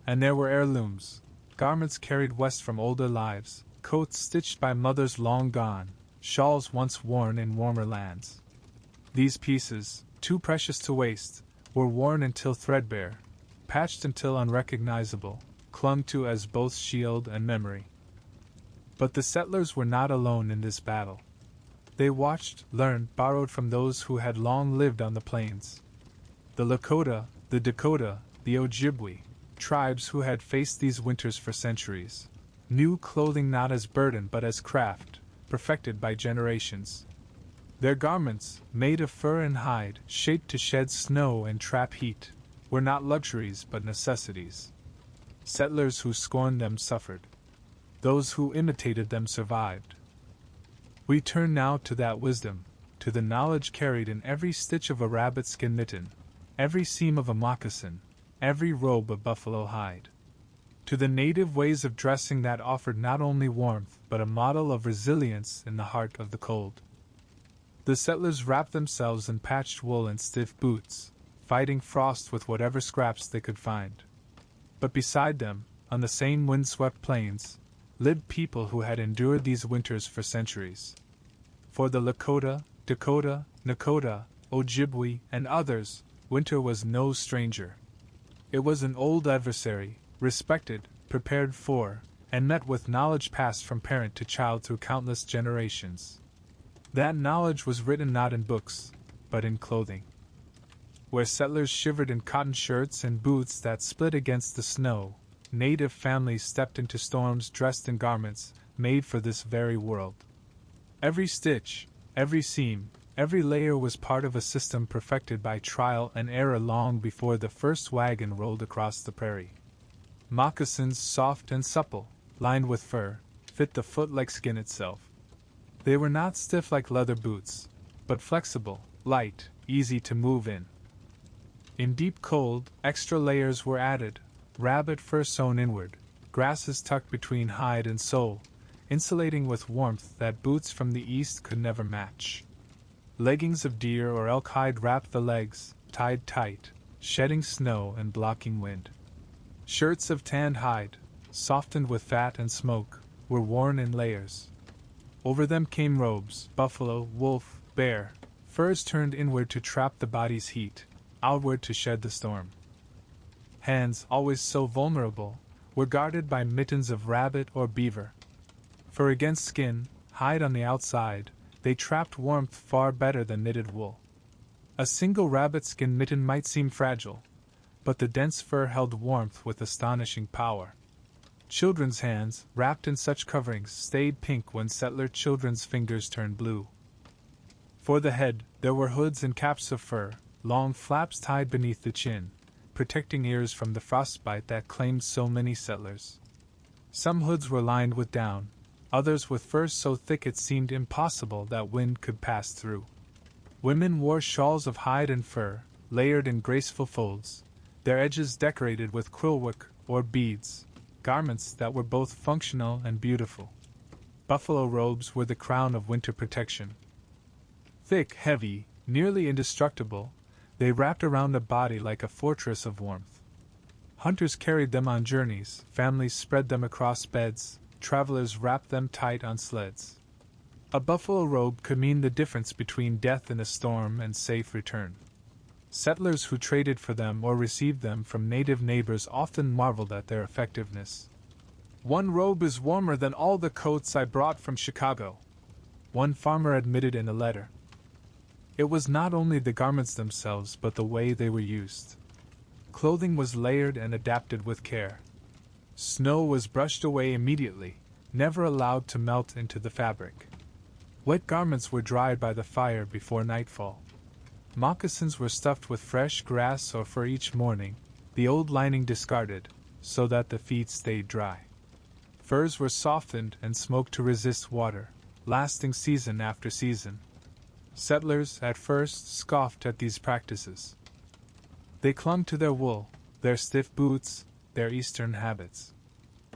And there were heirlooms, garments carried west from older lives, coats stitched by mothers long gone, shawls once worn in warmer lands. These pieces, too precious to waste, were worn until threadbare, patched until unrecognizable, clung to as both shield and memory. But the settlers were not alone in this battle. They watched, learned, borrowed from those who had long lived on the plains. The Lakota, the Dakota, the Ojibwe, tribes who had faced these winters for centuries, knew clothing not as burden but as craft, perfected by generations. Their garments, made of fur and hide, shaped to shed snow and trap heat, were not luxuries but necessities. Settlers who scorned them suffered. Those who imitated them survived. We turn now to that wisdom, to the knowledge carried in every stitch of a rabbit skin mitten, every seam of a moccasin, every robe of buffalo hide. To the native ways of dressing that offered not only warmth but a model of resilience in the heart of the cold. The settlers wrapped themselves in patched wool and stiff boots, fighting frost with whatever scraps they could find. But beside them, on the same wind-swept plains, lived people who had endured these winters for centuries. For the Lakota, Dakota, Nakota, Ojibwe, and others, winter was no stranger. It was an old adversary, respected, prepared for, and met with knowledge passed from parent to child through countless generations. That knowledge was written not in books, but in clothing. Where settlers shivered in cotton shirts and boots that split against the snow, native families stepped into storms dressed in garments made for this very world. Every stitch, every seam, every layer was part of a system perfected by trial and error long before the first wagon rolled across the prairie. Moccasins, soft and supple, lined with fur, fit the foot like skin itself. They were not stiff like leather boots, but flexible, light, easy to move in. In deep cold, extra layers were added, rabbit fur sewn inward, grasses tucked between hide and sole, insulating with warmth that boots from the east could never match. Leggings of deer or elk hide wrapped the legs, tied tight, shedding snow and blocking wind. Shirts of tanned hide, softened with fat and smoke, were worn in layers. Over them came robes, buffalo, wolf, bear, furs turned inward to trap the body's heat, outward to shed the storm. Hands, always so vulnerable, were guarded by mittens of rabbit or beaver. For against skin, hide on the outside, they trapped warmth far better than knitted wool. A single rabbit skin mitten might seem fragile, but the dense fur held warmth with astonishing power. Children's hands, wrapped in such coverings, stayed pink when settler children's fingers turned blue. For the head, there were hoods and caps of fur, long flaps tied beneath the chin, protecting ears from the frostbite that claimed so many settlers. Some hoods were lined with down, others with fur so thick it seemed impossible that wind could pass through. Women wore shawls of hide and fur, layered in graceful folds, their edges decorated with quillwork or beads, garments that were both functional and beautiful. Buffalo robes were the crown of winter protection. Thick, heavy, nearly indestructible, they wrapped around a body like a fortress of warmth. Hunters carried them on journeys, families spread them across beds, travelers wrapped them tight on sleds. A buffalo robe could mean the difference between death in a storm and safe return. Settlers who traded for them or received them from native neighbors often marveled at their effectiveness. "One robe is warmer than all the coats I brought from Chicago," one farmer admitted in a letter. It was not only the garments themselves but the way they were used. Clothing was layered and adapted with care. Snow was brushed away immediately, never allowed to melt into the fabric. Wet garments were dried by the fire before nightfall. Moccasins were stuffed with fresh grass or fur each morning, the old lining discarded, so that the feet stayed dry. Furs were softened and smoked to resist water, lasting season after season. Settlers, at first, scoffed at these practices. They clung to their wool, their stiff boots, their eastern habits.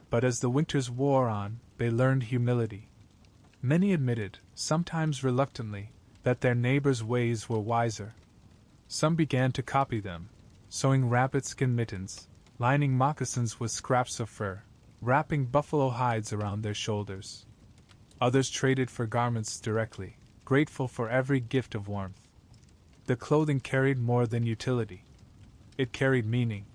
But as the winters wore on, they learned humility. Many admitted, sometimes reluctantly, that their neighbors' ways were wiser. Some began to copy them, sewing rabbit skin mittens, lining moccasins with scraps of fur, wrapping buffalo hides around their shoulders. Others traded for garments directly, grateful for every gift of warmth. The clothing carried more than utility. It carried meaning.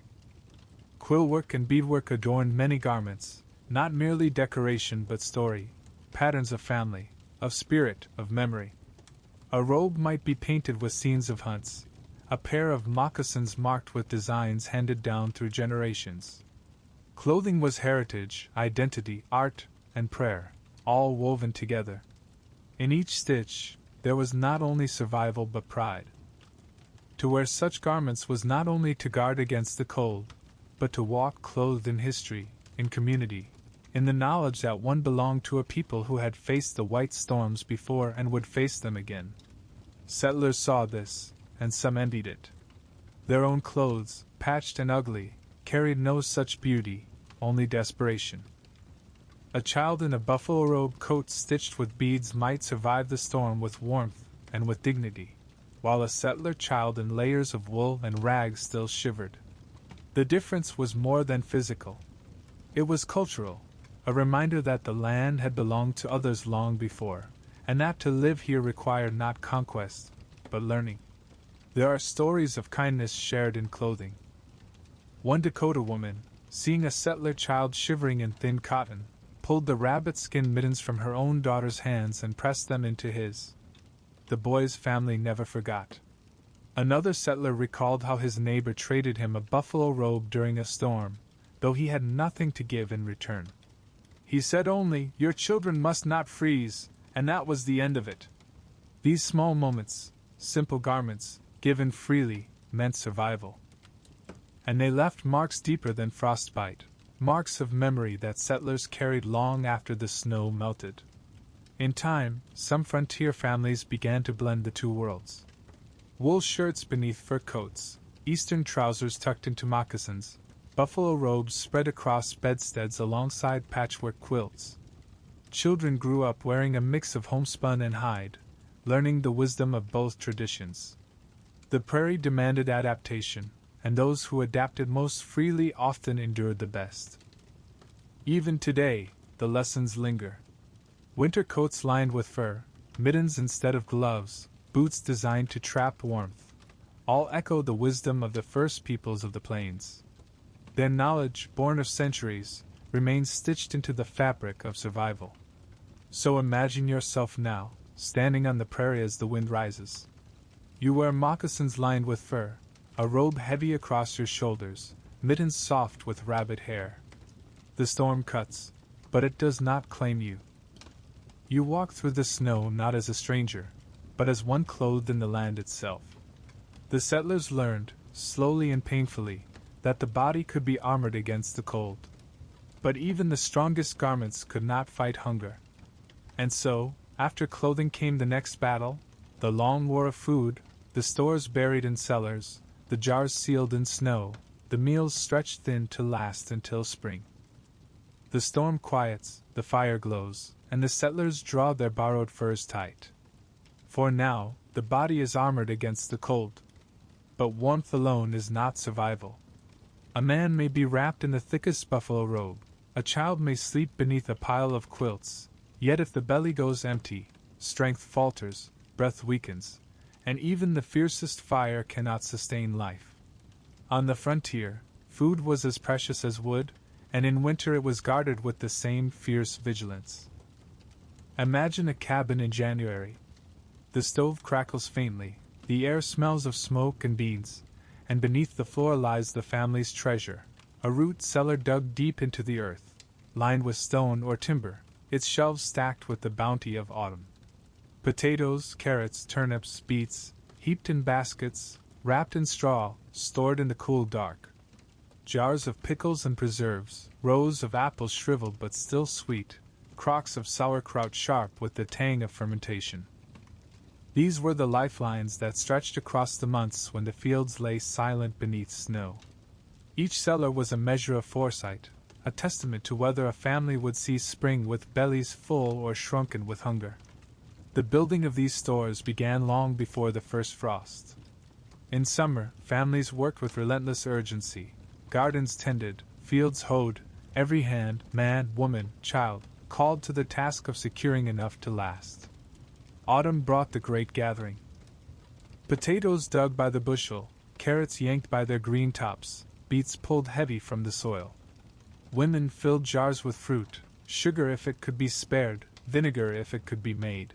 Quillwork and beadwork adorned many garments, not merely decoration but story, patterns of family, of spirit, of memory. A robe might be painted with scenes of hunts, a pair of moccasins marked with designs handed down through generations. Clothing was heritage, identity, art, and prayer, all woven together. In each stitch, there was not only survival but pride. To wear such garments was not only to guard against the cold, but to walk clothed in history, in community, in the knowledge that one belonged to a people who had faced the white storms before and would face them again. Settlers saw this, and some envied it. Their own clothes, patched and ugly, carried no such beauty, only desperation. A child in a buffalo robe coat stitched with beads might survive the storm with warmth and with dignity, while a settler child in layers of wool and rags still shivered. The difference was more than physical. It was cultural, a reminder that the land had belonged to others long before, and that to live here required not conquest, but learning. There are stories of kindness shared in clothing. One Dakota woman, seeing a settler child shivering in thin cotton, pulled the rabbit-skin mittens from her own daughter's hands and pressed them into his. The boy's family never forgot. Another settler recalled how his neighbor traded him a buffalo robe during a storm, though he had nothing to give in return. He said only, "Your children must not freeze," and that was the end of it. These small moments, simple garments, given freely, meant survival. And they left marks deeper than frostbite, marks of memory that settlers carried long after the snow melted. In time, some frontier families began to blend the two worlds. Wool shirts beneath fur coats, eastern trousers tucked into moccasins, buffalo robes spread across bedsteads alongside patchwork quilts. Children grew up wearing a mix of homespun and hide, learning the wisdom of both traditions. The prairie demanded adaptation, and those who adapted most freely often endured the best. Even today, the lessons linger. Winter coats lined with fur, mittens instead of gloves, boots designed to trap warmth, all echo the wisdom of the first peoples of the plains. Their knowledge, born of centuries, remains stitched into the fabric of survival. So imagine yourself now, standing on the prairie as the wind rises. You wear moccasins lined with fur, a robe heavy across your shoulders, mittens soft with rabbit hair. The storm cuts, but it does not claim you. You walk through the snow not as a stranger, but as one clothed in the land itself. The settlers learned, slowly and painfully, that the body could be armored against the cold. But even the strongest garments could not fight hunger. And so, after clothing came the next battle, the long war of food, the stores buried in cellars, the jars sealed in snow, the meals stretched thin to last until spring. The storm quiets, the fire glows, and the settlers draw their borrowed furs tight. For now, the body is armored against the cold. But warmth alone is not survival. A man may be wrapped in the thickest buffalo robe, a child may sleep beneath a pile of quilts, yet if the belly goes empty, strength falters, breath weakens, and even the fiercest fire cannot sustain life. On the frontier, food was as precious as wood, and in winter it was guarded with the same fierce vigilance. Imagine a cabin in January. The stove crackles faintly, the air smells of smoke and beans, and beneath the floor lies the family's treasure, a root cellar dug deep into the earth, lined with stone or timber, its shelves stacked with the bounty of autumn. Potatoes, carrots, turnips, beets, heaped in baskets, wrapped in straw, stored in the cool dark. Jars of pickles and preserves, rows of apples shriveled but still sweet, crocks of sauerkraut sharp with the tang of fermentation. These were the lifelines that stretched across the months when the fields lay silent beneath snow. Each cellar was a measure of foresight, a testament to whether a family would see spring with bellies full or shrunken with hunger. The building of these stores began long before the first frost. In summer, families worked with relentless urgency, gardens tended, fields hoed, every hand, man, woman, child, called to the task of securing enough to last. Autumn brought the great gathering. Potatoes dug by the bushel, carrots yanked by their green tops, beets pulled heavy from the soil. Women filled jars with fruit, sugar if it could be spared, vinegar if it could be made.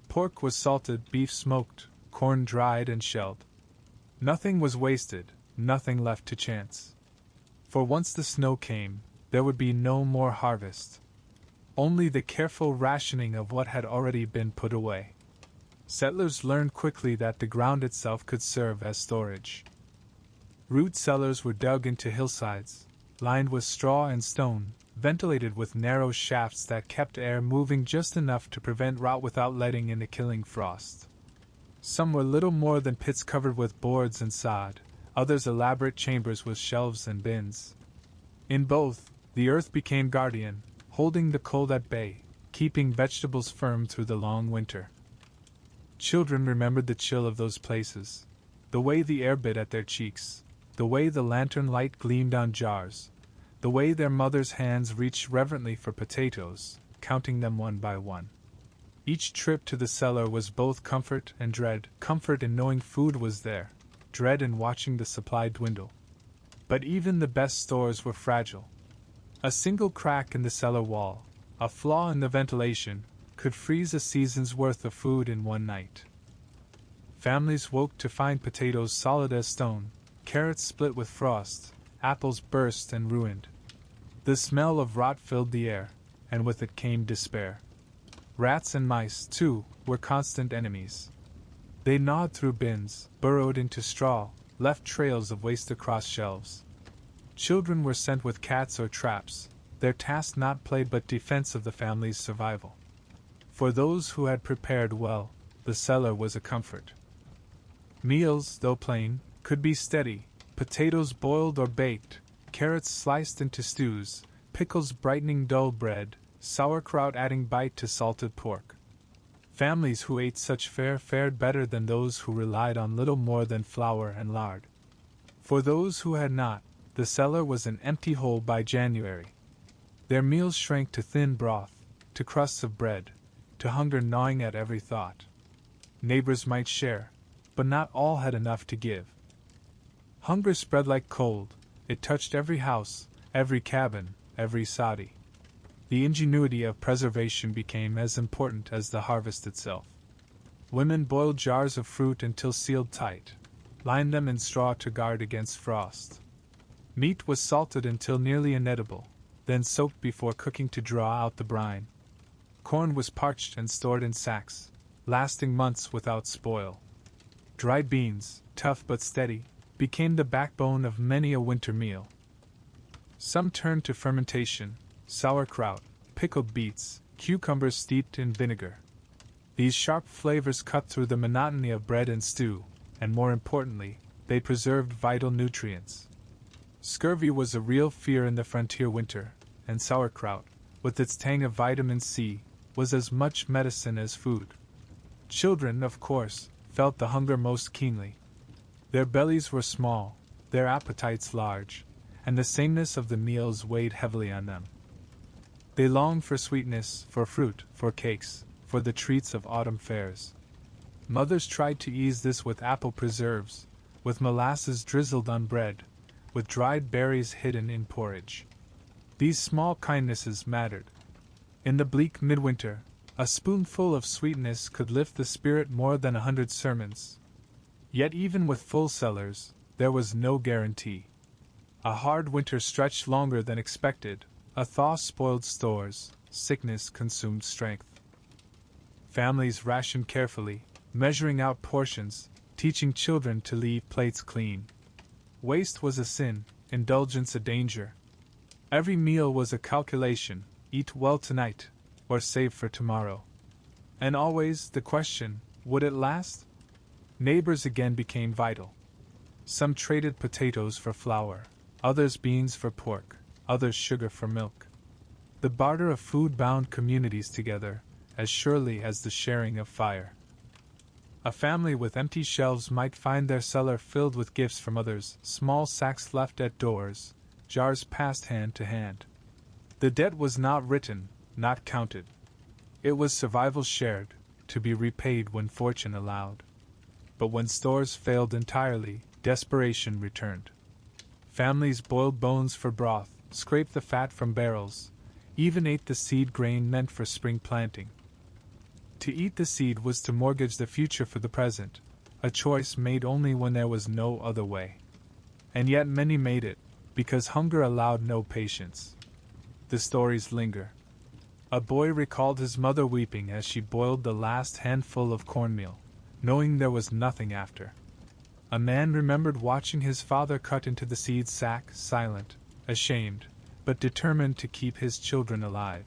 Pork was salted, beef smoked, corn dried and shelled. Nothing was wasted, nothing left to chance. For once the snow came, there would be no more harvest. Only the careful rationing of what had already been put away. Settlers learned quickly that the ground itself could serve as storage. Root cellars were dug into hillsides, lined with straw and stone, ventilated with narrow shafts that kept air moving just enough to prevent rot without letting in a killing frost. Some were little more than pits covered with boards and sod, others elaborate chambers with shelves and bins. In both, the earth became guardian, holding the cold at bay, keeping vegetables firm through the long winter. Children remembered the chill of those places, the way the air bit at their cheeks, the way the lantern light gleamed on jars, the way their mothers' hands reached reverently for potatoes, counting them one by one. Each trip to the cellar was both comfort and dread, comfort in knowing food was there, dread in watching the supply dwindle. But even the best stores were fragile. A single crack in the cellar wall, a flaw in the ventilation, could freeze a season's worth of food in one night. Families woke to find potatoes solid as stone, carrots split with frost, apples burst and ruined. The smell of rot filled the air, and with it came despair. Rats and mice, too, were constant enemies. They gnawed through bins, burrowed into straw, left trails of waste across shelves. Children were sent with cats or traps, their task not play but defense of the family's survival. For those who had prepared well, the cellar was a comfort. Meals, though plain, could be steady, potatoes boiled or baked, carrots sliced into stews, pickles brightening dull bread, sauerkraut adding bite to salted pork. Families who ate such fare fared better than those who relied on little more than flour and lard. For those who had not, the cellar was an empty hole by January. Their meals shrank to thin broth, to crusts of bread, to hunger gnawing at every thought. Neighbors might share, but not all had enough to give. Hunger spread like cold, it touched every house, every cabin, every soddy. The ingenuity of preservation became as important as the harvest itself. Women boiled jars of fruit until sealed tight, lined them in straw to guard against frost. Meat was salted until nearly inedible, then soaked before cooking to draw out the brine. Corn was parched and stored in sacks, lasting months without spoil. Dried beans, tough but steady, became the backbone of many a winter meal. Some turned to fermentation, sauerkraut, pickled beets, cucumbers steeped in vinegar. These sharp flavors cut through the monotony of bread and stew, and more importantly, they preserved vital nutrients. Scurvy was a real fear in the frontier winter, and sauerkraut, with its tang of vitamin C, was as much medicine as food. Children, of course, felt the hunger most keenly. Their bellies were small, their appetites large, and the sameness of the meals weighed heavily on them. They longed for sweetness, for fruit, for cakes, for the treats of autumn fairs. Mothers tried to ease this with apple preserves, with molasses drizzled on bread, with dried berries hidden in porridge. These small kindnesses mattered. In the bleak midwinter, a spoonful of sweetness could lift the spirit more than 100 sermons. Yet even with full cellars, there was no guarantee. A hard winter stretched longer than expected, a thaw spoiled stores, sickness consumed strength. Families rationed carefully, measuring out portions, teaching children to leave plates clean. Waste was a sin, indulgence a danger. Every meal was a calculation, eat well tonight, or save for tomorrow. And always the question, would it last? Neighbors again became vital. Some traded potatoes for flour, others beans for pork, others sugar for milk. The barter of food bound communities together, as surely as the sharing of fire. A family with empty shelves might find their cellar filled with gifts from others, small sacks left at doors, jars passed hand to hand. The debt was not written, not counted. It was survival shared, to be repaid when fortune allowed. But when stores failed entirely, desperation returned. Families boiled bones for broth, scraped the fat from barrels, even ate the seed grain meant for spring planting. To eat the seed was to mortgage the future for the present, a choice made only when there was no other way. And yet many made it, because hunger allowed no patience. The stories linger. A boy recalled his mother weeping as she boiled the last handful of cornmeal, knowing there was nothing after. A man remembered watching his father cut into the seed sack, silent, ashamed, but determined to keep his children alive.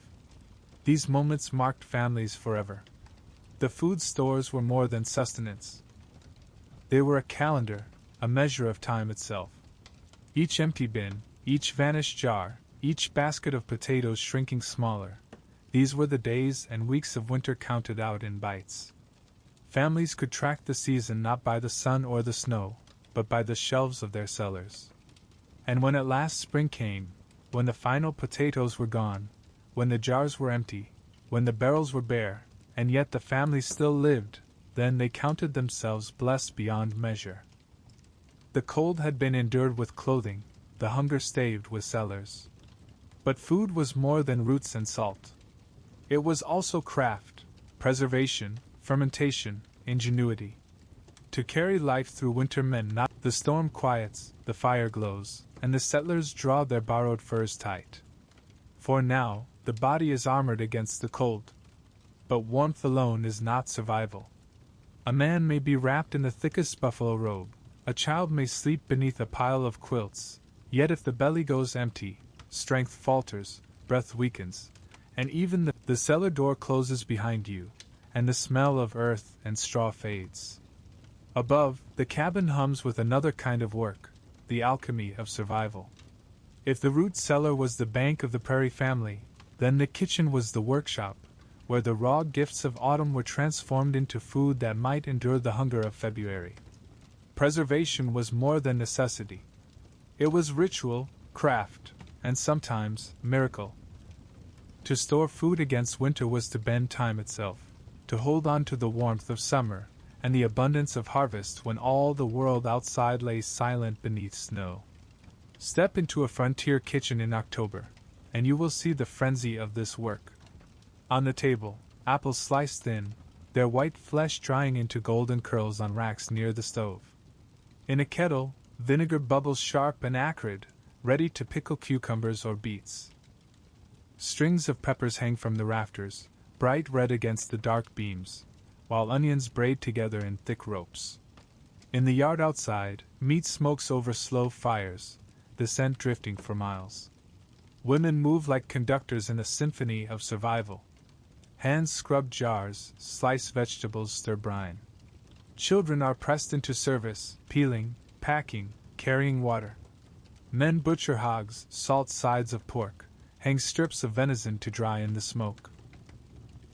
These moments marked families forever. The food stores were more than sustenance. They were a calendar, a measure of time itself. Each empty bin, each vanished jar, each basket of potatoes shrinking smaller, these were the days and weeks of winter counted out in bites. Families could track the season not by the sun or the snow, but by the shelves of their cellars. And when at last spring came, when the final potatoes were gone, when the jars were empty, when the barrels were bare, and yet the family still lived, then they counted themselves blessed beyond measure. The cold had been endured with clothing, the hunger staved with cellars. But food was more than roots and salt. It was also craft, preservation, fermentation, ingenuity. To carry life through winter meant not the storm quiets, the fire glows, and the settlers draw their borrowed furs tight. For now, the body is armored against the cold. But warmth alone is not survival. A man may be wrapped in the thickest buffalo robe, a child may sleep beneath a pile of quilts, yet if the belly goes empty, strength falters, breath weakens, and even the cellar door closes behind you, and the smell of earth and straw fades. Above, the cabin hums with another kind of work, the alchemy of survival. If the root cellar was the bank of the prairie family, then the kitchen was the workshop, where the raw gifts of autumn were transformed into food that might endure the hunger of February. Preservation was more than necessity. It was ritual, craft, and sometimes miracle. To store food against winter was to bend time itself, to hold on to the warmth of summer and the abundance of harvest when all the world outside lay silent beneath snow. Step into a frontier kitchen in October, and you will see the frenzy of this work. On the table, apples sliced thin, their white flesh drying into golden curls on racks near the stove. In a kettle, vinegar bubbles sharp and acrid, ready to pickle cucumbers or beets. Strings of peppers hang from the rafters, bright red against the dark beams, while onions braid together in thick ropes. In the yard outside, meat smokes over slow fires, the scent drifting for miles. Women move like conductors in a symphony of survival. Hands scrub jars, slice vegetables, stir brine. Children are pressed into service, peeling, packing, carrying water. Men butcher hogs, salt sides of pork, hang strips of venison to dry in the smoke.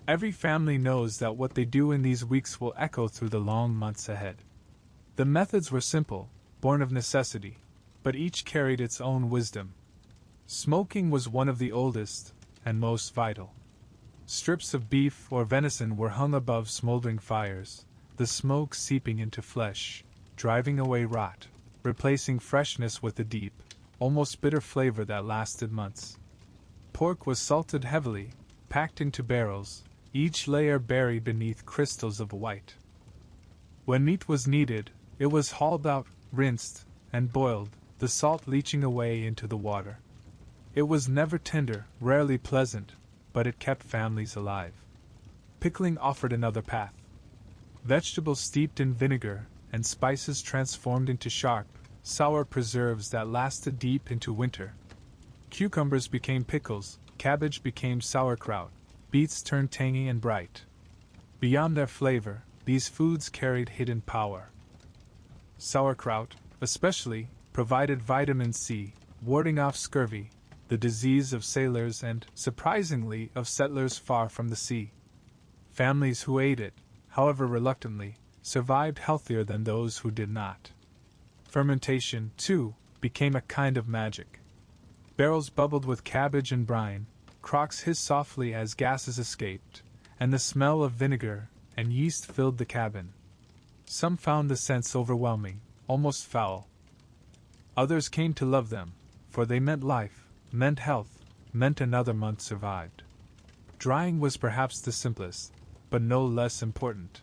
Every family knows that what they do in these weeks will echo through the long months ahead. The methods were simple, born of necessity, but each carried its own wisdom. Smoking was one of the oldest and most vital. Strips of beef or venison were hung above smoldering fires, the smoke seeping into flesh, driving away rot, replacing freshness with a deep, almost bitter flavor that lasted months. Pork was salted heavily, packed into barrels, each layer buried beneath crystals of white. When meat was needed, it was hauled out, rinsed, and boiled, the salt leaching away into the water. It was never tender, rarely pleasant, but it kept families alive. Pickling offered another path. Vegetables steeped in vinegar, and spices transformed into sharp, sour preserves that lasted deep into winter. Cucumbers became pickles, cabbage became sauerkraut, beets turned tangy and bright. Beyond their flavor, these foods carried hidden power. Sauerkraut, especially, provided vitamin C, warding off scurvy, the disease of sailors and, surprisingly, of settlers far from the sea. Families who ate it, however reluctantly, survived healthier than those who did not. Fermentation, too, became a kind of magic. Barrels bubbled with cabbage and brine, crocks hissed softly as gases escaped, and the smell of vinegar and yeast filled the cabin. Some found the scents overwhelming, almost foul. Others came to love them, for they meant life, meant health, meant another month survived. Drying was perhaps the simplest, but no less important.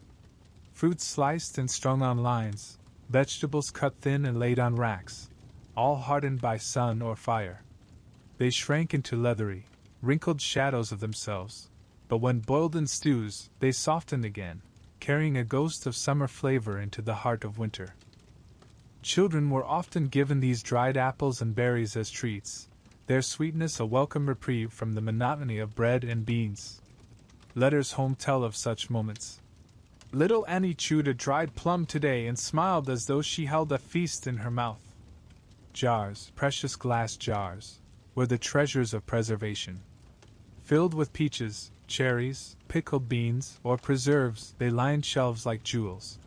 Fruits sliced and strung on lines, vegetables cut thin and laid on racks, all hardened by sun or fire. They shrank into leathery, wrinkled shadows of themselves, but when boiled in stews, they softened again, carrying a ghost of summer flavor into the heart of winter. Children were often given these dried apples and berries as treats, their sweetness a welcome reprieve from the monotony of bread and beans. Letters home tell of such moments. Little Annie chewed a dried plum today and smiled as though she held a feast in her mouth. Jars, precious glass jars, were the treasures of preservation. Filled with peaches, cherries, pickled beans, or preserves, they lined shelves like jewels.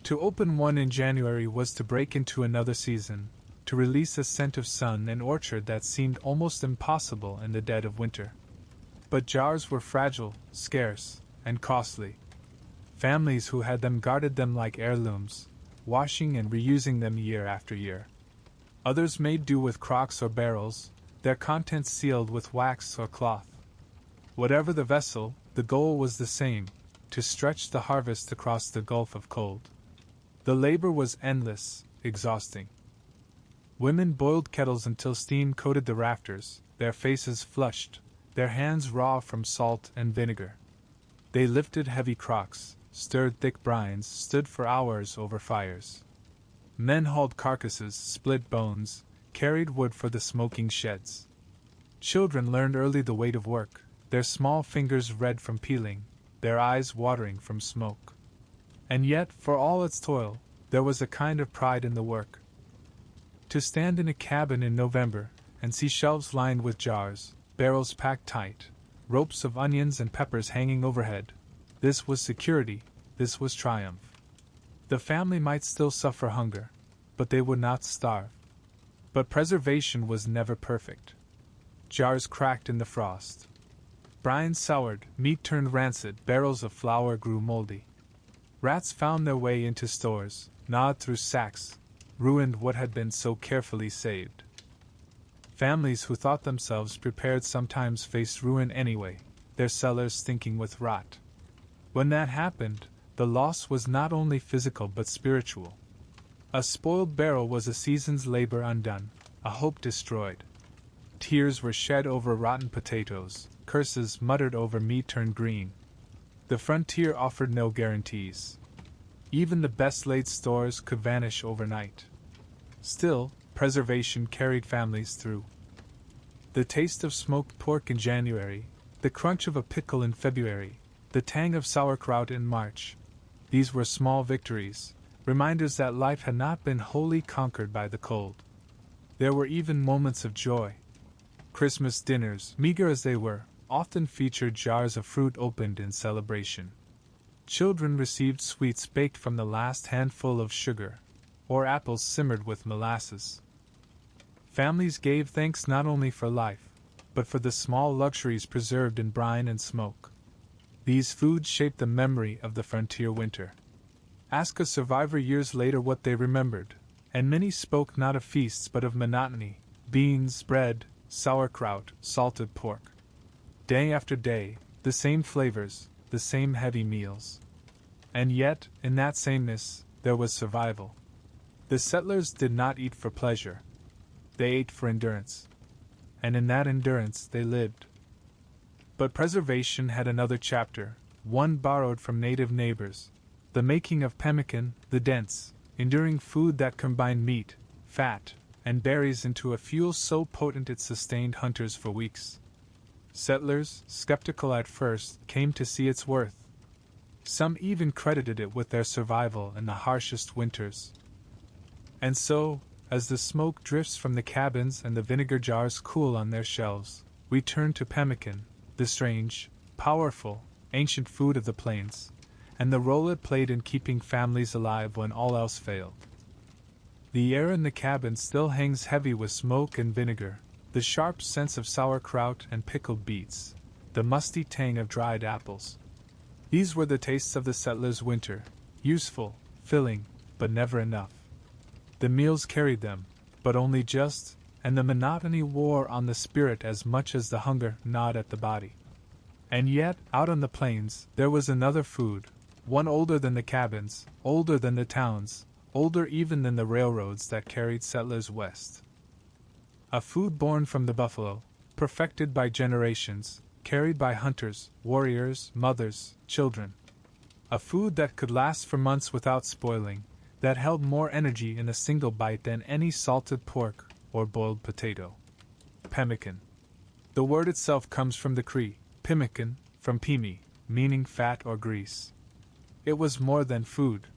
To open one in January was to break into another season, to release a scent of sun and orchard that seemed almost impossible in the dead of winter. But jars were fragile, scarce, and costly. Families who had them guarded them like heirlooms, washing and reusing them year after year. Others made do with crocks or barrels, their contents sealed with wax or cloth. Whatever the vessel, the goal was the same, to stretch the harvest across the gulf of cold. The labor was endless, exhausting. Women boiled kettles until steam coated the rafters, their faces flushed, their hands raw from salt and vinegar. They lifted heavy crocks, stirred thick brines, stood for hours over fires. Men hauled carcasses, split bones, carried wood for the smoking sheds. Children learned early the weight of work, their small fingers red from peeling, their eyes watering from smoke. And yet, for all its toil, there was a kind of pride in the work. To stand in a cabin in November and see shelves lined with jars, barrels packed tight, ropes of onions and peppers hanging overhead, this was security, this was triumph. The family might still suffer hunger, but they would not starve. But preservation was never perfect. Jars cracked in the frost. Brine soured, meat turned rancid, barrels of flour grew moldy. Rats found their way into stores, gnawed through sacks, ruined what had been so carefully saved. Families who thought themselves prepared sometimes faced ruin anyway, their cellars stinking with rot. When that happened, the loss was not only physical but spiritual. A spoiled barrel was a season's labor undone, a hope destroyed. Tears were shed over rotten potatoes, curses muttered over meat turned green. The frontier offered no guarantees. Even the best laid stores could vanish overnight. Still, preservation carried families through. The taste of smoked pork in January, the crunch of a pickle in February, the tang of sauerkraut in March. These were small victories, reminders that life had not been wholly conquered by the cold. There were even moments of joy. Christmas dinners, meager as they were, often featured jars of fruit opened in celebration. Children received sweets baked from the last handful of sugar, or apples simmered with molasses. Families gave thanks not only for life, but for the small luxuries preserved in brine and smoke. These foods shaped the memory of the frontier winter. Ask a survivor years later what they remembered, and many spoke not of feasts but of monotony, beans, bread, sauerkraut, salted pork. Day after day, the same flavors, the same heavy meals. And yet, in that sameness, there was survival. The settlers did not eat for pleasure. They ate for endurance. And in that endurance they lived. But preservation had another chapter, one borrowed from native neighbors, the making of pemmican, the dense, enduring food that combined meat, fat, and berries into a fuel so potent it sustained hunters for weeks. Settlers, skeptical at first, came to see its worth. Some even credited it with their survival in the harshest winters. And so, as the smoke drifts from the cabins and the vinegar jars cool on their shelves, we turn to pemmican, the strange, powerful, ancient food of the plains, and the role it played in keeping families alive when all else failed. The air in the cabin still hangs heavy with smoke and vinegar, the sharp sense of sauerkraut and pickled beets, the musty tang of dried apples. These were the tastes of the settlers' winter, useful, filling, but never enough. The meals carried them, but only just, and the monotony wore on the spirit as much as the hunger gnawed at the body. And yet, out on the plains, there was another food, one older than the cabins, older than the towns, older even than the railroads that carried settlers west. A food born from the buffalo, perfected by generations, carried by hunters, warriors, mothers, children. A food that could last for months without spoiling, that held more energy in a single bite than any salted pork or boiled potato. Pemmican. The word itself comes from the Cree, pimmican, from pimi, meaning fat or grease. It was more than food.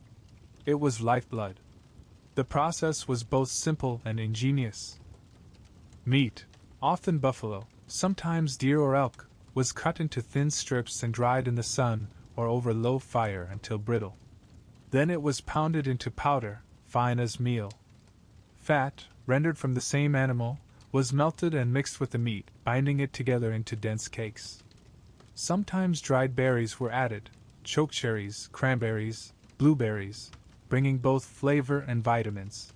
It was lifeblood. The process was both simple and ingenious. Meat, often buffalo, sometimes deer or elk, was cut into thin strips and dried in the sun or over low fire until brittle. Then it was pounded into powder, fine as meal. Fat, rendered from the same animal, was melted and mixed with the meat, binding it together into dense cakes. Sometimes dried berries were added, chokecherries, cranberries, blueberries, bringing both flavor and vitamins.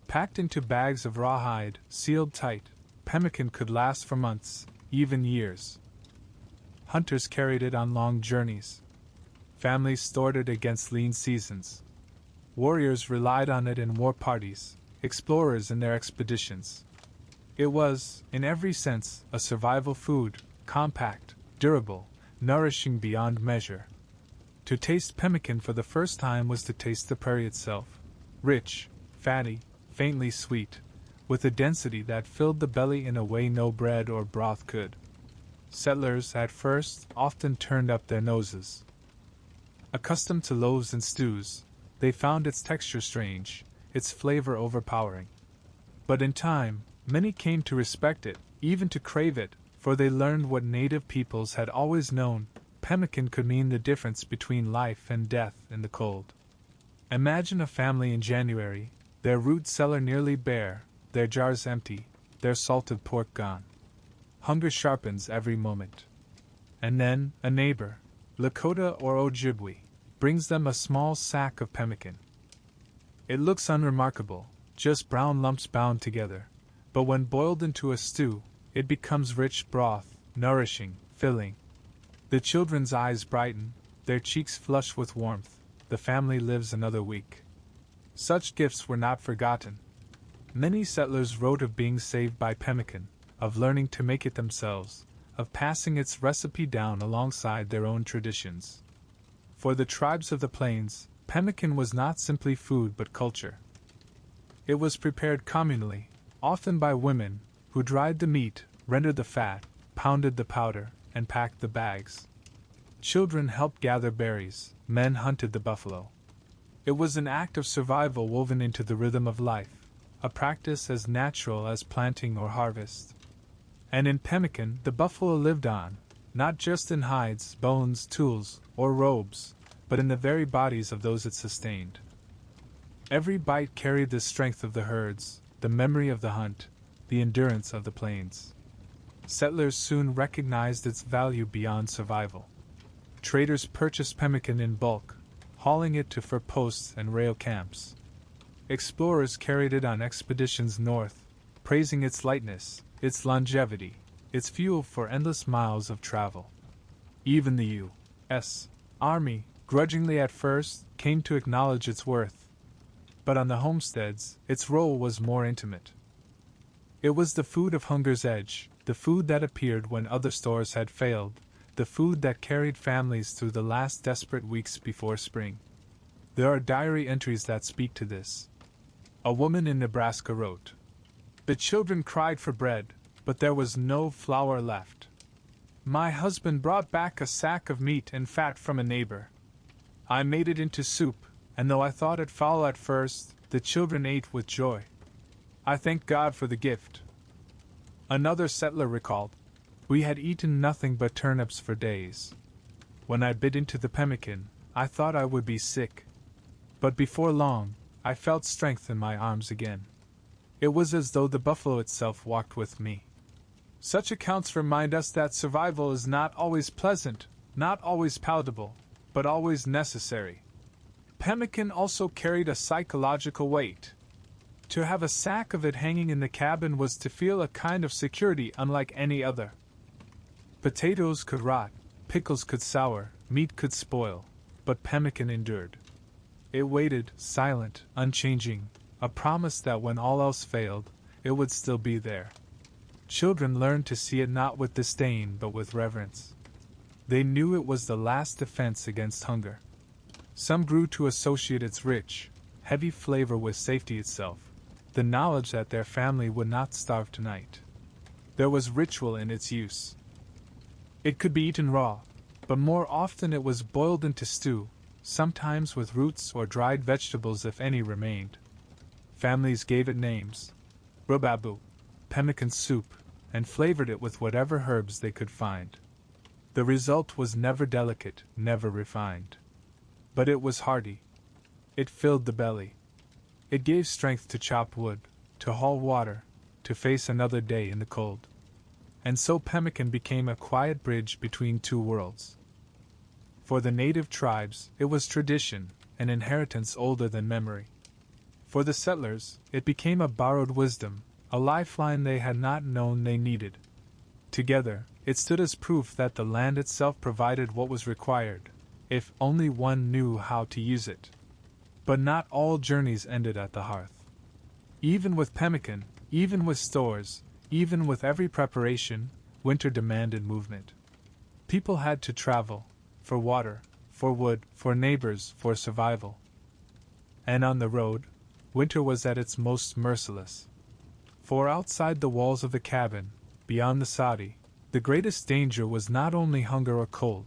Packed into bags of rawhide, sealed tight, pemmican could last for months, even years. Hunters carried it on long journeys. Families stored it against lean seasons. Warriors relied on it in war parties, explorers in their expeditions. It was, in every sense, a survival food, compact, durable, nourishing beyond measure. To taste pemmican for the first time was to taste the prairie itself, rich, fatty, faintly sweet, with a density that filled the belly in a way no bread or broth could. Settlers, at first, often turned up their noses. Accustomed to loaves and stews, they found its texture strange, its flavor overpowering. But in time, many came to respect it, even to crave it, for they learned what native peoples had always known: pemmican could mean the difference between life and death in the cold. Imagine a family in January, their root cellar nearly bare, their jars empty, their salted pork gone. Hunger sharpens every moment. And then, a neighbor, Lakota or Ojibwe, brings them a small sack of pemmican. It looks unremarkable, just brown lumps bound together, but when boiled into a stew, it becomes rich broth, nourishing, filling. The children's eyes brighten, their cheeks flush with warmth, the family lives another week. Such gifts were not forgotten. Many settlers wrote of being saved by pemmican, of learning to make it themselves, of passing its recipe down alongside their own traditions. For the tribes of the plains, pemmican was not simply food but culture. It was prepared communally, often by women, who dried the meat, rendered the fat, pounded the powder, and packed the bags. Children helped gather berries, men hunted the buffalo. It was an act of survival woven into the rhythm of life, a practice as natural as planting or harvest. And in pemmican, the buffalo lived on, not just in hides, bones, tools, or robes, but in the very bodies of those it sustained. Every bite carried the strength of the herds, the memory of the hunt, the endurance of the plains. Settlers soon recognized its value beyond survival. Traders purchased pemmican in bulk, hauling it to fur posts and rail camps. Explorers carried it on expeditions north, praising its lightness, its longevity, its fuel for endless miles of travel. Even the U.S. Army, grudgingly at first, came to acknowledge its worth. But on the homesteads, its role was more intimate. It was the food of hunger's edge, the food that appeared when other stores had failed, the food that carried families through the last desperate weeks before spring. There are diary entries that speak to this. A woman in Nebraska wrote, "The children cried for bread, but there was no flour left. My husband brought back a sack of meat and fat from a neighbor. I made it into soup, and though I thought it foul at first, the children ate with joy. I thank God for the gift." Another settler recalled, "We had eaten nothing but turnips for days. When I bit into the pemmican, I thought I would be sick. But before long, I felt strength in my arms again. It was as though the buffalo itself walked with me." Such accounts remind us that survival is not always pleasant, not always palatable, but always necessary. Pemmican also carried a psychological weight. To have a sack of it hanging in the cabin was to feel a kind of security unlike any other. Potatoes could rot, pickles could sour, meat could spoil, but pemmican endured. It waited, silent, unchanging, a promise that when all else failed, it would still be there. Children learned to see it not with disdain but with reverence. They knew it was the last defense against hunger. Some grew to associate its rich, heavy flavor with safety itself, the knowledge that their family would not starve tonight. There was ritual in its use. It could be eaten raw, but more often it was boiled into stew, sometimes with roots or dried vegetables if any remained. Families gave it names: rubabu, pemmican soup, and flavored it with whatever herbs they could find. The result was never delicate, never refined. But it was hearty. It filled the belly. It gave strength to chop wood, to haul water, to face another day in the cold. And so pemmican became a quiet bridge between two worlds. For the native tribes, it was tradition, an inheritance older than memory. For the settlers, it became a borrowed wisdom, a lifeline they had not known they needed. Together, it stood as proof that the land itself provided what was required, if only one knew how to use it. But not all journeys ended at the hearth. Even with pemmican, even with stores, even with every preparation, winter demanded movement. People had to travel, for water, for wood, for neighbors, for survival. And on the road, winter was at its most merciless. For outside the walls of the cabin, beyond the soddy, the greatest danger was not only hunger or cold,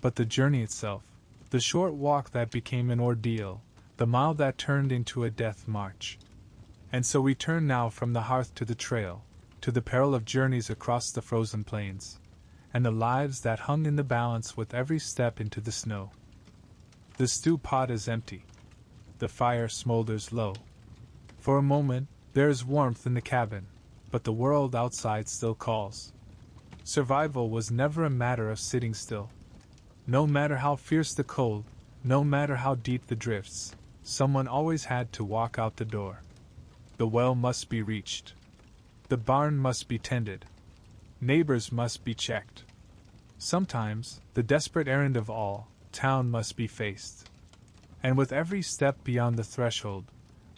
but the journey itself, the short walk that became an ordeal, the mile that turned into a death march. And so we turn now from the hearth to the trail, to the peril of journeys across the frozen plains, and the lives that hung in the balance with every step into the snow. The stew pot is empty. The fire smolders low. For a moment, there is warmth in the cabin, but the world outside still calls. Survival was never a matter of sitting still. No matter how fierce the cold, no matter how deep the drifts, someone always had to walk out the door. The well must be reached. The barn must be tended. Neighbors must be checked. Sometimes, the desperate errand of all, town must be faced. And with every step beyond the threshold,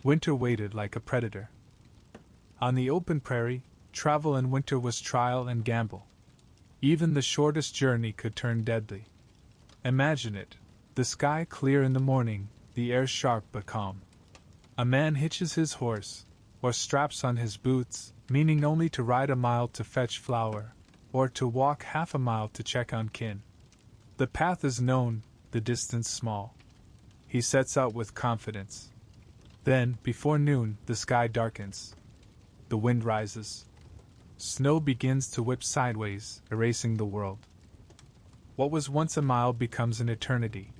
winter waited like a predator. On the open prairie, travel in winter was trial and gamble. Even the shortest journey could turn deadly. Imagine it: the sky clear in the morning, the air sharp but calm. A man hitches his horse, or straps on his boots, meaning only to ride a mile to fetch flour, or to walk half a mile to check on kin. The path is known, the distance small. He sets out with confidence. Then, before noon, the sky darkens. The wind rises. Snow begins to whip sideways, erasing the world. What was once a mile becomes an eternity.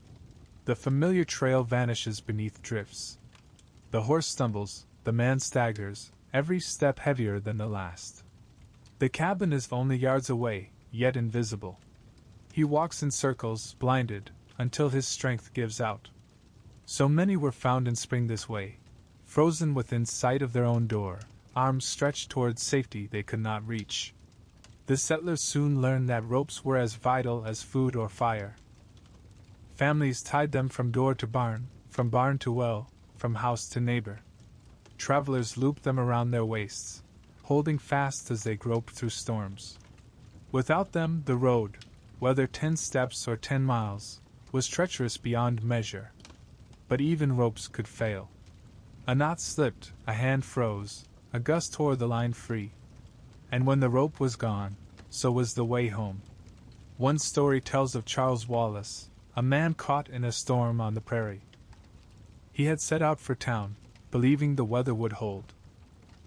The familiar trail vanishes beneath drifts. The horse stumbles, the man staggers, every step heavier than the last. The cabin is only yards away, yet invisible. He walks in circles, blinded, until his strength gives out. So many were found in spring this way, frozen within sight of their own door, arms stretched towards safety they could not reach. The settlers soon learned that ropes were as vital as food or fire. Families tied them from door to barn, from barn to well, from house to neighbor. Travelers looped them around their waists, holding fast as they groped through storms. Without them, the road, whether 10 steps or 10 miles, was treacherous beyond measure. But even ropes could fail. A knot slipped, a hand froze, a gust tore the line free. And when the rope was gone, so was the way home. One story tells of Charles Wallace, a man caught in a storm on the prairie. He had set out for town, believing the weather would hold.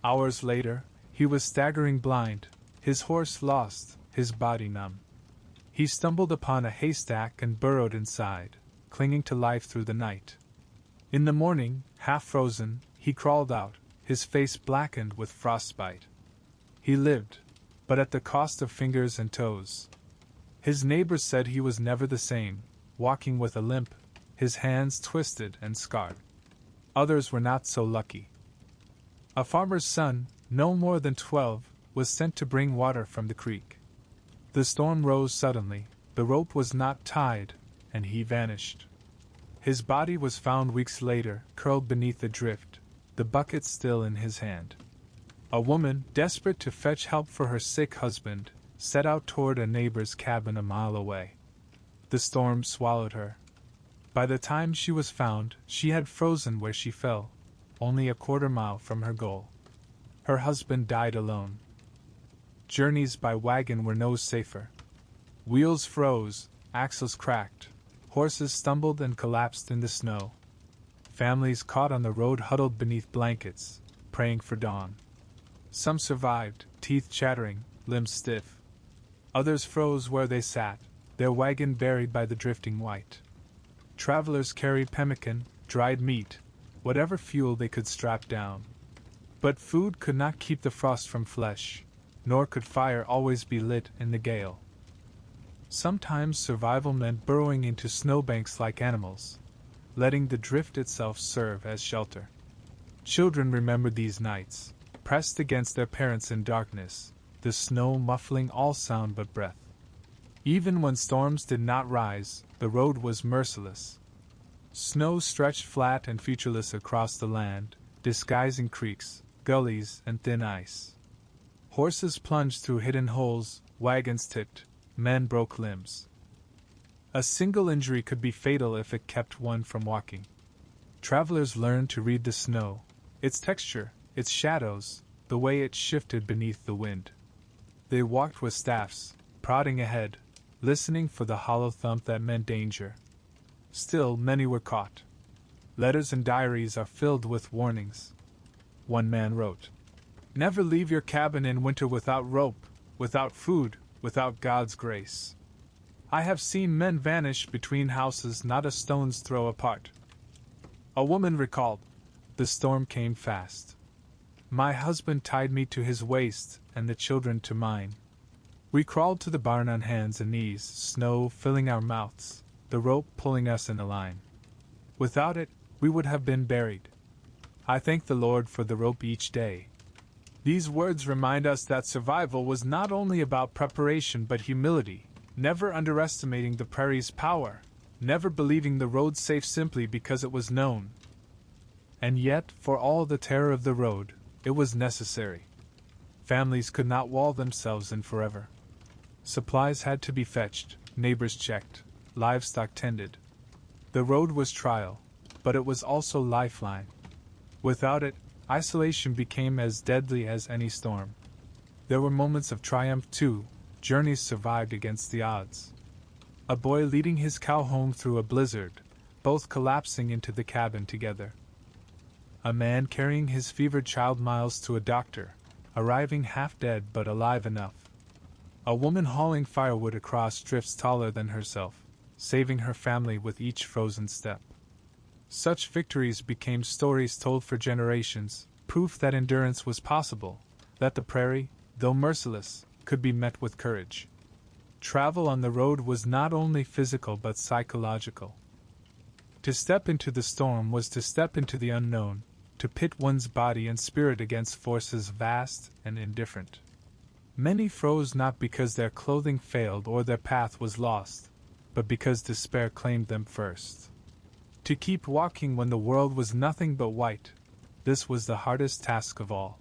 Hours later, he was staggering blind, his horse lost, his body numb. He stumbled upon a haystack and burrowed inside, clinging to life through the night. In the morning, half frozen, he crawled out, his face blackened with frostbite. He lived, but at the cost of fingers and toes. His neighbors said he was never the same, walking with a limp, his hands twisted and scarred. Others were not so lucky. A farmer's son, no more than 12, was sent to bring water from the creek. The storm rose suddenly, the rope was not tied, and he vanished. His body was found weeks later, curled beneath the drift, the bucket still in his hand. A woman, desperate to fetch help for her sick husband, set out toward a neighbor's cabin a mile away. The storm swallowed her. By the time she was found, she had frozen where she fell, only a quarter-mile from her goal. Her husband died alone. Journeys by wagon were no safer. Wheels froze, axles cracked, horses stumbled and collapsed in the snow. Families caught on the road huddled beneath blankets, praying for dawn. Some survived, teeth chattering, limbs stiff. Others froze where they sat, their wagon buried by the drifting white. Travelers carried pemmican, dried meat, whatever fuel they could strap down. But food could not keep the frost from flesh, nor could fire always be lit in the gale. Sometimes survival meant burrowing into snowbanks like animals, letting the drift itself serve as shelter. Children remembered these nights, pressed against their parents in darkness, the snow muffling all sound but breath. Even when storms did not rise, the road was merciless. Snow stretched flat and featureless across the land, disguising creeks, gullies, and thin ice. Horses plunged through hidden holes, wagons tipped, men broke limbs. A single injury could be fatal if it kept one from walking. Travelers learned to read the snow, its texture, its shadows, the way it shifted beneath the wind. They walked with staffs, prodding ahead, listening for the hollow thump that meant danger. Still, many were caught. Letters and diaries are filled with warnings. One man wrote, "Never leave your cabin in winter without rope, without food, without God's grace. I have seen men vanish between houses not a stone's throw apart." A woman recalled, "The storm came fast. My husband tied me to his waist and the children to mine. We crawled to the barn on hands and knees, snow filling our mouths, the rope pulling us in a line. Without it, we would have been buried. I thank the Lord for the rope each day." These words remind us that survival was not only about preparation but humility, never underestimating the prairie's power, never believing the road safe simply because it was known. And yet, for all the terror of the road, it was necessary. Families could not wall themselves in forever. Supplies had to be fetched, neighbors checked, livestock tended. The road was trial, but it was also lifeline. Without it, isolation became as deadly as any storm. There were moments of triumph too, journeys survived against the odds. A boy leading his cow home through a blizzard, both collapsing into the cabin together. A man carrying his fevered child miles to a doctor, arriving half dead but alive enough. A woman hauling firewood across drifts taller than herself, saving her family with each frozen step. Such victories became stories told for generations, proof that endurance was possible, that the prairie, though merciless, could be met with courage. Travel on the road was not only physical but psychological. To step into the storm was to step into the unknown, to pit one's body and spirit against forces vast and indifferent. Many froze not because their clothing failed or their path was lost, but because despair claimed them first. To keep walking when the world was nothing but white, this was the hardest task of all.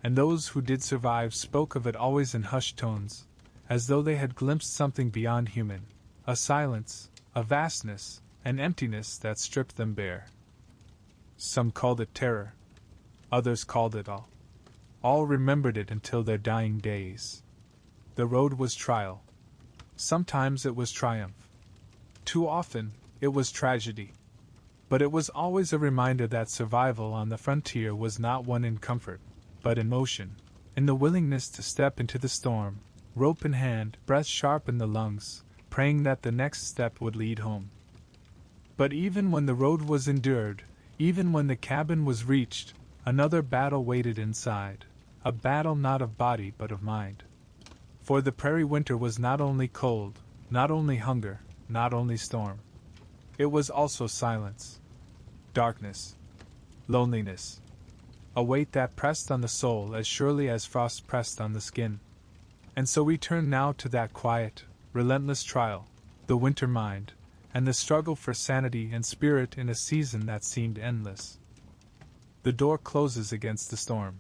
And those who did survive spoke of it always in hushed tones, as though they had glimpsed something beyond human, a silence, a vastness, an emptiness that stripped them bare. Some called it terror. Others called it awe. All remembered it until their dying days. The road was trial. Sometimes it was triumph. Too often, it was tragedy. But it was always a reminder that survival on the frontier was not won in comfort, but in motion, in the willingness to step into the storm, rope in hand, breath sharp in the lungs, praying that the next step would lead home. But even when the road was endured, even when the cabin was reached, another battle waited inside, a battle not of body but of mind. For the prairie winter was not only cold, not only hunger, not only storm. It was also silence, darkness, loneliness, a weight that pressed on the soul as surely as frost pressed on the skin. And so we turn now to that quiet, relentless trial, the winter mind, and the struggle for sanity and spirit in a season that seemed endless. The door closes against the storm.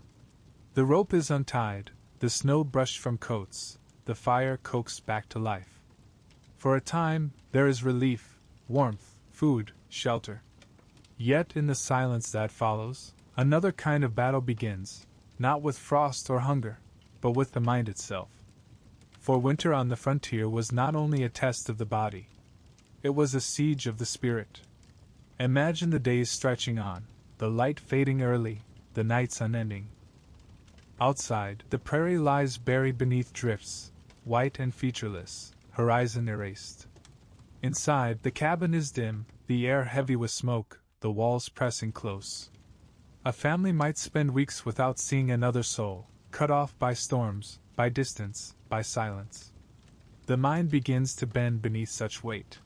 The rope is untied, the snow brushed from coats, the fire coaxed back to life. For a time, there is relief, warmth, food, shelter. Yet in the silence that follows, another kind of battle begins, not with frost or hunger, but with the mind itself. For winter on the frontier was not only a test of the body, it was a siege of the spirit. Imagine the days stretching on, the light fading early, the nights unending. Outside, the prairie lies buried beneath drifts, white and featureless, horizon erased. Inside, the cabin is dim, the air heavy with smoke, the walls pressing close. A family might spend weeks without seeing another soul, cut off by storms, by distance, by silence. The mind begins to bend beneath such weight.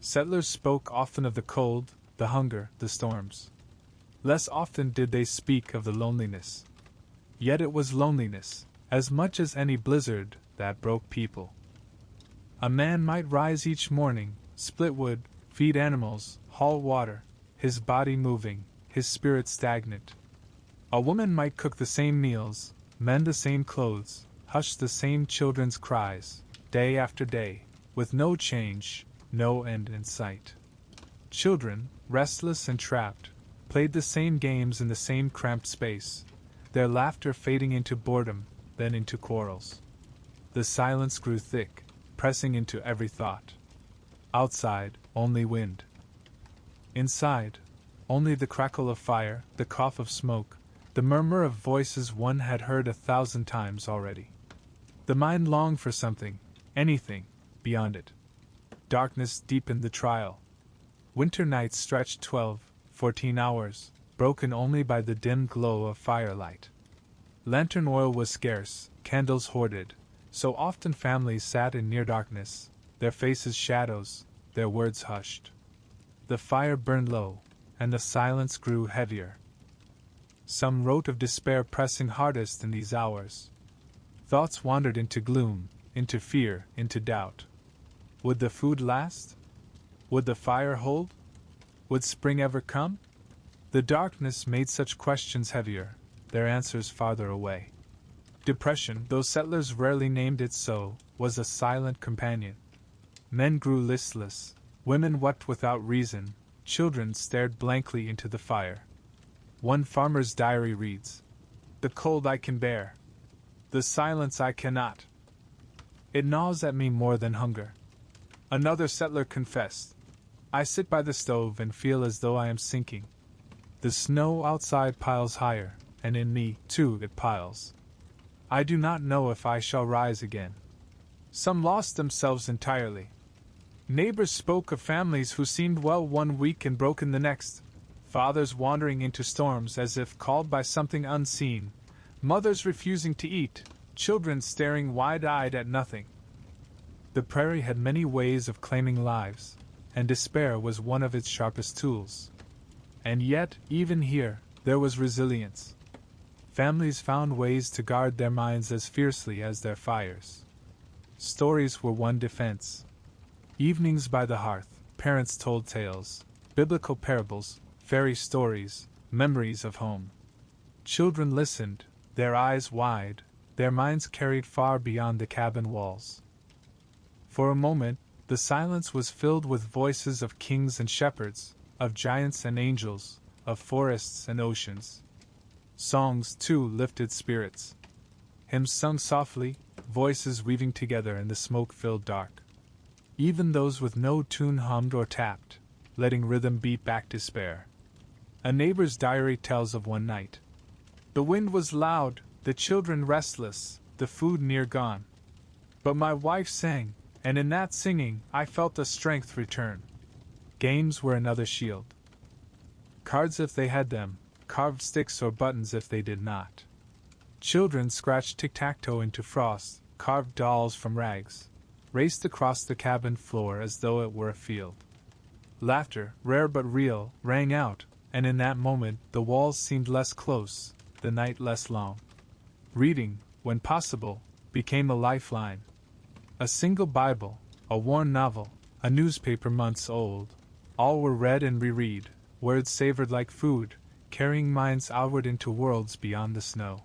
Settlers spoke often of the cold, the hunger, the storms. Less often did they speak of the loneliness. Yet it was loneliness, as much as any blizzard, that broke people. A man might rise each morning, split wood, feed animals, haul water, his body moving, his spirit stagnant. A woman might cook the same meals, mend the same clothes, hush the same children's cries, day after day, with no change, no end in sight. Children, restless and trapped, played the same games in the same cramped space, their laughter fading into boredom, then into quarrels. The silence grew thick, pressing into every thought. Outside, only wind. Inside, only the crackle of fire, the cough of smoke, the murmur of voices one had heard 1,000 times already. The mind longed for something, anything, beyond it. Darkness deepened the trial. Winter nights stretched 12, 14 hours, broken only by the dim glow of firelight. Lantern oil was scarce, candles hoarded, so often families sat in near darkness, their faces shadows, their words hushed. The fire burned low, and the silence grew heavier. Some wrote of despair pressing hardest in these hours. Thoughts wandered into gloom, into fear, into doubt. Would the food last? Would the fire hold? Would spring ever come? The darkness made such questions heavier, their answers farther away. Depression, though settlers rarely named it so, was a silent companion. Men grew listless, women wept without reason, children stared blankly into the fire. One farmer's diary reads, "The cold I can bear. The silence I cannot. It gnaws at me more than hunger." Another settler confessed, "I sit by the stove and feel as though I am sinking. The snow outside piles higher, and in me, too, it piles. I do not know if I shall rise again." Some lost themselves entirely. Neighbors spoke of families who seemed well one week and broken the next, fathers wandering into storms as if called by something unseen, mothers refusing to eat, children staring wide-eyed at nothing. The prairie had many ways of claiming lives, and despair was one of its sharpest tools. And yet, even here, there was resilience. Families found ways to guard their minds as fiercely as their fires. Stories were one defense. Evenings by the hearth, parents told tales, biblical parables, fairy stories, memories of home. Children listened, their eyes wide, their minds carried far beyond the cabin walls. For a moment, the silence was filled with voices of kings and shepherds, of giants and angels, of forests and oceans. Songs, too, lifted spirits. Hymns sung softly, voices weaving together in the smoke-filled dark. Even those with no tune hummed or tapped, letting rhythm beat back despair. A neighbor's diary tells of one night. "The wind was loud, the children restless, the food near gone. But my wife sang, and in that singing I felt a strength return." Games were another shield. Cards if they had them, carved sticks or buttons if they did not. Children scratched tic-tac-toe into frost, carved dolls from rags, raced across the cabin floor as though it were a field. Laughter, rare but real, rang out, and in that moment the walls seemed less close, the night less long. Reading, when possible, became a lifeline. A single Bible, a worn novel, a newspaper months old, all were read and reread, words savored like food, carrying minds outward into worlds beyond the snow.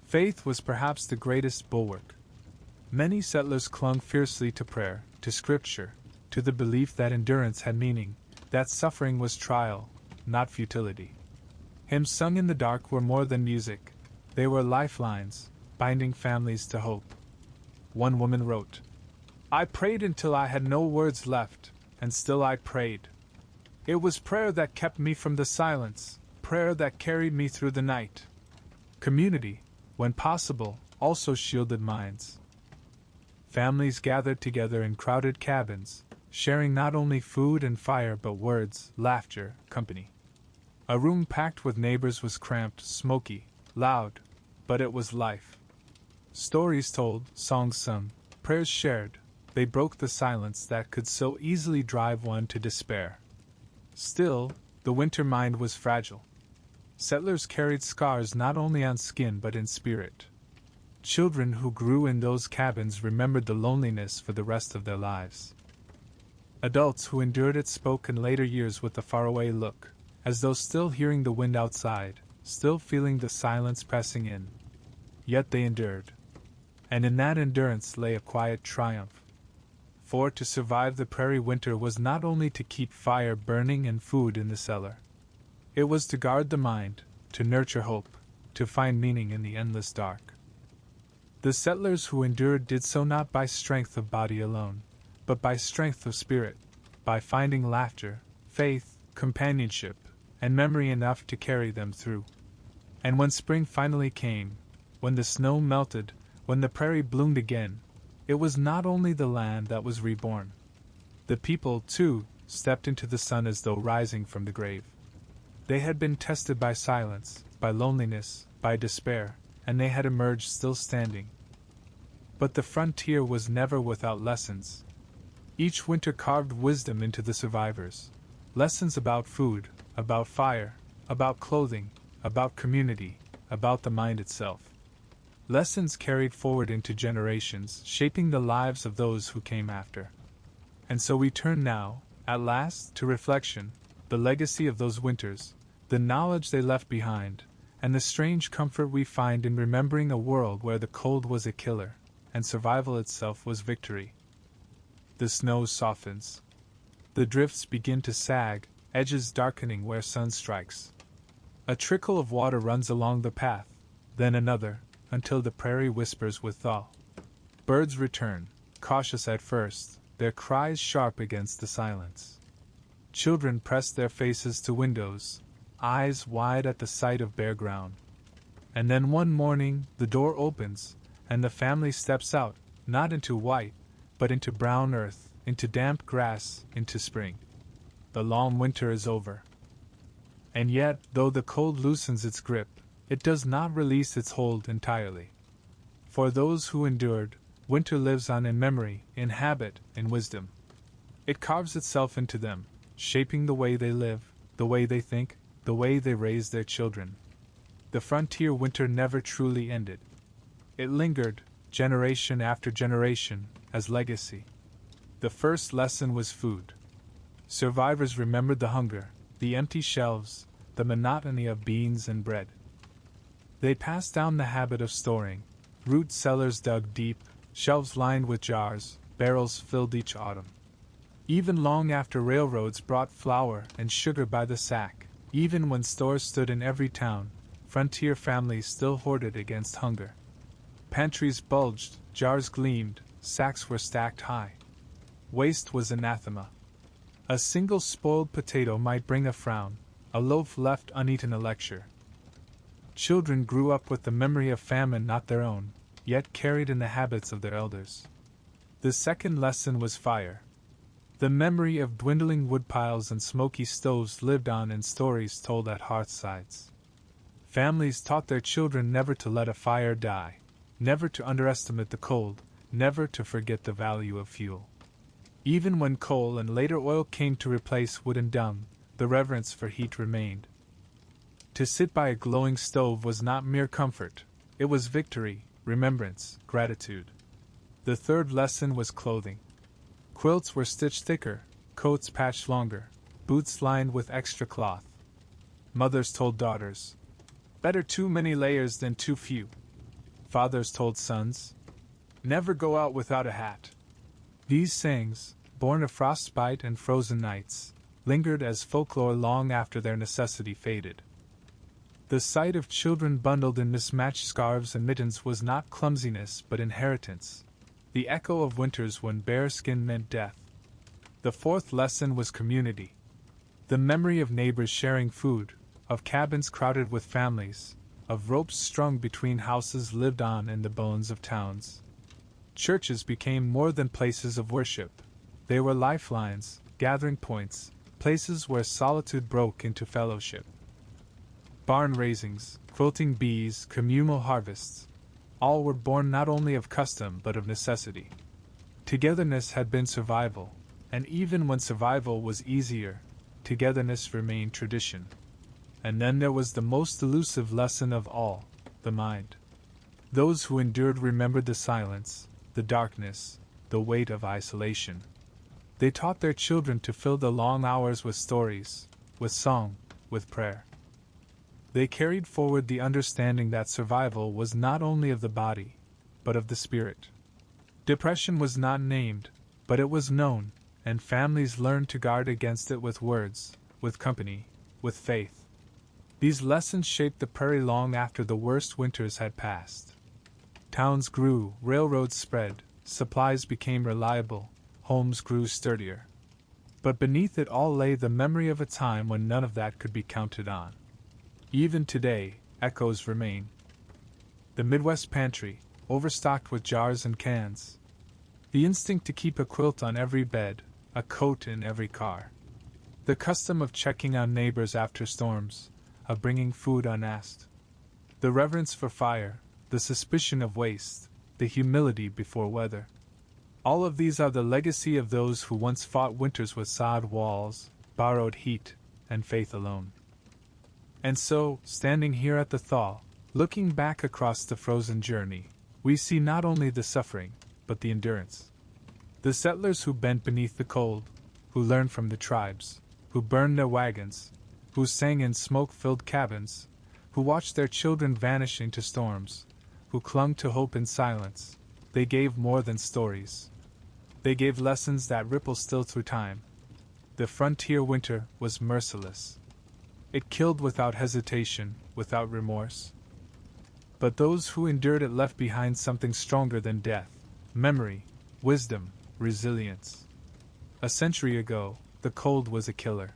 Faith was perhaps the greatest bulwark. Many settlers clung fiercely to prayer, to scripture, to the belief that endurance had meaning, that suffering was trial, not futility. Hymns sung in the dark were more than music, they were lifelines, binding families to hope. One woman wrote, "I prayed until I had no words left, and still I prayed. It was prayer that kept me from the silence, prayer that carried me through the night." Community, when possible, also shielded minds. Families gathered together in crowded cabins, sharing not only food and fire but words, laughter, company. A room packed with neighbors was cramped, smoky, loud, but it was life. Stories told, songs sung, prayers shared, they broke the silence that could so easily drive one to despair. Still, the winter mind was fragile. Settlers carried scars not only on skin but in spirit. Children who grew in those cabins remembered the loneliness for the rest of their lives. Adults who endured it spoke in later years with a faraway look, as though still hearing the wind outside, still feeling the silence pressing in. Yet they endured. And in that endurance lay a quiet triumph. For to survive the prairie winter was not only to keep fire burning and food in the cellar. It was to guard the mind, to nurture hope, to find meaning in the endless dark. The settlers who endured did so not by strength of body alone, but by strength of spirit, by finding laughter, faith, companionship, and memory enough to carry them through. And when spring finally came, when the snow melted, when the prairie bloomed again, it was not only the land that was reborn. The people, too, stepped into the sun as though rising from the grave. They had been tested by silence, by loneliness, by despair, and they had emerged still standing. But the frontier was never without lessons. Each winter carved wisdom into the survivors. Lessons about food, about fire, about clothing, about community, about the mind itself. Lessons carried forward into generations, shaping the lives of those who came after. And so we turn now, at last, to reflection, the legacy of those winters, the knowledge they left behind, and the strange comfort we find in remembering a world where the cold was a killer, and survival itself was victory. The snow softens. The drifts begin to sag, edges darkening where sun strikes. A trickle of water runs along the path, then another, until the prairie whispers with thaw. Birds return, cautious at first, their cries sharp against the silence. Children press their faces to windows, eyes wide at the sight of bare ground. And then one morning, the door opens, and the family steps out, not into white, but into brown earth, into damp grass, into spring. The long winter is over. And yet, though the cold loosens its grip, it does not release its hold entirely. For those who endured, winter lives on in memory, in habit, in wisdom. It carves itself into them, shaping the way they live, the way they think, the way they raise their children. The frontier winter never truly ended. It lingered, generation after generation, as legacy. The first lesson was food. Survivors remembered the hunger, the empty shelves, the monotony of beans and bread. They passed down the habit of storing, root cellars dug deep, shelves lined with jars, barrels filled each autumn. Even long after railroads brought flour and sugar by the sack, even when stores stood in every town, frontier families still hoarded against hunger. Pantries bulged, jars gleamed, sacks were stacked high. Waste was anathema. A single spoiled potato might bring a frown, a loaf left uneaten a lecture. Children grew up with the memory of famine not their own, yet carried in the habits of their elders. The second lesson was fire. The memory of dwindling woodpiles and smoky stoves lived on in stories told at hearthsides. Families taught their children never to let a fire die, never to underestimate the cold, never to forget the value of fuel. Even when coal and later oil came to replace wood and dung, the reverence for heat remained. To sit by a glowing stove was not mere comfort, it was victory, remembrance, gratitude. The third lesson was clothing. Quilts were stitched thicker, coats patched longer, boots lined with extra cloth. Mothers told daughters, "Better too many layers than too few." Fathers told sons, "Never go out without a hat." These sayings, born of frostbite and frozen nights, lingered as folklore long after their necessity faded. The sight of children bundled in mismatched scarves and mittens was not clumsiness but inheritance, the echo of winters when bare skin meant death. The fourth lesson was community. The memory of neighbors sharing food, of cabins crowded with families, of ropes strung between houses lived on in the bones of towns. Churches became more than places of worship. They were lifelines, gathering points, places where solitude broke into fellowship. Barn raisings, quilting bees, communal harvests, all were born not only of custom but of necessity. Togetherness had been survival, and even when survival was easier, togetherness remained tradition. And then there was the most elusive lesson of all, the mind. Those who endured remembered the silence, the darkness, the weight of isolation. They taught their children to fill the long hours with stories, with song, with prayer. They carried forward the understanding that survival was not only of the body, but of the spirit. Depression was not named, but it was known, and families learned to guard against it with words, with company, with faith. These lessons shaped the prairie long after the worst winters had passed. Towns grew, railroads spread, supplies became reliable, homes grew sturdier. But beneath it all lay the memory of a time when none of that could be counted on. Even today, echoes remain. The Midwest pantry, overstocked with jars and cans. The instinct to keep a quilt on every bed, a coat in every car. The custom of checking on neighbors after storms, of bringing food unasked. The reverence for fire, the suspicion of waste, the humility before weather. All of these are the legacy of those who once fought winters with sod walls, borrowed heat, and faith alone. And so, standing here at the thaw, looking back across the frozen journey, we see not only the suffering, but the endurance. The settlers who bent beneath the cold, who learned from the tribes, who burned their wagons, who sang in smoke-filled cabins, who watched their children vanish into storms, who clung to hope in silence. They gave more than stories. They gave lessons that ripple still through time. The frontier winter was merciless. It killed without hesitation, without remorse. But those who endured it left behind something stronger than death: memory, wisdom, resilience. A century ago, the cold was a killer.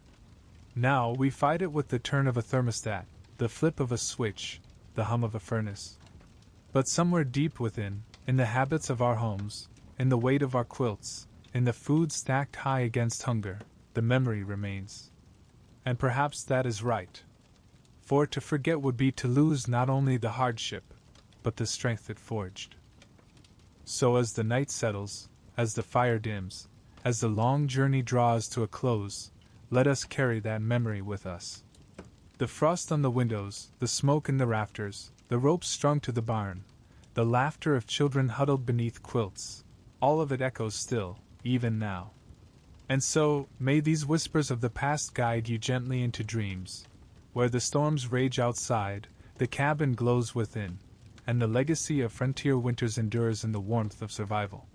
Now we fight it with the turn of a thermostat, the flip of a switch, the hum of a furnace. But somewhere deep within, in the habits of our homes, in the weight of our quilts, in the food stacked high against hunger, the memory remains. And perhaps that is right. For to forget would be to lose not only the hardship, but the strength it forged. So as the night settles, as the fire dims, as the long journey draws to a close, let us carry that memory with us. The frost on the windows, the smoke in the rafters, the ropes strung to the barn, the laughter of children huddled beneath quilts, all of it echoes still, even now. And so, may these whispers of the past guide you gently into dreams, where the storms rage outside, the cabin glows within, and the legacy of frontier winters endures in the warmth of survival.